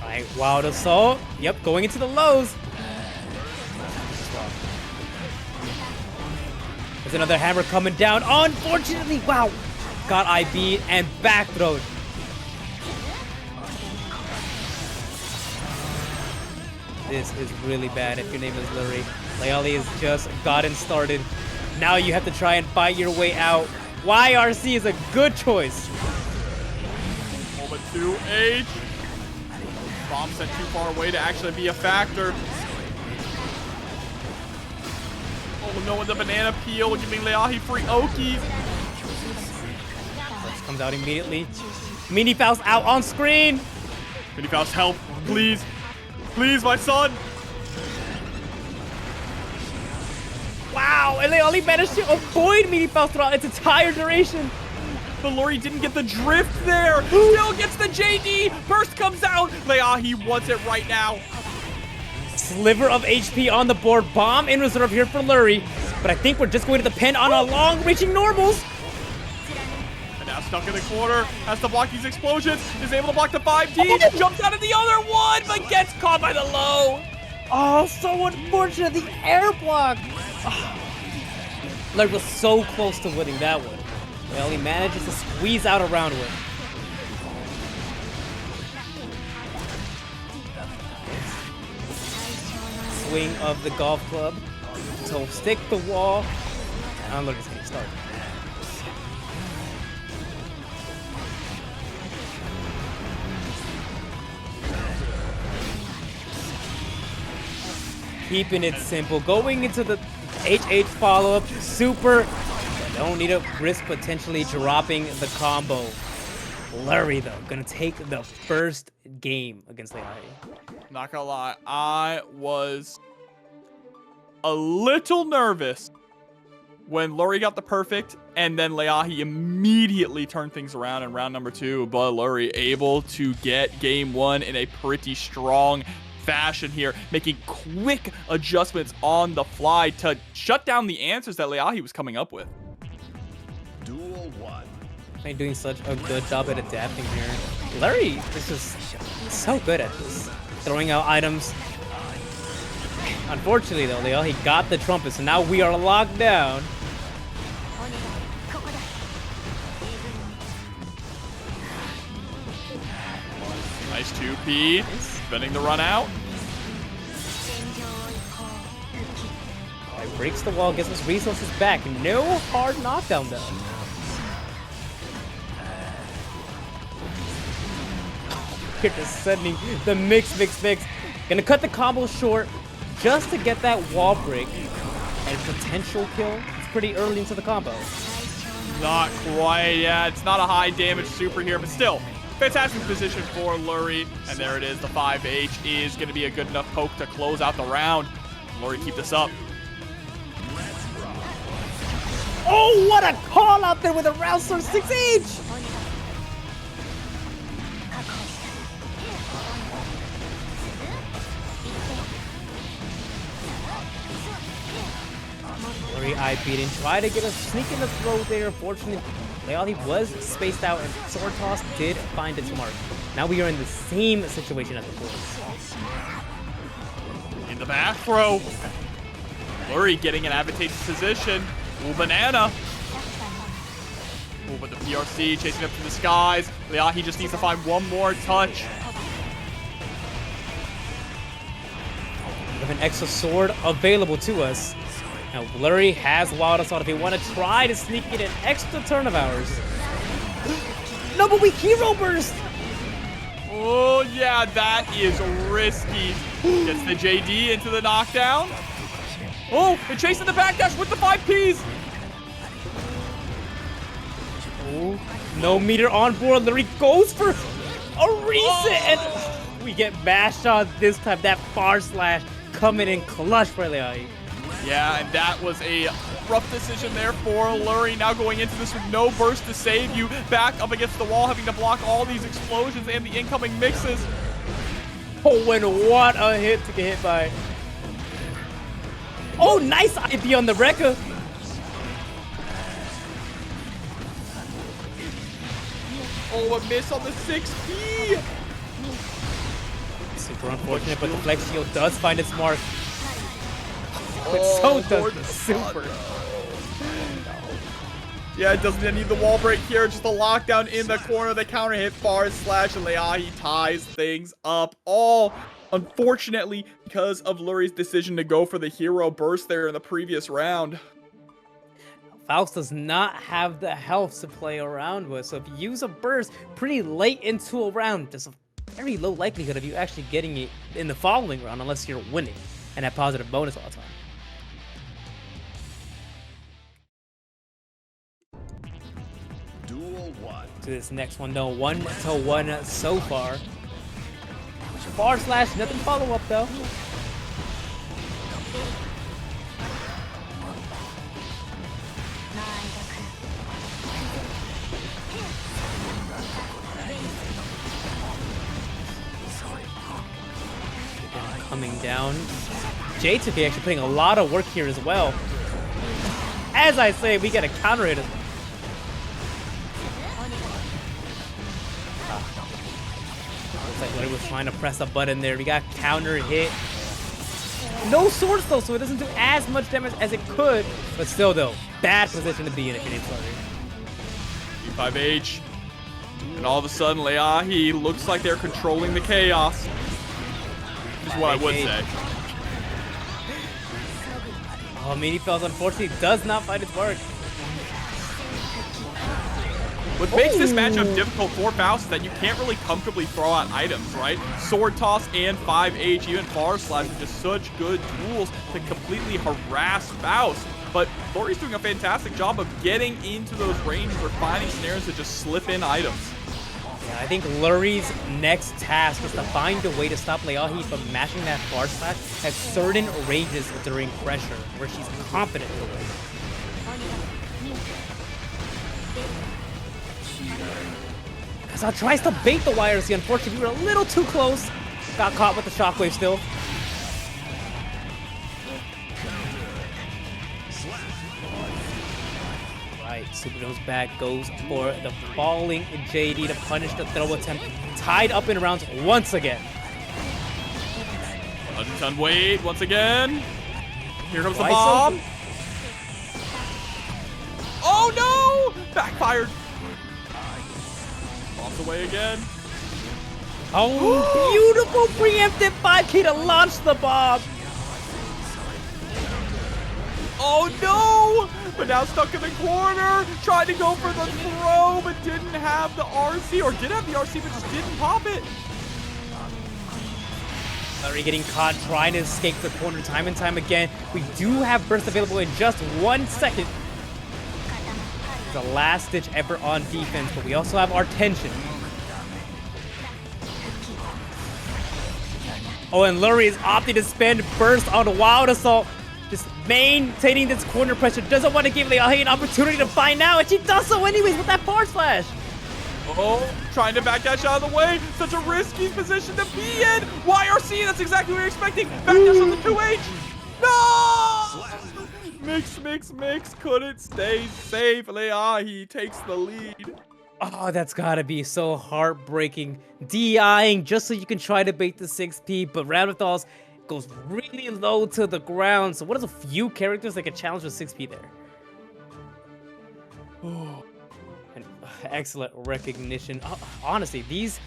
All right, wild assault. Yep, going into the lows. There's another hammer coming down. Unfortunately, wow. Got IB and back thrown. This is really bad if your name is Lurry. Lēʻahi has just gotten started. Now you have to try and fight your way out. YRC is a good choice. Moment 2H. Bomb sent too far away to actually be a factor. Oh no, the banana peel giving Lēʻahi free Okies. Comes out immediately. Mini Faust out on screen. Mini Faust, help, please. Please, my son. Wow, and Lēʻahi managed to avoid Mini Faust throughout its entire duration. But Lurry didn't get the drift there. Still gets the JD. Burst comes out. Lēʻahi wants it right now. Sliver of HP on the board. Bomb in reserve here for Lurry. But I think we're just going to depend on a long-reaching normals. And now stuck in the corner. Has to block these explosions. Is able to block the 5D. Jumps out of the other one, but gets caught by the low. Oh, so unfortunate. The air block. Oh. Lurry was so close to winning that one. Well, he manages to squeeze out around one. Swing of the golf club. So stick the wall. And Lurry's getting started. Keeping it simple. Going into the HH follow-up. Super. Don't need to risk potentially dropping the combo. Lurry, though, gonna take the first game against Lēʻahi. Not gonna lie, I was a little nervous when Lurry got the perfect, and then Lēʻahi immediately turned things around in round number 2. But Lurry able to get game 1 in a pretty strong fashion here, making quick adjustments on the fly to shut down the answers that Lēʻahi was coming up with. Duel 1. They're doing such a good job at adapting here. Lurry is just so good at this. Throwing out items. Unfortunately, though, Lēʻahi got the trumpet, so now we are locked down. Nice 2P, spinning the run out. Right, breaks the wall, gets his resources back. No hard knockdown, though. You're just sending the mix. Gonna cut the combo short just to get that wall break and potential kill. It's pretty early into the combo. Not quite, yeah. It's not a high damage super here, but still, fantastic position for Lurry. And there it is. The 5H is going to be a good enough poke to close out the round. Lurry, keep this up. Oh, what a call out there with a round surge 6H! Lurry IB'd, try to get a sneak in the throw there. Fortunately, Lēʻahi was spaced out and sword toss did find its mark. Now we are in the same situation as before. In the back throw. Lurry getting an advantageous position. Ooh, banana. Ooh, but the PRC chasing up to the skies. Lēʻahi just needs to find one more touch. We have an extra sword available to us. Now, Lurry has Wild Assault if we want to try to sneak in an extra turn of ours. No, but we Hero Burst! Oh, yeah, that is risky. Gets the JD into the knockdown. Oh, they're chasing the backdash with the 5Ps. Oh, no meter on board. Lurry goes for a reset, and we get mashed on this time. That far slash coming in clutch for Lēʻahi. Yeah, and that was a rough decision there for Lurry. Now going into this with no burst to save you. Back up against the wall, having to block all these explosions and the incoming mixes. Oh, and what a hit to get hit by. Oh, nice IP on the Rekka. Oh, a miss on the 6P. Super unfortunate, but the Flex Shield does find its mark. But so does the Super. Yeah, it doesn't need the wall break here. Just a lockdown in the corner. The counter hit far slash, and Lēʻahi ties things up. All, unfortunately, because of Lurry's decision to go for the hero burst there in the previous round. Faust does not have the health to play around with, so if you use a burst pretty late into a round, there's a very low likelihood of you actually getting it in the following round unless you're winning and have positive bonus all the time. Duel 1. To this next one though, 1-1 so far. Far slash, nothing follow up though. Coming down. J2K actually putting a lot of work here as well. As I say, we get a counter hit. Looks like Lurry was trying to press a button there. We got counter hit. No swords though, so it doesn't do as much damage as it could. But still though, bad position to be in if you need Lurry. E5H. And all of a sudden, Lēʻahi looks like they're controlling the chaos. Is what I would say. Oh, Mini Fells unfortunately does not find its mark. What makes this matchup difficult for Faust is that you can't really comfortably throw out items, right? Sword Toss and 5H, even Far Slash are just such good tools to completely harass Faust. But Lurry's doing a fantastic job of getting into those ranges or finding scenarios to just slip in items. Yeah, I think Lurry's next task is to find a way to stop Lēʻahi from mashing that Far Slash at certain ranges during pressure, where she's confident to win. Kazan tries to bait the YRC. Unfortunately, we were a little too close. Got caught with the shockwave still. Right, Superno's back goes for the falling JD to punish the throw attempt. Tied up in rounds once again. Unton Wade once again. Here comes the bomb. Oh no! Backfired. Bombs away again. Oh, beautiful preemptive 5K to launch the bomb. Oh no! But now stuck in the corner. Tried to go for the throw, but didn't have the RC, or did have the RC, but just didn't pop it. Lurry getting caught trying to escape the corner time and time again. We do have burst available in just 1 second. The last ditch effort on defense, but we also have our tension. Oh, and Lurry is opting to spend burst on a Wild Assault. Just maintaining this corner pressure. Doesn't want to give Lēʻahi an opportunity to find out, and she does so anyways with that Far Slash. Oh, trying to backdash out of the way. Such a risky position to be in. YRC, that's exactly what we were expecting. Backdash on the 2H. No! Mix. Couldn't stay safe. Lēʻahi takes the lead. Oh, that's gotta be so heartbreaking. DIing just so you can try to bait the 6P, but Ramlethal goes really low to the ground. So what are the few characters that can challenge with 6P there? Oh, and excellent recognition. Honestly, these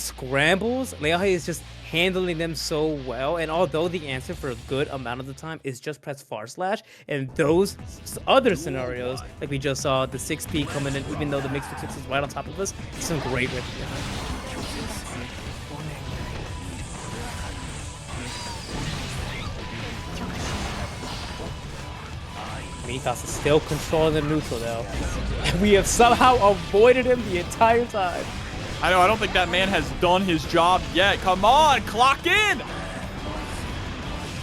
scrambles, Lēʻahi is just handling them so well. And although the answer for a good amount of the time is just press forward slash, and those other scenarios, like we just saw the 6P coming in, even though the mixed 6 is right on top of us, some great ripping behind. Mikas is still controlling the neutral though. And we have somehow avoided him the entire time. I know, I don't think that man has done his job yet. Come on, clock in!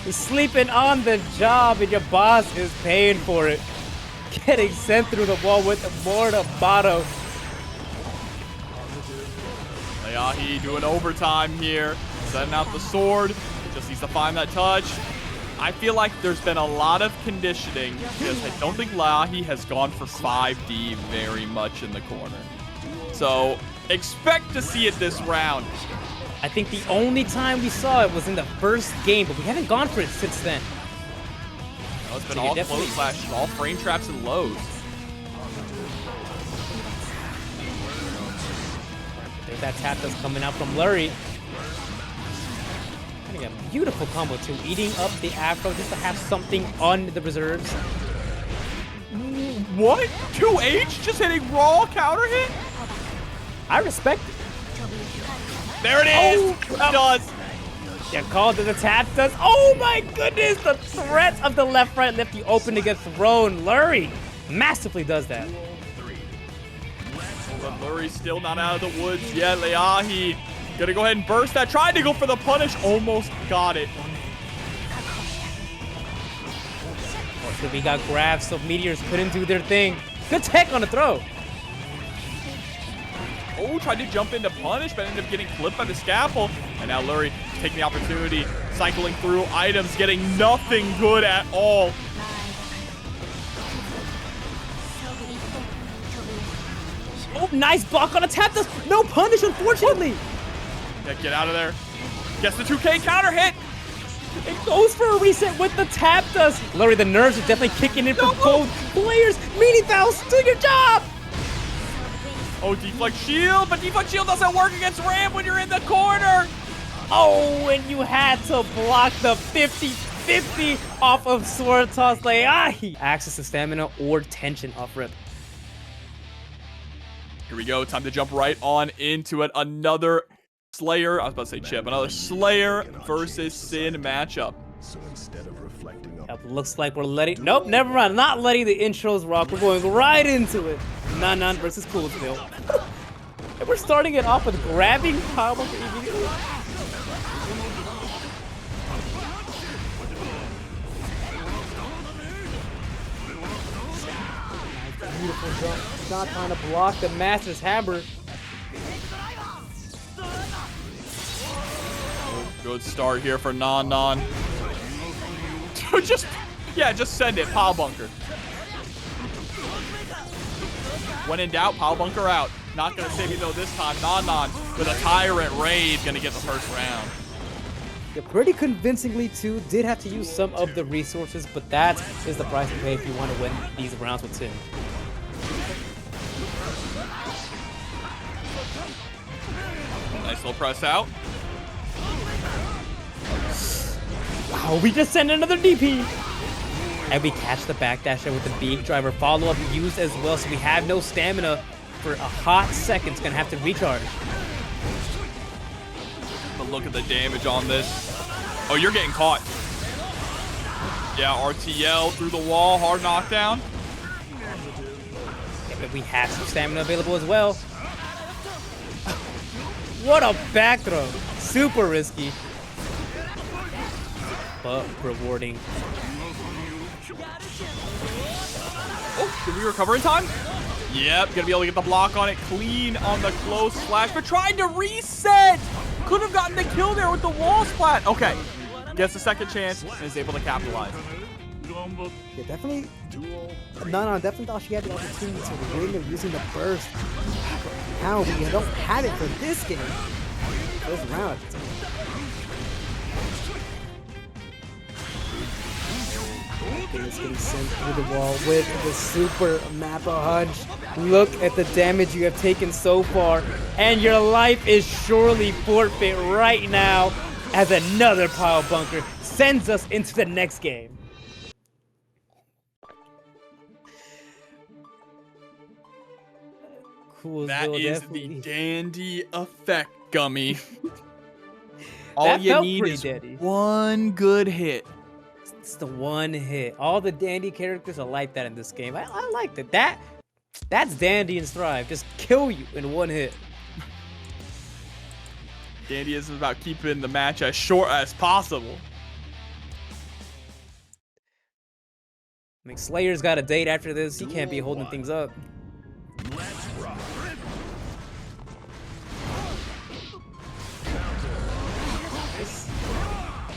He's sleeping on the job and your boss is paying for it. Getting sent through the wall with the Mortabato. Lēʻahi doing overtime here. Setting out the sword. Just needs to find that touch. I feel like there's been a lot of conditioning because I don't think Lēʻahi has gone for 5D very much in the corner. So expect to see it this round. I think the only time we saw it was in the first game, but we haven't gone for it since then. No, it's been all close slashes, all frame traps and lows. There's that tap that's coming out from Lurry. A beautiful combo too, eating up the afro just to have something on the reserves. What? 2H just hitting raw counter hit? I respect it. There it is. Oh, does. Yeah, called the tap does. Oh my goodness, the threat of the left-right lefty open to get thrown. Lurry massively does that. But Lurry's still not out of the woods yet. Lēʻahi gonna go ahead and burst that. Tried to go for the punish. Almost got it. So we got grabs, so Meteors couldn't do their thing. Good tech on the throw. Oh, tried to jump into punish, but ended up getting clipped by the scaffold. And now Lurry taking the opportunity, cycling through items, getting nothing good at all. Oh, nice block on a tap. Does no punish, unfortunately. Yeah, get out of there. Gets the 2K counter hit. It goes for a reset with the tap does. Lurry, the nerves are definitely kicking in for both players. Meaty Faust, do your job. Oh, deflect shield, but deflect shield doesn't work against Ram when you're in the corner. Oh, and you had to block the 50-50 off of sword toss Lēʻahi. Access to stamina or tension off rip. Here we go. Time to jump right on into it. Another Slayer, I was about to say Chipp, another Slayer versus Sin matchup. So instead of reflecting on Yep, looks like we're letting, nope, never mind. Not letting the intros rock. We're going right into it. Nan Nan versus Coolsville. And we're starting it off with grabbing power immediately. Beautiful jump. He's not trying to block the Master's Hammer. Good start here for Nan Nan. just send it. Pile bunker. When in doubt, pile bunker out. Not going to save you though this time. Nan Nan with a Tyrant Raid going to get the first round. Yeah, pretty convincingly too. Did have to use some of the resources, but that is the price to pay if you want to win these rounds with Sin. Nice little press out. Wow, we just sent another DP. And we catch the backdash there with the beak driver. Follow-up used as well, so we have no stamina for a hot second. It's gonna have to recharge. But look at the damage on this. Oh, you're getting caught. Yeah, RTL through the wall, hard knockdown. Yeah, but we have some stamina available as well. What a back throw. Super risky. But rewarding. Oh, did we recover in time? Yep, gonna be able to get the block on it. Clean on the close slash, but tried to reset. Could have gotten the kill there with the wall splat. Okay, gets a second chance and is able to capitalize. Yeah, definitely. No, definitely thought she had the opportunity to win or using the burst. Now we don't have it for this game. First round. It's getting sent through the wall with the super Mappa hunch. Look at the damage you have taken so far, and your life is surely forfeit right now. as another pile bunker sends us into the next game. Coolsville That is definitely. the dandy effect, Gummy. All That you felt need pretty is dandy. one good hit. It's the one hit. All the dandy characters are like that in this game. I liked it. That's dandy and strive. Just kill you in one hit. Dandy is about keeping the match as short as possible. I mean, Slayer's got a date after this. He can't be holding things up. Let's rock.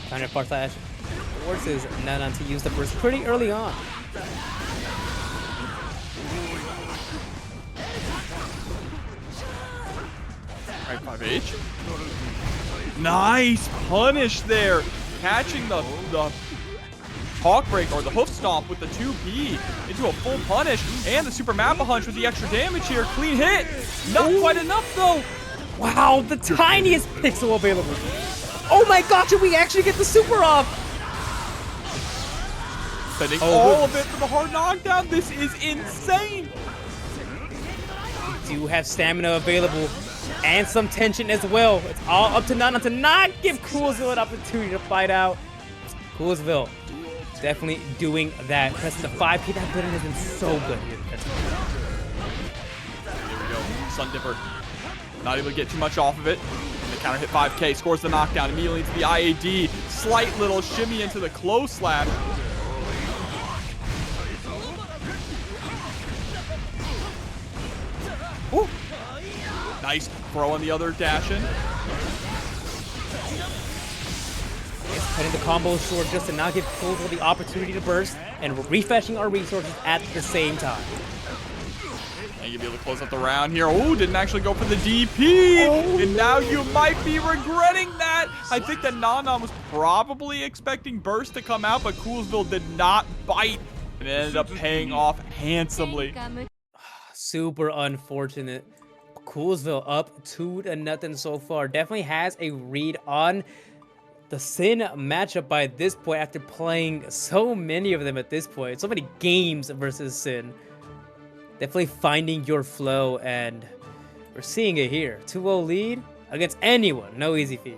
Counter far slash forces Nan Nan to use the burst pretty early on. Right, 5H. Nice punish there. Catching the hawk break or the hoof stomp with the 2P into a full punish and the super mappa hunch with the extra damage here. Clean hit. Not quite enough though. Wow, the tiniest pixel available. Oh my gosh, did we actually get the super off? Spending all of it for the hard knockdown. This is insane. We do have stamina available and some tension as well. It's all up to Nan Nan to not give Coolsville an opportunity to fight out. Coolsville definitely doing that. Pressing the 5P, that button has been so good here. There we go. Sun Dipper. Not able to get too much off of it. And the counter hit 5K. Scores the knockdown immediately into the IAD. Slight little shimmy into the close slash. Ooh. Nice throw on the other dash in. It's cutting the combo short just to not give Coolsville the opportunity to burst, and we're refreshing our resources at the same time. And you'll be able to close up the round here. Oh, didn't actually go for the DP. Oh. And now you might be regretting that. I think that Nan Nan was probably expecting burst to come out, but Coolsville did not bite. And it ended up paying off handsomely. Super unfortunate. Coolsville up 2-0 so far. Definitely has a read on the Sin matchup by this point after playing so many of them at this point. So many games versus Sin. Definitely finding your flow, and we're seeing it here. 2-0 lead against anyone. No easy feat.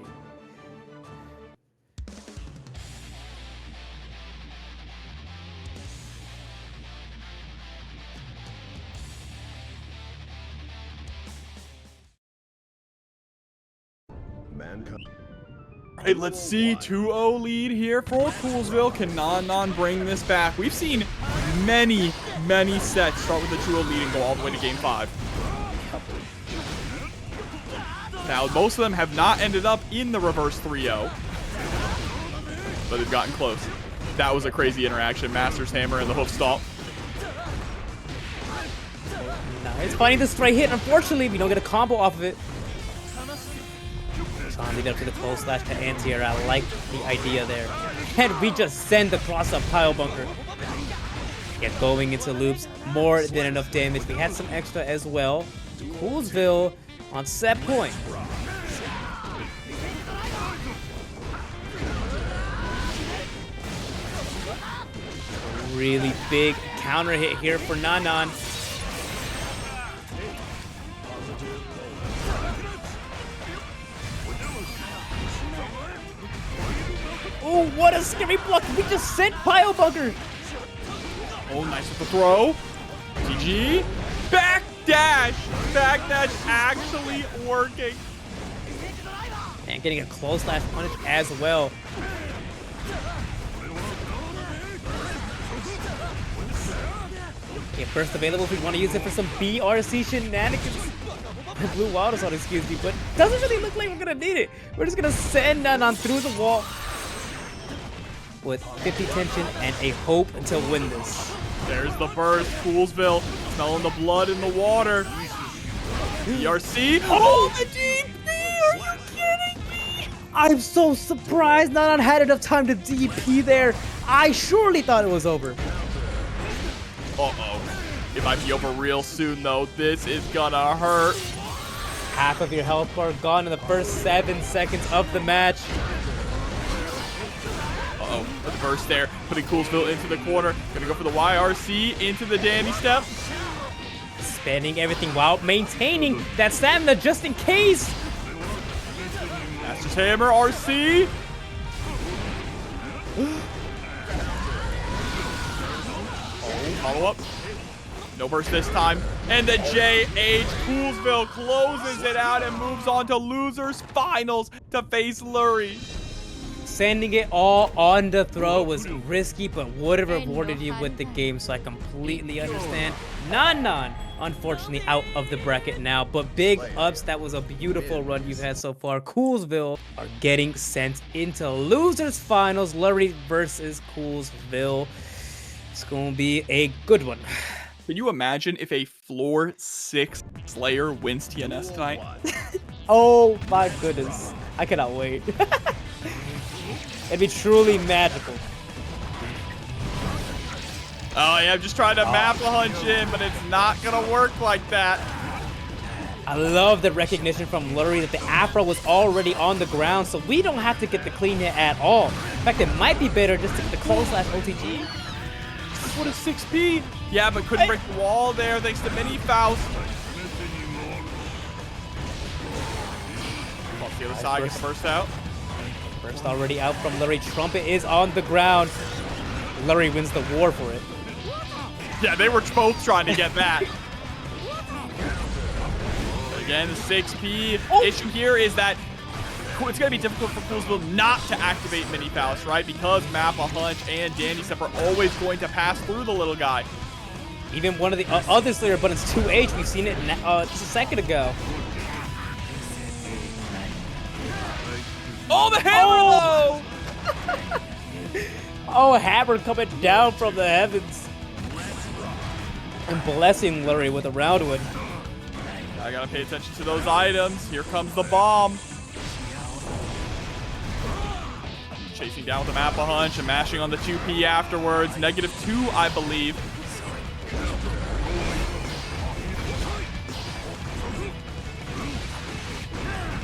Mankind. All right, let's see. 2-0 lead here for Coolsville. Can Nan Nan bring this back? We've seen many sets start with a 2-0 lead and go all the way to game 5. Now, most of them have not ended up in the reverse 3-0, but they've gotten close. That was a crazy interaction. Master's Hammer and the hoof stomp. Nice, finding the straight hit. Unfortunately, we don't get a combo off of it. Trying to get up to the close slash to anti-air. I like the idea there. And we just send across a pile bunker. Get going into loops. More than enough damage. We had some extra as well. Coolsville on set point. Really big counter hit here for Nan Nan. Oh, what a scary block. We just sent pile bunker. Oh, nice with the throw. GG. Backdash. Backdash actually working. And getting a close slash punish as well. Okay, first available if we want to use it for some BRC shenanigans. Blue Wild is on, excuse me, but doesn't really look like we're gonna need it. We're just gonna send Nan Nan through the wall with 50 tension and a hope to win this. There's the burst. Coolsville smelling the blood in the water. BRC. Oh, the DP! Are you kidding me? I'm so surprised Nan Nan had enough time to DP there. I surely thought it was over. Uh-oh. It might be over real soon, though. This is gonna hurt. Half of your health bar gone in the first 7 seconds of the match. Uh-oh, the burst there, putting Coolsville into the corner. Gonna go for the YRC into the Danny step. Spending everything while maintaining that stamina just in case. Master's Hammer, RC. Follow up. No burst this time. And the JH Coolsville closes it out and moves on to losers finals to face Lurry. Sending it all on the throw was risky, but would have rewarded you with the game, so I completely understand. Nan Nan, unfortunately, out of the bracket now, but big ups. That was a beautiful run you've had so far. Coolsville are getting sent into losers finals. Lurry versus Coolsville. It's going to be a good one. Can you imagine if a floor 6 Slayer wins TNS tonight? Oh my goodness. I cannot wait. It'd be truly magical. Oh yeah, I'm just trying to map a hunch in, but it's not gonna work like that. I love the recognition from Lurry that the Afro was already on the ground, so we don't have to get the clean hit at all. In fact, it might be better just to get the close/OTG. What a 6P! Yeah, but couldn't break the wall there thanks to mini Faust. Off the other side, gets the burst out. Burst already out from Lurry. Trumpet is on the ground. Lurry wins the war for it. Yeah, they were both trying to get that. Again, the 6P issue here is that it's going to be difficult for Coolsville not to activate Mini Faust, right? Because Map, a Hunch, and Danny Step are always going to pass through the little guy. Even one of the other Slayer buttons, 2H, we've seen it just a second ago. Oh, the hammer! Oh, hammer coming down from the heavens. And blessing Lurry with a round one. I gotta pay attention to those items. Here comes the bomb. Chasing down with the Map a Hunch and mashing on the 2P afterwards. -2, I believe.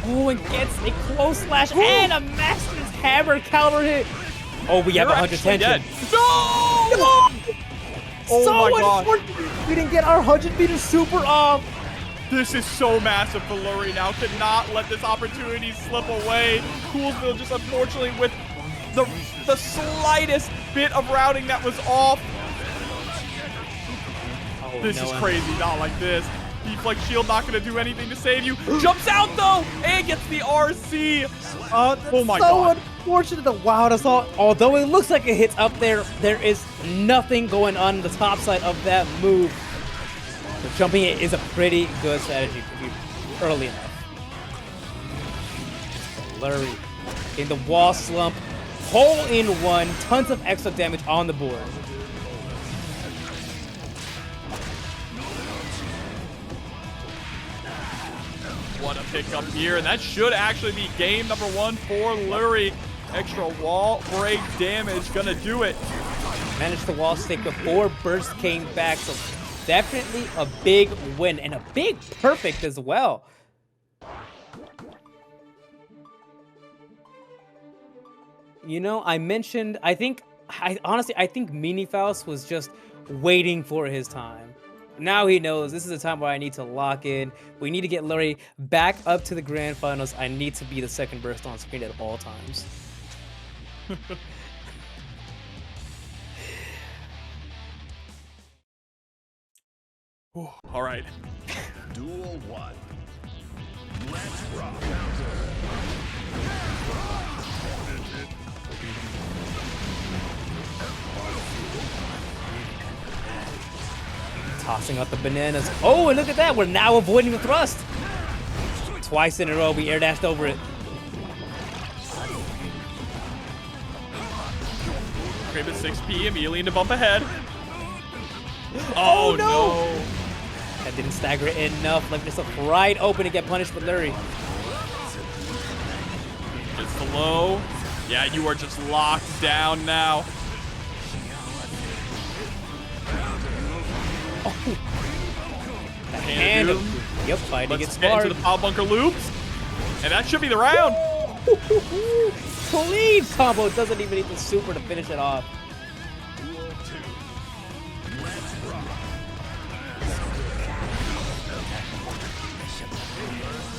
Oh, and gets a close slash and a Master's Hammer counter hit. Oh, we have 100 tension. No! Oh Oh my god. We didn't get our 100-meter super off. This is so massive for Lurry now. Could not let this opportunity slip away. Coolsville just unfortunately with the slightest bit of routing that was off. Oh, This no, is crazy. Not like this. Deflect shield not going to do anything to save you. Jumps out though and gets the RC. Oh my god. Unfortunate. The Wild Assault, although it looks like it hits up there, there is nothing going on the top side of that move. So jumping it is a pretty good strategy if you're early enough. Lurry in the wall slump, hole in one, tons of extra damage on the board. What a pickup here, and that should actually be game number 1 for Lurry. Extra wall break damage, gonna do it. Managed the wall stick before burst came back, so definitely a big win and a big perfect as well. You know, I mentioned, honestly, I think Mini Faust was just waiting for his time. Now he knows this is the time where I need to lock in. We need to get Lurry back up to the grand finals. I need to be the second burst on screen at all times. All right. Duel 1. Let's rock. Tossing out the bananas. Oh, and look at that. We're now avoiding the thrust. Twice in a row, we air dashed over it. Crave at 6P, immediately into bump ahead. Oh no! That didn't stagger it enough. Left yourself right open to get punished with Lurry. It's the low. Yeah, you are just locked down now. And yep, fighting Let's it get hard. into the power bunker loops. And that should be the round. clean combo. Doesn't even need the super to finish it off. Duel 2. Let's rock.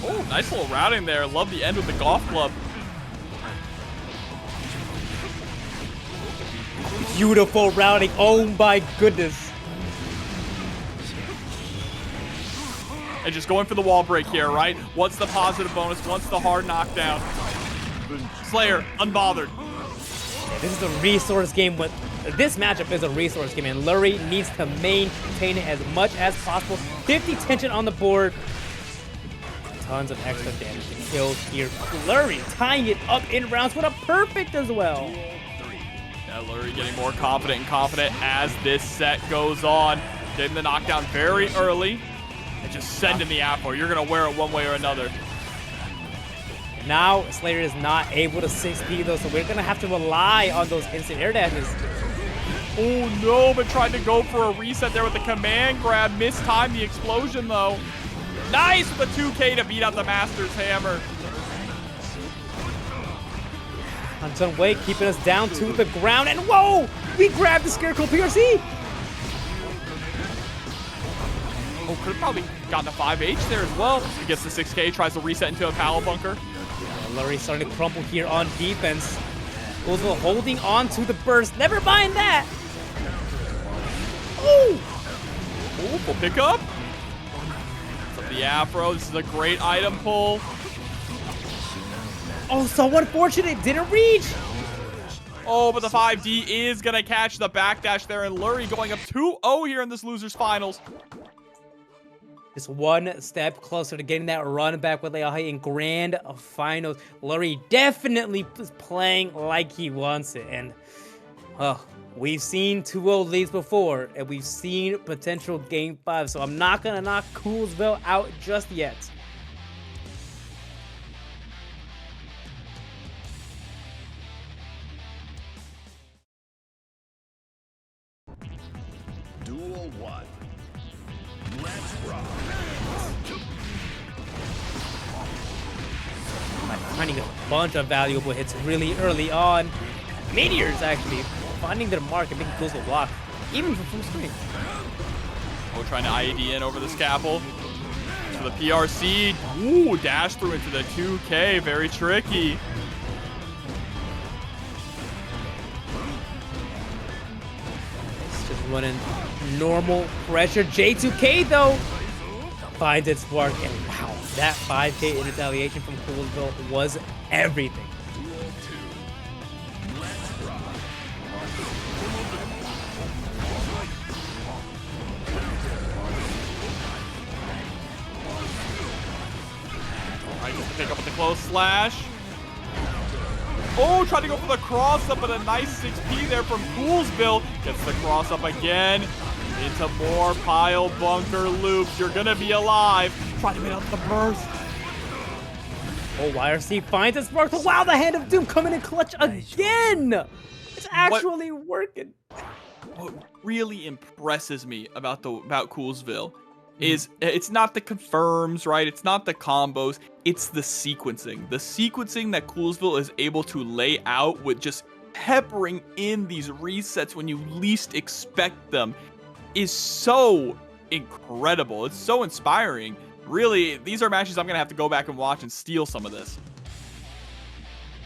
Oh, nice little routing there. Love the end with the golf club. Beautiful routing. Oh my goodness. And just going for the wall break here, right? What's the positive bonus? What's the hard knockdown? Slayer, unbothered. This is a resource game. This matchup is a resource game, and Lurry needs to maintain it as much as possible. 50 tension on the board. Tons of extra damage to kill here. Lurry tying it up in rounds with a perfect as well. Yeah, Lurry getting more confident as this set goes on. Getting the knockdown very early. And just sending the apple. You're going to wear it one way or another. Now, Slayer is not able to 6P though, so we're going to have to rely on those instant air dashes. Oh no, but tried to go for a reset there with the command grab. Mistimed the explosion though. Nice with the 2K to beat out the Master's Hammer. Hansun Wei keeping us down to the ground, and whoa! We grabbed the Scarecrow PRC! Oh, could have probably gotten a 5H there as well. He gets the 6K, tries to reset into a Palo Bunker. Lurry starting to crumple here on defense. Coolsville holding on to the burst. Never mind that! Ooh! Oh, full pickup. Up the Afro. This is a great item pull. Oh, so unfortunate. It didn't reach. Oh, but the 5D is going to catch the backdash there, and Lurry going up 2-0 here in this loser's finals. Just one step closer to getting that run back with Lēʻahi in grand finals. Lurry definitely is playing like he wants it. And we've seen 2-0 leads before, and we've seen potential game 5. So I'm not going to knock Coolsville out just yet. Duel 1. Let's rock. Finding a bunch of valuable hits really early on. Meteors actually finding their mark and making Coolsville block, even from full screen. Oh, trying to IED in over the scaffold. To the PRC. Ooh, dash through into the 2K. Very tricky. It's just running normal pressure. J2K though finds its mark, and wow, that 5K in retaliation from Coolsville was everything. Duel 2. Let's rock. Alright, just to pick up with the close slash. Oh, tried to go for the cross up, but a nice 6P there from Coolsville. Gets the cross up again. Into more pile bunker loops. You're gonna be alive. Try to get out the burst. Oh, YRC finds its mark. Wow, the Hand of Doom coming in clutch again. It's actually working. What really impresses me about Coolsville is it's not the confirms, right? It's not the combos. It's the sequencing. The sequencing that Coolsville is able to lay out with just peppering in these resets when you least expect them is so incredible. It's so inspiring. Really, these are matches I'm going to have to go back and watch and steal some of this.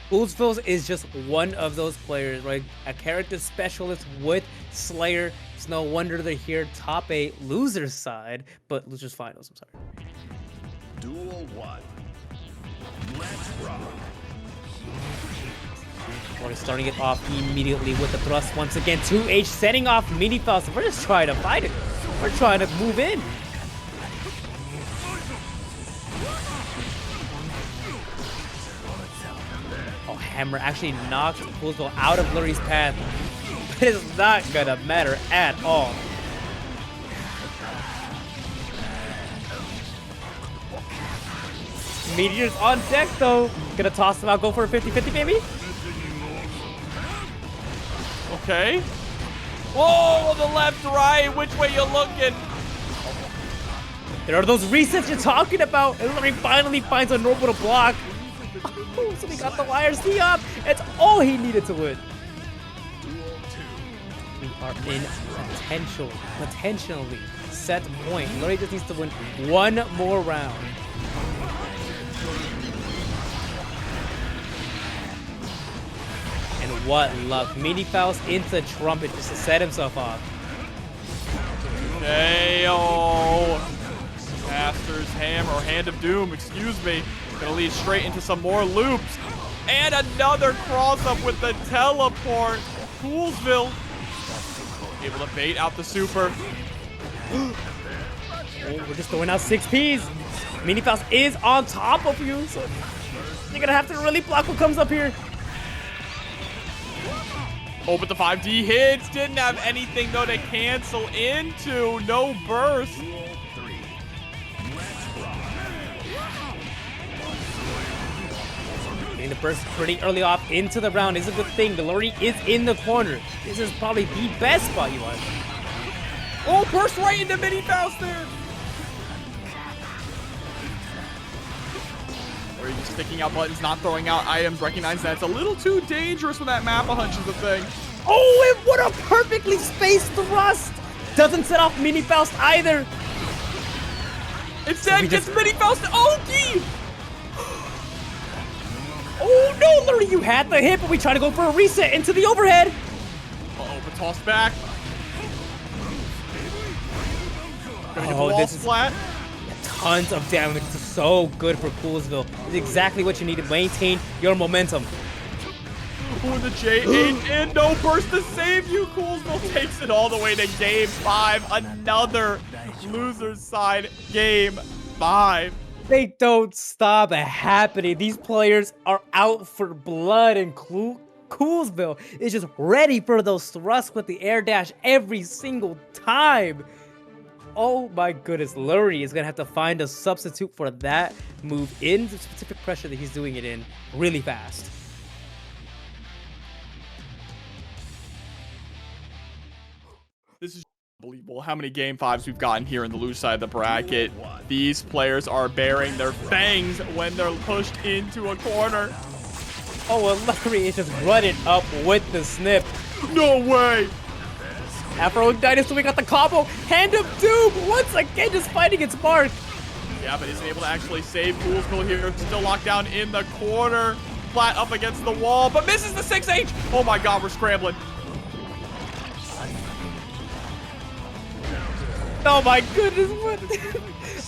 Coolsville is just one of those players, right? A character specialist with Slayer. It's no wonder they're here top 8 losers side, but losers finals, I'm sorry. Duel 1. Let's rock. We're starting it off immediately with the thrust once again. 2H setting off mini Faust. We're just trying to fight it. We're trying to move in. Oh, Hammer actually knocked Coolsville out of Lurry's path. But it's not gonna matter at all. Meteors on deck though. Gonna toss them out, go for a 50-50 maybe? Okay. Whoa, the left, right. Which way you looking? There are those resets you're talking about. And Lurry finally finds a normal to block. Oh, so we got the YRC up. It's all he needed to win. Duel 2. We are in potentially set point. Lurry just needs to win one more round. And what luck. Mini Faust into Trumpet just to set himself off. KO. Master's Hammer, or Hand of Doom, excuse me. Gonna lead straight into some more loops. And another cross-up with the teleport. Coolsville able to bait out the super. Oh, we're just throwing out 6Ps. Mini Faust is on top of you, so you're gonna have to really block what comes up here. Oh, but the 5D hits. Didn't have anything, though, to cancel into. No burst. Duel 3. Let's rock. Getting the burst pretty early off into the round is a good thing. The Lurry is in the corner. This is probably the best spot you want. Oh, burst right into Mini Faust there. Or are you just sticking out buttons, not throwing out items, recognize that it's a little too dangerous when that map hunch is a thing. Oh, and what a perfectly spaced thrust! Doesn't set off Mini Faust either. Instead, gets Mini Faust Oki! Oh no, Lurry, you had the hit, but we try to go for a reset into the overhead. Uh-oh, but tossed back. Gonna get the Oh, wall this is splat. tons of damage. This is so good for Coolsville. It's exactly what you need to maintain your momentum. Ooh, the J8 and no burst to save you. Coolsville takes it all the way to game 5. Another loser's side game 5. They don't stop happening. These players are out for blood, and Coolsville is just ready for those thrusts with the air dash every single time. Oh my goodness, Lurry is gonna have to find a substitute for that move in the specific pressure that he's doing it in really fast. This is unbelievable how many game 5s we've gotten here in the loose side of the bracket. These players are bearing their fangs when they're pushed into a corner. Oh, well, Lurry is just running up with the snip. No way! Afro Ignite, so we got the combo. Hand of Doom once again just finding its mark. Yeah, but isn't able to actually save Coolsville here. Still locked down in the corner. Flat up against the wall, but misses the 6H. Oh my god, we're scrambling. Oh my goodness, what?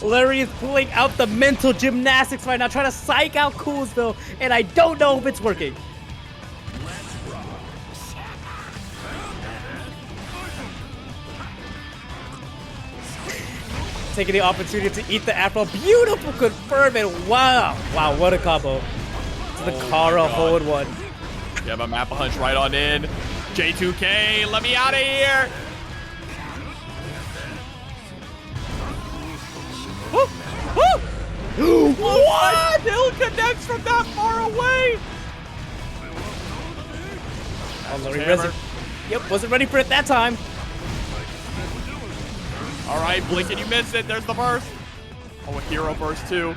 Lurry is pulling out the mental gymnastics right now, trying to psych out Coolsville, and I don't know if it's working. Taking the opportunity to eat the Afro. Beautiful confirm, and wow, what a combo. To the Kara hold one. You have a map hunch right on in. J2K, let me out of here. What? Still connects from that far away. Oh, Lurry wasn't ready for it that time. All right, blink and you miss it. There's the burst. Oh, a hero burst too.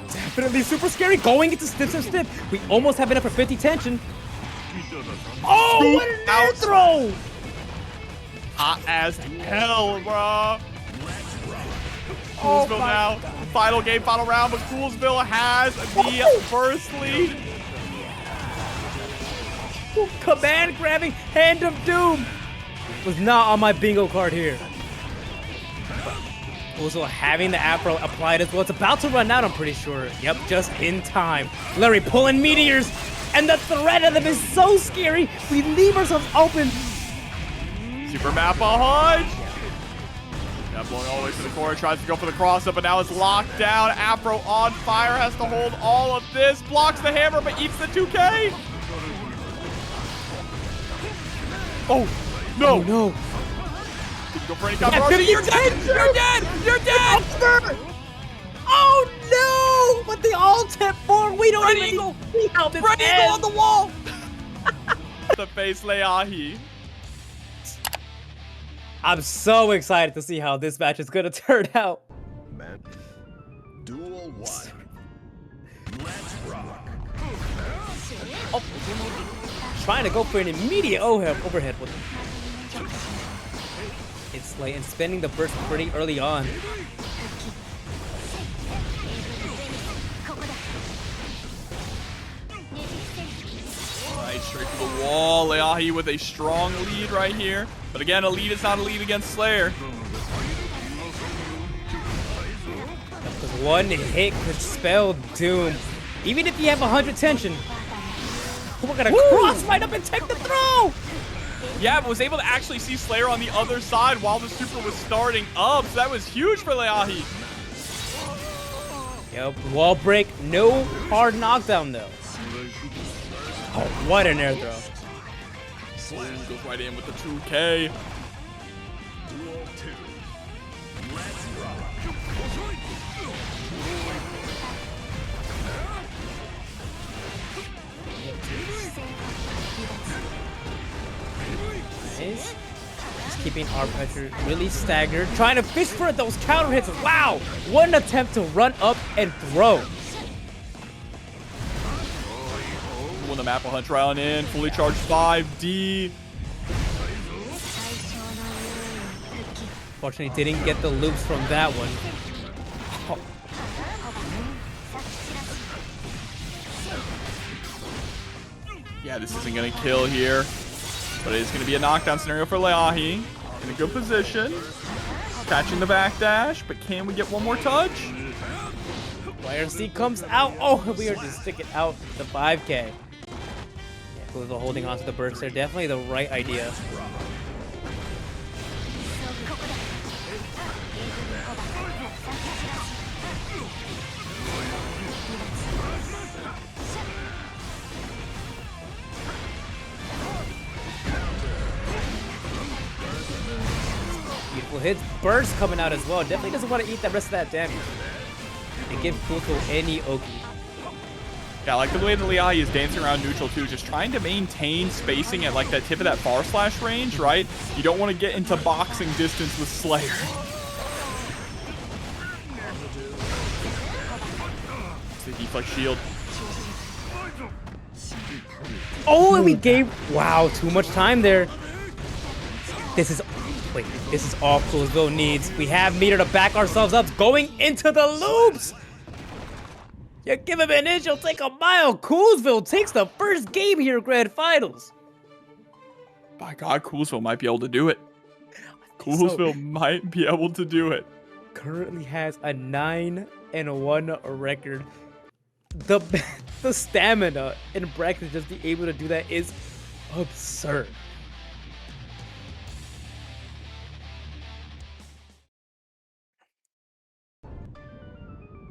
Definitely super scary. Going into snip. We almost have enough for 50 tension. Oh, what an air throw! Hot as hell, bro. Oh Coolsville my now. God. Final game, final round, but Coolsville has the first lead. Command grabbing Hand of Doom was not on my bingo card here. Also having the Afro applied as well. It's about to run out, I'm pretty sure. Yep, just in time. Lurry pulling meteors, and the threat of them is so scary. We leave ourselves open. Super map hunch. Yeah, blowing all the way to the corner, tries to go for the cross up, but now it's locked down. Afro on fire, has to hold all of this. Blocks the hammer, but eats the 2K. Oh, no. Oh no. Did you go for any counter? Yeah, You're dead! You're dead! You're dead! Oh no! But the alt-tip forward, we don't even go see how this Freddy ends. on the wall! The face Lēʻahi. I'm so excited to see how this match is gonna turn out. Man. Duel 1. Let's rock. Oh, trying to go for an immediate overhead with it's like and spending the burst pretty early on. Right, straight to the wall. Lēʻahi with a strong lead right here. But again, a lead is not a lead against Slayer. Because one hit could spell doom. Even if you have 100 tension. We're gonna cross right up and take the throw! Yeah, but was able to actually see Slayer on the other side while the super was starting up. So that was huge for Lēʻahi. Yep, wall break, no hard knockdown though. Oh, what an air throw. Goes right in with the 2K. Duel 2. Let's rock. Nice. Just keeping our pressure really staggered. Trying to fish for those counter hits. Wow! What an attempt to run up and throw. When the map will hunt Ryan in. Fully charged 5D. Fortunately, didn't get the loops from that one. Oh. Yeah, this isn't going to kill here. But it is going to be a knockdown scenario for Lēʻahi. In a good position. Catching the backdash. But can we get one more touch? YRC comes out. Oh, we are just sticking out the 5K. Yeah, Coolsville holding on to the burst there. Definitely the right idea. Beautiful hits. Burst coming out as well. Definitely doesn't want to eat the rest of that damage. And give Coolsville any Oki. Yeah, I like the way that Lēʻahi is dancing around neutral too, just trying to maintain spacing at like that tip of that far slash range, right? You don't want to get into boxing distance with Slayer. It's a deflect shield. Oh, and we gave, wow, too much time there. This is all Coolsville needs. We have meter to back ourselves up, going into the loops. You give him an inch, he'll take a mile. Coolsville takes the first game here, Grand Finals. By God, Coolsville might be able to do it. Coolsville might be able to do it. Currently has a 9-1 record. The stamina in brackets just be able to do that is absurd.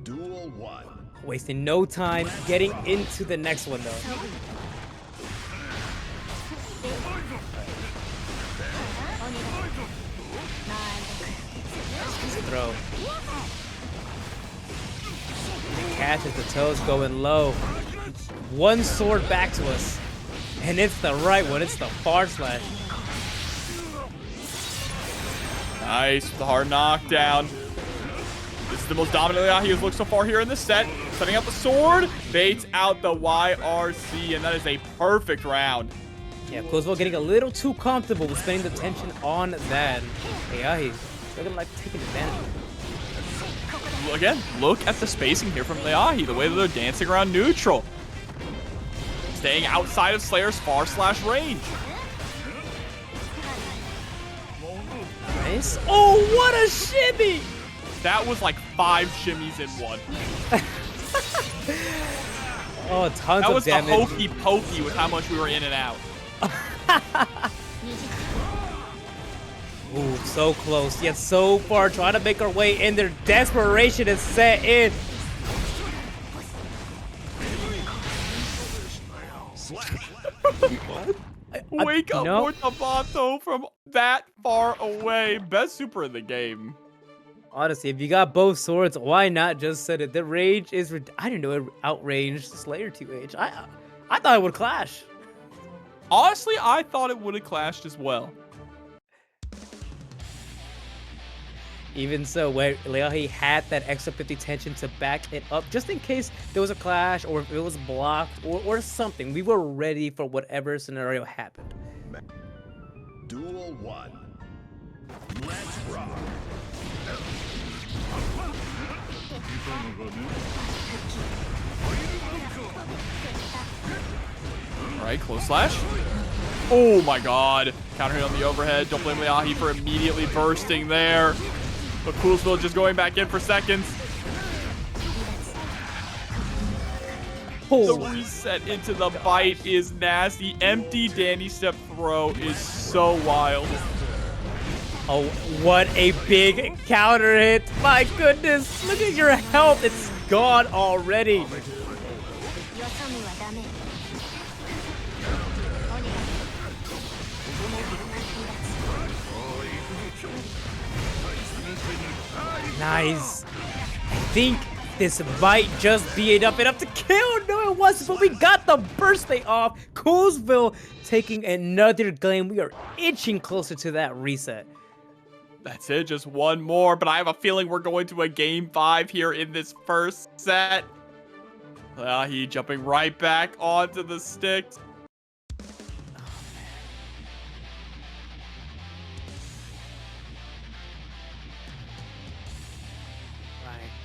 Duel 1. Wasting no time getting into the next one though. Throw. He catches the toes going low. One sword back to us. And it's the right one. It's the far slash. Nice with the hard knockdown. This is the most dominant Lēʻahi has looked so far here in the set. Setting out the sword, baits out the YRC, and that is a perfect round. Yeah, Coolsville getting a little too comfortable with spending the tension on that. Lēʻahi looking like taking advantage of it. Again, look at the spacing here from Lēʻahi, the way that they're dancing around neutral. Staying outside of Slayer's far slash range. Nice. Oh, what a shimmy! That was like 5 shimmies in one. Oh, tons that of was damage. the hokey pokey with how much we were in and out. Ooh, so close, yet so far, trying to make our way in. Their desperation is set in. Wake up, Portabato, from that far away. Best super in the game. Honestly, if you got both swords, why not just set it? The range is, I didn't know it outranged Slayer 2H. I thought it would clash. Honestly, I thought it would have clashed as well. Even so, where Lēʻahi had that extra 50 tension to back it up, just in case there was a clash or if it was blocked or something. We were ready for whatever scenario happened. Duel 1. Let's rock. All right, close slash. Oh my god. Counter hit on the overhead. Don't blame Lēʻahi for immediately bursting there. But Coolsville just going back in for seconds. The reset into the bite is nasty. Empty Danny step throw is so wild. Oh, what a big counter hit. My goodness. Look at your health. It's gone already. Nice. I think this bite just beat up enough to kill. No, it wasn't, but we got the burst day off. Coolsville taking another game. We are inching closer to that reset. That's it, just one more, but I have a feeling we're going to a game 5 here in this first set. Lēʻahi jumping right back onto the sticks.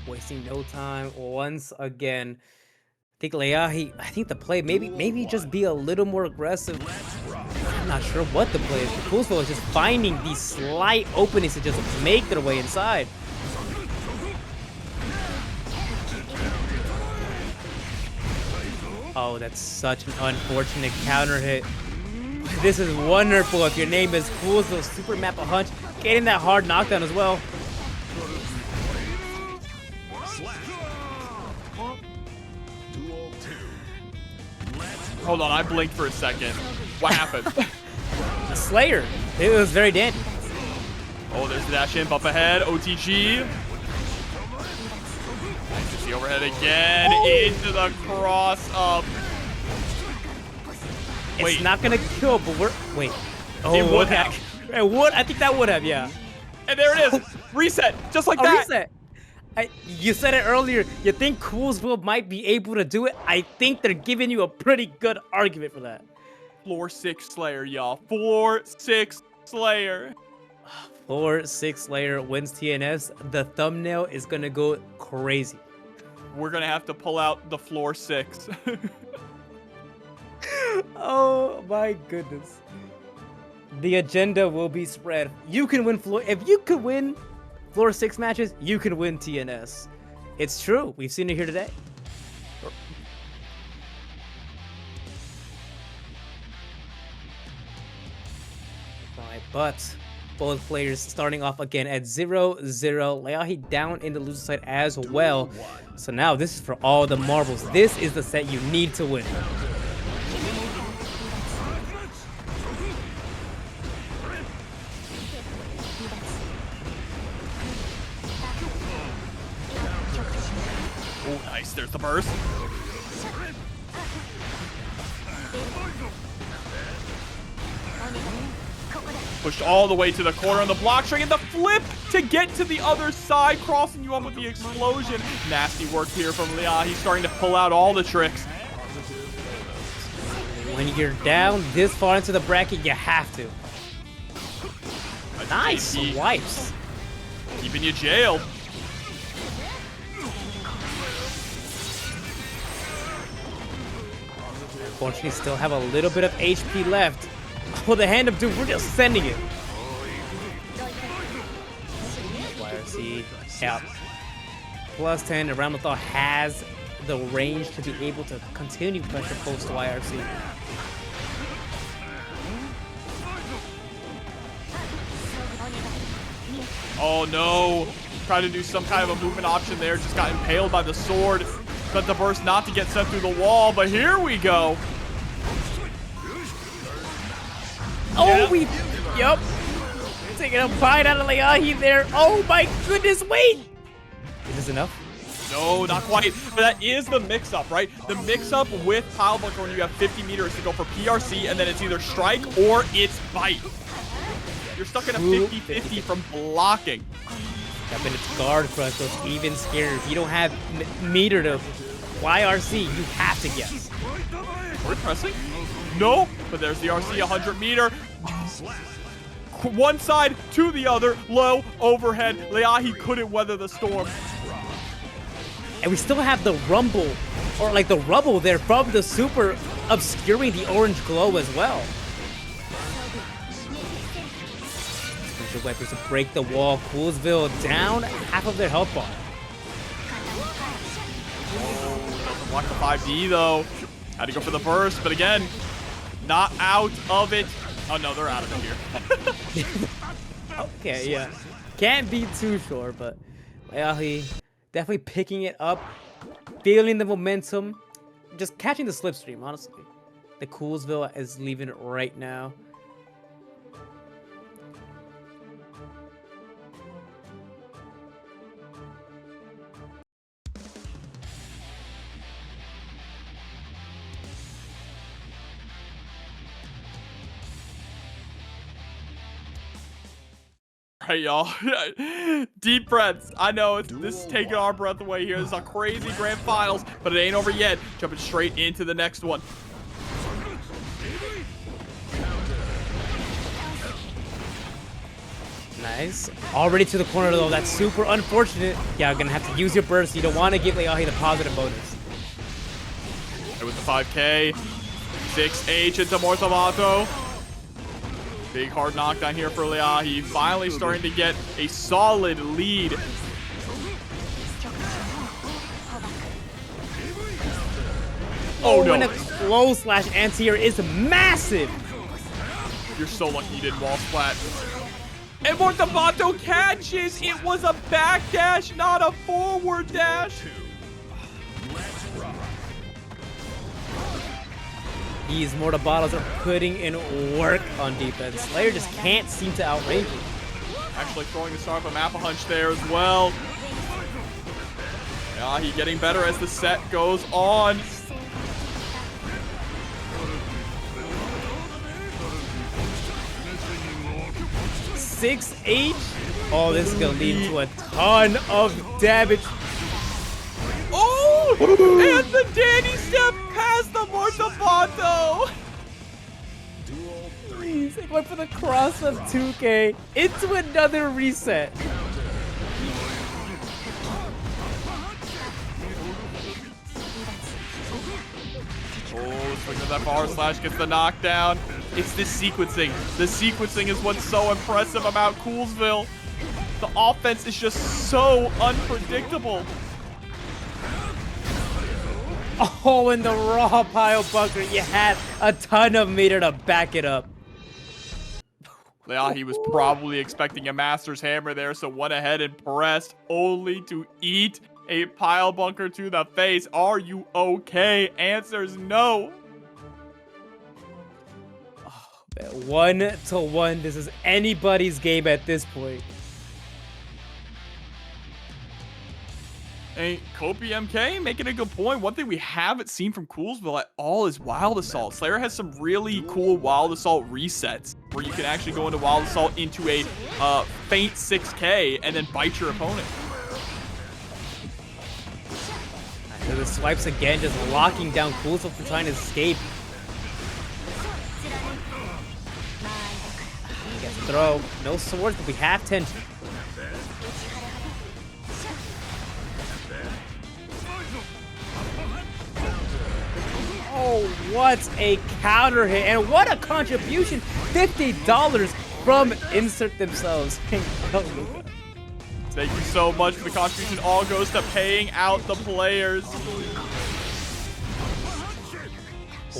Wasting no time once again. I think Lēʻahi, I think the play maybe just be a little more aggressive. I'm not sure what the play is. Coolsville is just finding these slight openings to just make their way inside. Oh, that's such an unfortunate counter hit. This is wonderful if your name is Coolsville. Super map a hunch, getting that hard knockdown as well. Hold on, I blinked for a second. What happened? The Slayer. It was very dandy. Oh, there's the dash in, bump ahead, OTG. Nice to see overhead again, into the cross up. Wait. It's not gonna kill, but we're, wait. Oh, It would have. It would, I think that would have, yeah. And there it is, reset, just like A that. reset. You said it earlier, you think Coolsville might be able to do it? I think they're giving you a pretty good argument for that. Floor 6 Slayer, y'all. Floor 6 Slayer. Floor 6 Slayer wins TNS. The thumbnail is gonna go crazy. We're gonna have to pull out the floor 6. Oh my goodness. The agenda will be spread. You can win floor, if you could win Floor 6 matches, you can win TNS. It's true. We've seen it here today. Right, but both players starting off again at 0-0. Lēʻahi down in the loser side as well. So now this is for all the marbles. This is the set you need to win. Oh, nice. There's the burst. Pushed all the way to the corner on the block string, and the flip to get to the other side, crossing you up with the explosion. Nasty work here from Lēʻahi. He's starting to pull out all the tricks. When you're down this far into the bracket, you have to. Nice wipes. Keeping you jailed. Unfortunately, still have a little bit of HP left. Oh, the Hand of Doom, we're just sending it. YRC out. Plus 10, and Ramlethal has the range to be able to continue pressure post YRC. Oh no. Tried to do some kind of a movement option there. Just got impaled by the sword. Got the burst not to get sent through the wall, but here we go. Oh, yep. Taking a bite out of Lēʻahi there. Oh my goodness, wait. Is this enough? No, not quite. But that is the mix-up, right? The mix-up with Pile Bunker when you have 50 meters to go for PRC, and then it's either strike or it's bite. You're stuck in a 50-50 from blocking. Up in its guard crush, so it's even scarier. If you don't have meter to YRC, you have to guess. We're pressing? No, but there's the RC 100 meter. One side to the other, low, overhead. Lēʻahi couldn't weather the storm. And we still have the rumble, or like the rubble there from the super obscuring the orange glow as well. The weapons to break the wall. Coolsville down half of their health bar. Doesn't block the 5D though. Had to go for the burst, but again, not out of it. Oh no, they're out of it here. Okay, yeah. Can't be too sure, but Lēʻahi definitely picking it up, feeling the momentum, just catching the slipstream, honestly. The Coolsville is leaving it right now. Hey y'all, deep breaths. I know this is taking our breath away here. This is a crazy grand finals, but it ain't over yet. Jumping straight into the next one. Nice. Already to the corner though. That's super unfortunate. Yeah, gonna have to use your burst. You don't want to give Lēʻahi the positive bonus. Right with the 5K, 6H into Mortamato. Big hard knockdown here for Lēʻahi. Finally starting to get a solid lead. Oh no. And a close slash anti-air is massive. You're so lucky you didn't wall splat. And Mortamato catches. It was a backdash, not a forward dash. These mortar bottles are putting in work on defense. Slayer just can't seem to outrange it. Actually throwing the start of a map hunch there as well. Yeah, he's getting better as the set goes on. Six H. Oh, this is gonna lead to a ton of damage. Oh, and the Danny step past the Mortamato. Please, it went for the cross of 2K into another reset. Oh, swing with that forward slash, gets the knockdown. It's the sequencing. The sequencing is what's so impressive about Coolsville. The offense is just so unpredictable. Oh, in the raw pile bunker, you had a ton of meter to back it up. Lēʻahi was probably expecting a Master's Hammer there, so went ahead and pressed only to eat a pile bunker to the face. Are you okay? Answer's no. Oh, man, 1-1. This is anybody's game at this point. Hey, Kopi MK making a good point. One thing we haven't seen from Coolsville at all is Wild Assault. Slayer has some really cool Wild Assault resets where you can actually go into Wild Assault into a faint 6K and then bite your opponent. So the swipes again, just locking down Coolsville for trying to escape. He gets a throw. No swords, but we have tension. Oh, what a counter hit, and what a contribution. $50 from Insert themselves. Thank you so much for the contribution. All goes to paying out the players.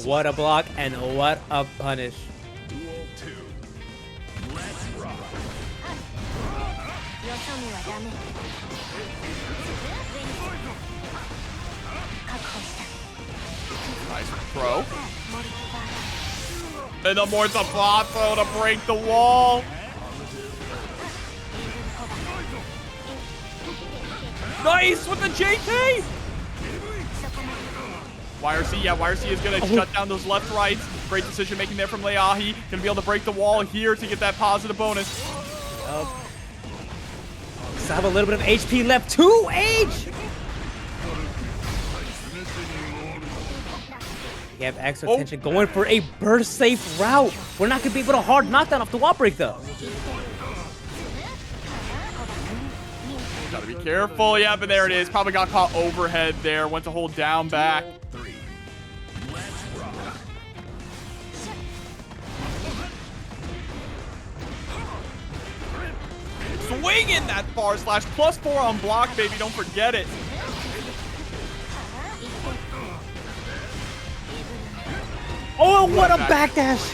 What a block and what a punish. Duel 2. Let's rock. Nice throw. And the Mortamato to break the wall. Nice with the JK. YRC, yeah, YRC is going to shut down those left rights. Great decision making there from Lēʻahi. Going to be able to break the wall here to get that positive bonus. still have a little bit of HP left. 2H! We have extra attention going for a burst safe route. We're not going to be able to hard knockdown off the wall break, though. Gotta be careful. Yeah, but there it is. Probably got caught overhead there. Went to hold down back. Swinging that bar slash. +4 on block, baby. Don't forget it. Oh, what a backdash!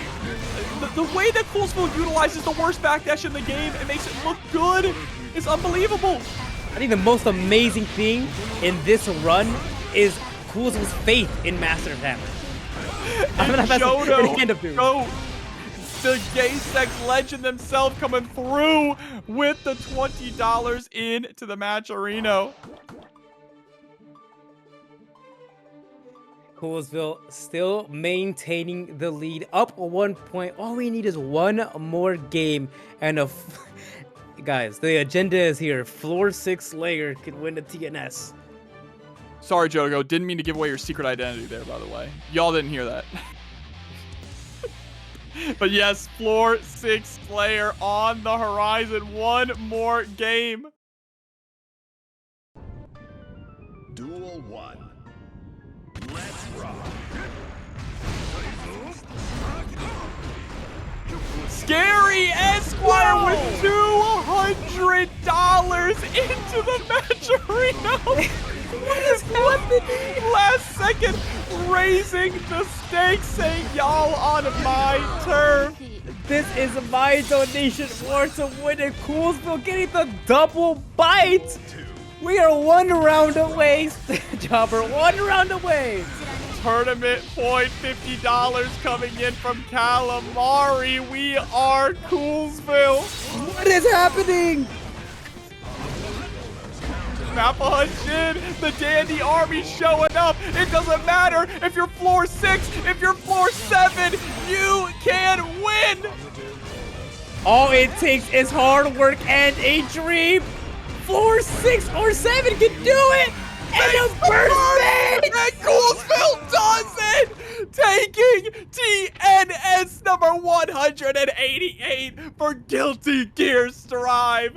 The way that Coolsville utilizes the worst backdash in the game and makes it look good is unbelievable. I think the most amazing thing in this run is Coolsville's faith in Master of Hammer. I'm gonna have to end up doing. The ggst legend themselves coming through with the $20 into the match arena. Coolsville still maintaining the lead, up 1 point. All we need is one more game, and guys, the agenda is here. Floor 6 Slayer could win the TNS. Sorry, Jogo. Didn't mean to give away your secret identity there, by the way. Y'all didn't hear that. But yes, floor 6 Slayer on the horizon. One more game. Duel 1. Let's rock. Scary Esquire with $200 into the match arena. What is happening? Last second, raising the stakes, saying y'all on my turf. This is my donation for to win it. Coolsville getting the double bite. We are 1 round away, Jobber. 1 round away. Tournament point, $50 coming in from Calamari. We are Coolsville. What is happening? Mappa Hunt in, the Dandy Army showing up. It doesn't matter if you're floor 6, if you're floor 7, you can win. All it takes is hard work and a dream. Floor 6 or 7 can do it. And a birthday! And Coolsville does it! Taking TNS number 188 for Guilty Gear Strive.